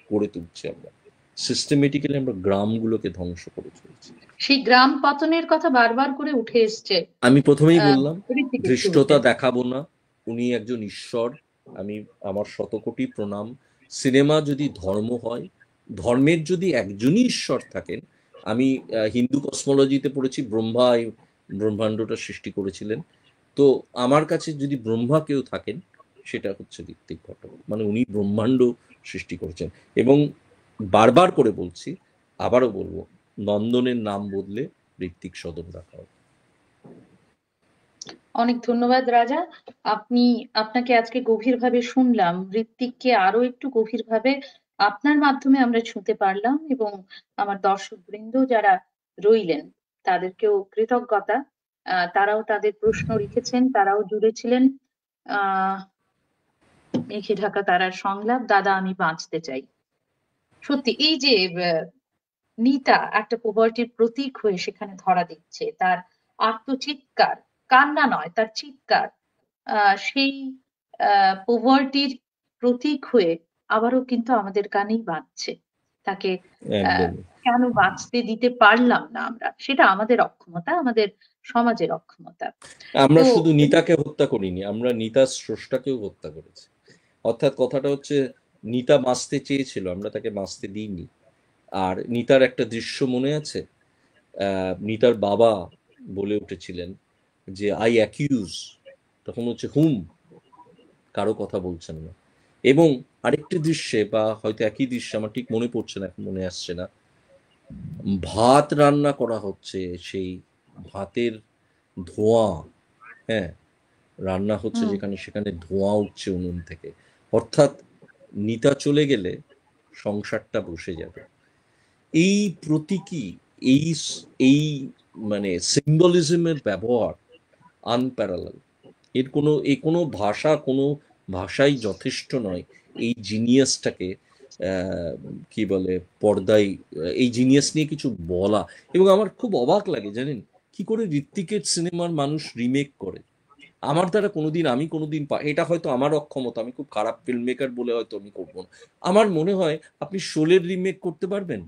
গড়ে তুলছি আমরা, সিস্টেমেটিক্যালি আমরা গ্রামগুলোকে ধ্বংস করে চলছি। সেই গ্রাম পতনের কথা বারবার করে উঠে এসছে আমি প্রথমেই বললাম, ঋত্বিকের ধৃষ্টতা ছবিতে। দেখাবো না, উনি একজন ঈশ্বর, আমি, আমার শতকোটি প্রণাম। সিনেমা যদি ধর্ম হয়, ধর্মের যদি একজনই ঈশ্বর থাকেন, আমি হিন্দু কসমোলজিতে পড়েছি ব্রহ্মা এই ব্রহ্মাণ্ডটা সৃষ্টি করেছিলেন। তো আমার কাছে যদি ব্রহ্মা কেউ থাকেন, সেটা হচ্ছে ঋত্বিক ঘটক, মানে উনি ব্রহ্মাণ্ড সৃষ্টি করেছেন। এবং বারবার করে বলছি, আবারও বলবো, নন্দনের নাম বদলে ঋত্বিক সদন রাখা হোক। অনেক ধন্যবাদ রাজা। আপনাকে আজকে গভীরভাবে শুনলাম, ঋত্বিককে আরো একটু গভীরভাবে আপনার মাধ্যমে আমরা ছুঁতে পারলাম, এবং আমার দর্শক বৃন্দ যারা রইলেন তাদেরকেও কৃতজ্ঞতা। তারাও তাদের প্রশ্ন রেখেছেন, তারাও জুড়েছিলেন। আহ মেঘে ঢাকা তারার সংলাপ, দাদা আমি বাঁচতে চাই। সত্যি এই যে নিতা একটা পোভার্টির প্রতীক হয়ে সেখানে ধরা দিচ্ছে, তার আর্তচিৎকার, কান্না নয়, তার চিৎকার সেই পোভার্টির প্রতীক হয়ে আবারও কিন্তু আমাদের কানেই বাজছে। তাকে আহ একদম। কেন বাঁচতে দিতে পারলাম না আমরা, সেটা আমাদের অক্ষমতা, আমাদের সমাজের অক্ষমতা। আমরা তো শুধু নিতাকে হত্যা করিনি, আমরা নিতার স্রষ্টাকেও হত্যা করেছি। অর্থাৎ কথাটা হচ্ছে, নিতা বাঁচতে চেয়েছিল, আমরা তাকে বাঁচতে দিইনি। আর নিতার একটা দৃশ্য মনে আছে, নিতার বাবা বলে উঠেছিলেন যে আই অ্যাকিউজ, তখন হচ্ছে হুম, কারো কথা বলছেন না। এবং আরেকটি দৃশ্যে, বা হয়তো একই দৃশ্যে, আমার ঠিক মনে পড়ছে না, এখন মনে আসছে না, ভাত রান্না করা হচ্ছে, সেই ভাতের ধোঁয়া, হ্যাঁ, রান্না হচ্ছে হুম, যেখানে, সেখানে ধোঁয়া উঠছে উনুন থেকে। অর্থাৎ নিতা চলে গেলে সংসারটা বসে যাবে। এই প্রতীকী, এই এই মানে সিম্বলিজমের ব্যবহার আনপ্যারালাল। কোনো ভাষাই যথেষ্ট নয় এই জিনিয়াসটাকে আহ, কি বলে পর্দায় এই জিনিয়াস নিয়ে কিছু বলা। এবং আমার খুব অবাক লাগে জানেন কি করে ঋত্বিকের সিনেমার মানুষ রিমেক করে। আমার দ্বারা কোনোদিন আমি কোনোদিন এটা হয়তো আমার অক্ষমতা, আমি খুব খারাপ ফিল্ম মেকার বলে হয়তো আমি করবো না। আমার মনে হয় আপনি শোলের রিমেক করতে পারবেন,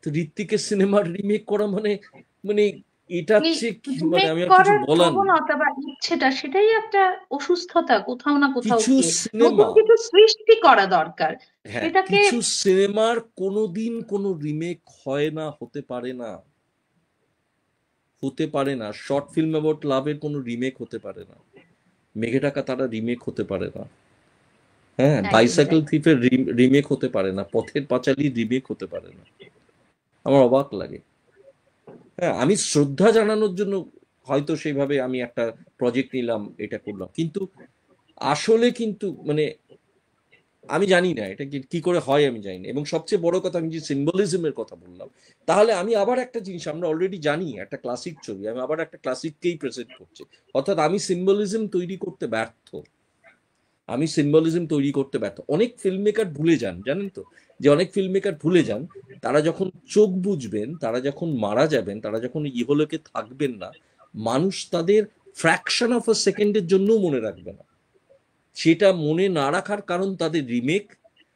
তো ঋত্বিকের সিনেমার রিমেক করা মানে মানে এটার এই চেয়ে মানে রিমেক আমি আর কিছু করার বলার নেই। প্রবণতা বা ইচ্ছেটা, সেটাই একটা অসুস্থতা কোথাও না কোথাও কিছু গিয়ে। নতুন সিনেমা, কিছু সৃষ্টি করা দরকার হ্যাঁ সেটাকে। কিছু সিনেমার কোনোদিন কোনো রিমেক হয় না, হতে পারে না, হতে পারে না। শর্ট ফিল্ম অ্যাবাউট লাভের কোনো রিমেক হতে পারে না, মেঘে ঢাকা তারা রিমেক হতে পারে না, হ্যাঁ একদমই বাইসাইকেল তাই। থিফের রিমেক হতে পারে না, পথের পাঁচালী রিমেক হতে পারে না। আমার অবাক লাগে। হ্যাঁ আমি শ্রদ্ধা জানানোর জন্য হয়তো সেইভাবে আমি একটা প্রজেক্ট নিলাম, এটা করলাম, কিন্তু আসলে কিন্তু মানে আমি জানি না এটা কি কি করে হয়, আমি জানি না। এবং সবচেয়ে বড় কথা, আমি যে সিম্বলিজমের কথা বললাম, তাহলে আমি আবার একটা জিনিস, আমরা অলরেডি জানি একটা ক্লাসিক ছবি, আমি আবার একটা ক্লাসিককেই প্রেজেন্ট করছি। অর্থাৎ আমি সিম্বলিজম তৈরি করতে ব্যর্থ, আমি সিম্বলিজম তৈরি করতে ব্যর্থ। অনেক ফিল্ম মেকার ভুলে যান, জানেন তো, যে অনেক ফিল্ম মেকার ভুলে যান, তারা যখন চোখ বুঝবেন, তারা যখন মারা যাবেন, তারা যখন ইহলোকে থাকবেন না, মানুষ তাদের ফ্র্যাকশন অফ আ সেকেন্ডের জন্যও মনে রাখবে না। সেটা মনে না রাখার কারণ তাদের রিমেক,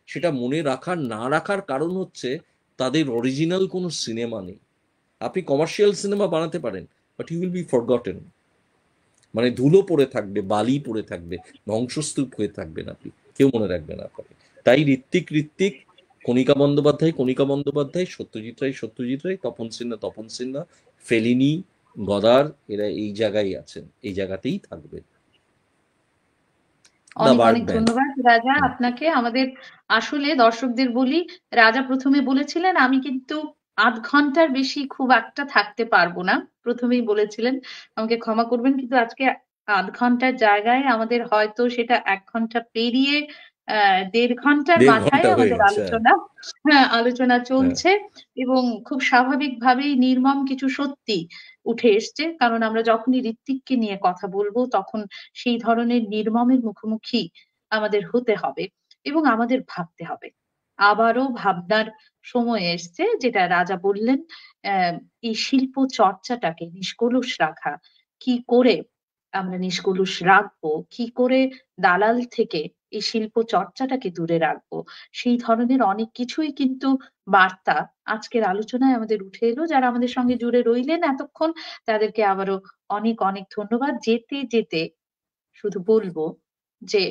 সেটা মনে রাখার না রাখার কারণ হচ্ছে তাদের অরিজিনাল কোনো সিনেমা নেই। আপনি কমার্শিয়াল সিনেমা বানাতে পারেন, but you will be forgotten, মানে ধুলো পড়ে থাকবে, বালি পড়ে থাকবে, ধ্বংসস্তূপ হয়ে থাকবেন আপনি, কেউ মনে রাখবে না আপনাকে। তাই ঋত্বিক ঋত্বিক, কণিকা বন্দ্যোপাধ্যায় কণিকা বন্দ্যোপাধ্যায়, সত্যজিৎ রায় সত্যজিৎ রায়, তপন সিনহা তপন সিনহা, ফেলিনি, গদার, এরা এই জায়গায় আছেন, এই জায়গাতেই থাকবে। দা অনেক অনেক বার্গম্যান। ধন্যবাদ রাজা আপনাকে। আমাদের আসলে দর্শকদের বলি, রাজা প্রথমে বলেছিলেন আমি কিন্তু ৮ ঘন্টার বেশি খুব একটা থাকতে পারবো না, প্রথমেই বলেছিলেন। আমাকে ক্ষমা করবেন, কিন্তু আজকে ৮ ঘন্টার জায়গায় আমাদের হয়তো সেটা ১ ঘন্টা পেরিয়ে ১.৫ ঘন্টার ১.৫ ঘন্টা মাথায় হয়ে আমাদের গেছে, হ্যাঁ। আলোচনা, হ্যাঁ আলোচনা হ্যাঁ, চলছে। এবং খুব স্বাভাবিকভাবেই নির্মম কিছু সত্যি উঠে এসছে, কারণ আমরা যখনই ঋত্বিককে নিয়ে কথা বলবো তখন সেই ধরনের নির্মমের মুখোমুখি আমাদের হতে হবে এবং আমাদের ভাবতে হবে। আবারও ভাবনার সময় এসছে, যেটা রাজা বললেন, আহ এই শিল্প চর্চাটাকে নিষ্কলুষ রাখা, কি করে আমরা নিষ্কলুষ রাখবো, কি করে দালাল থেকে এই শিল্প চর্চাটাকে দূরে রাখবো, সেই ধরনের অনেক কিছুই কিন্তু বার্তা আজকের আলোচনায় আমাদের উঠে এলো। যারা আমাদের সঙ্গে জুড়ে রইলেন এতক্ষণ, তাদেরকে আবারও অনেক অনেক ধন্যবাদ। যেতে যেতে শুধু বলবো যে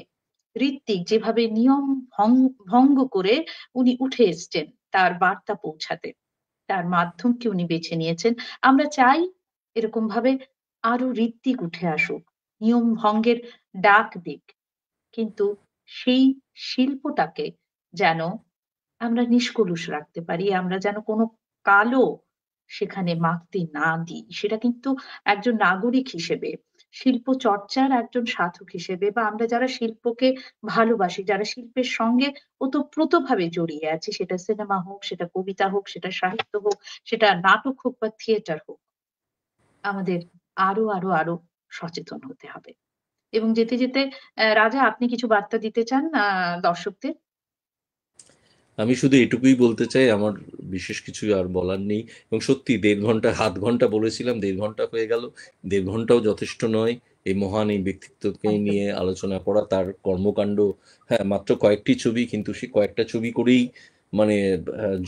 ঋত্বিক যেভাবে নিয়ম ভঙ্গ করে উনি উঠে এসছেন তার বার্তা পৌঁছাতে, তার মাধ্যমকে উনি বেছে নিয়েছেন। আমরা চাই এরকম ভাবে আরো ঋত্বিক উঠে আসুক, নিয়ম ভঙ্গের ডাক দিক, কিন্তু সেই শিল্পটাকে যেন আমরা নিষ্কলুষ রাখতে পারি, আমরা যেন কোনো কালো সেখানে মাখতে না দিই। সেটা কিন্তু একজন নাগরিক হিসেবে, শিল্প চর্চার একজন সাধক হিসেবে, বা আমরা যারা শিল্পকে ভালোবাসি, যারা শিল্পের সঙ্গে ওতপ্রোতভাবে জড়িয়ে আছি, সেটা সিনেমা হোক, সেটা কবিতা হোক, সেটা সাহিত্য হোক, সেটা নাটক হোক বা থিয়েটার হোক, আমাদের আরো আরো আরো সচেতন হতে হবে। এবং যেতে যেতে রাজা, আপনি কিছু বার্তা দিতে চান দর্শকদের? আমি শুধু এটুকুই বলতে চাই, আমার বিশেষ কিছু আর বলার নেই। এবং সত্যি ১.৫ ঘন্টা ০.৫ ঘন্টা বলেছিলাম, ১.৫ ঘন্টা হয়ে গেল। ১.৫ ঘন্টাও যথেষ্ট নয় এই মহান এই ব্যক্তিত্বকে একদম। নিয়ে আলোচনা করা, তার কর্মকাণ্ড। হ্যাঁ মাত্র কয়েকটি ছবি, কিন্তু সেই কয়েকটা ছবি করেই মানে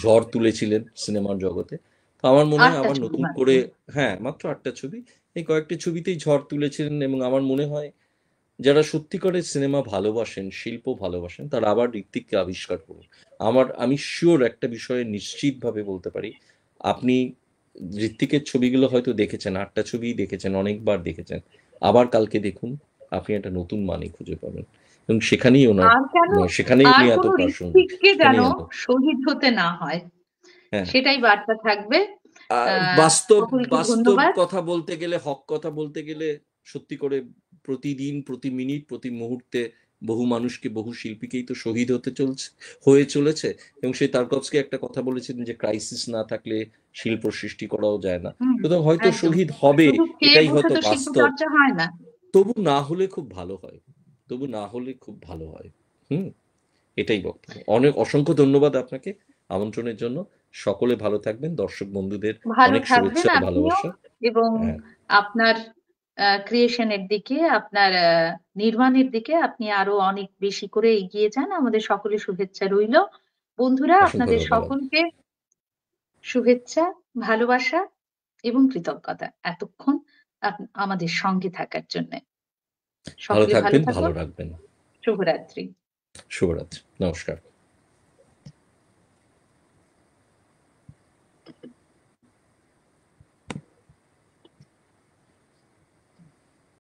ঝড় তুলেছিলেন সিনেমার জগতে। তো আমার মনে হয় ৮টা আবার ছবি নতুন মাত্র। করে, হ্যাঁ মাত্র ৮টা ছবি, এই কয়েকটি ছবিতেই ঝড় তুলেছিলেন। এবং আমার মনে হয় যারা সত্যিকারের সিনেমা ভালোবাসেন, শিল্প ভালোবাসেন, তারা আবার ঋত্বিককে আবিষ্কার করুন। আমি শিওর একটা বিষয়ে নিশ্চিতভাবে বলতে পারি, আপনি ঋত্বিকের ছবিগুলো হয়তো দেখেছেন, ৮টা ছবিই দেখেছেন, অনেকবার দেখেছেন, আবার কালকে দেখুন, আপনি একটা নতুন মানে খুঁজে পাবেন। এবং সেখানেই ওনার, আর কেন, সেখানেই আর উনি এত কোনো প্রাসঙ্গিক, ঋত্বিককে যেন সেখানেই এত, শহীদ হতে না হয়, হ্যাঁ। সেটাই বার্তা থাকবে। বাস্তব, সকলকে বাস্তব ধন্যবাদ। কথা বলতে গেলে, হক কথা বলতে গেলে, সত্যি করে প্রতিদিন প্রতি মিনিট প্রতি মুহূর্তে বহু মানুষকে, বহু শিল্পীকেই তো শহীদ হতে চলছে, হয়ে চলেছে। এবং সেই তারকভস্কি একটা কথা বলেছিলেন যে ক্রাইসিস না থাকলে শিল্প সৃষ্টি করাও যায় না। হুম। সুতরাং হয়তো একদম। শহীদ হবে, শুধু খেয়ে এটাই বসে হয়তো তো শিল্প বাস্তব। চর্চা হয় না। তবু না হলে খুব ভালো হয়, তবু না হলে খুব ভালো হয়। হুম। এটাই বক্তব্য। অসংখ্য ধন্যবাদ আপনাকে আমন্ত্রণের জন্য। সকলে ভালো থাকবেন, দর্শক বন্ধুদের ভালো অনেক থাকবেন শুভেচ্ছা ও আপনিও, ভালোবাসা। এবং হ্যাঁ, আপনার ক্রিয়েশনের দিকে, আপনার নির্মাণের দিকে আপনি আরো অনেক বেশি করে এগিয়ে যান। আমাদের সকলের শুভেচ্ছা রইল। বন্ধুরা, অসংখ্য আপনাদের ধন্যবাদ। সকলকে শুভেচ্ছা, ভালোবাসা এবং কৃতজ্ঞতা এতক্ষণ আমাদের সঙ্গে থাকার জন্য। ভালো সকলে ভালো থাকবেন, ভালো থাকুন। রাখবেন। শুভরাত্রি। শুভরাত্রি। নমস্কার।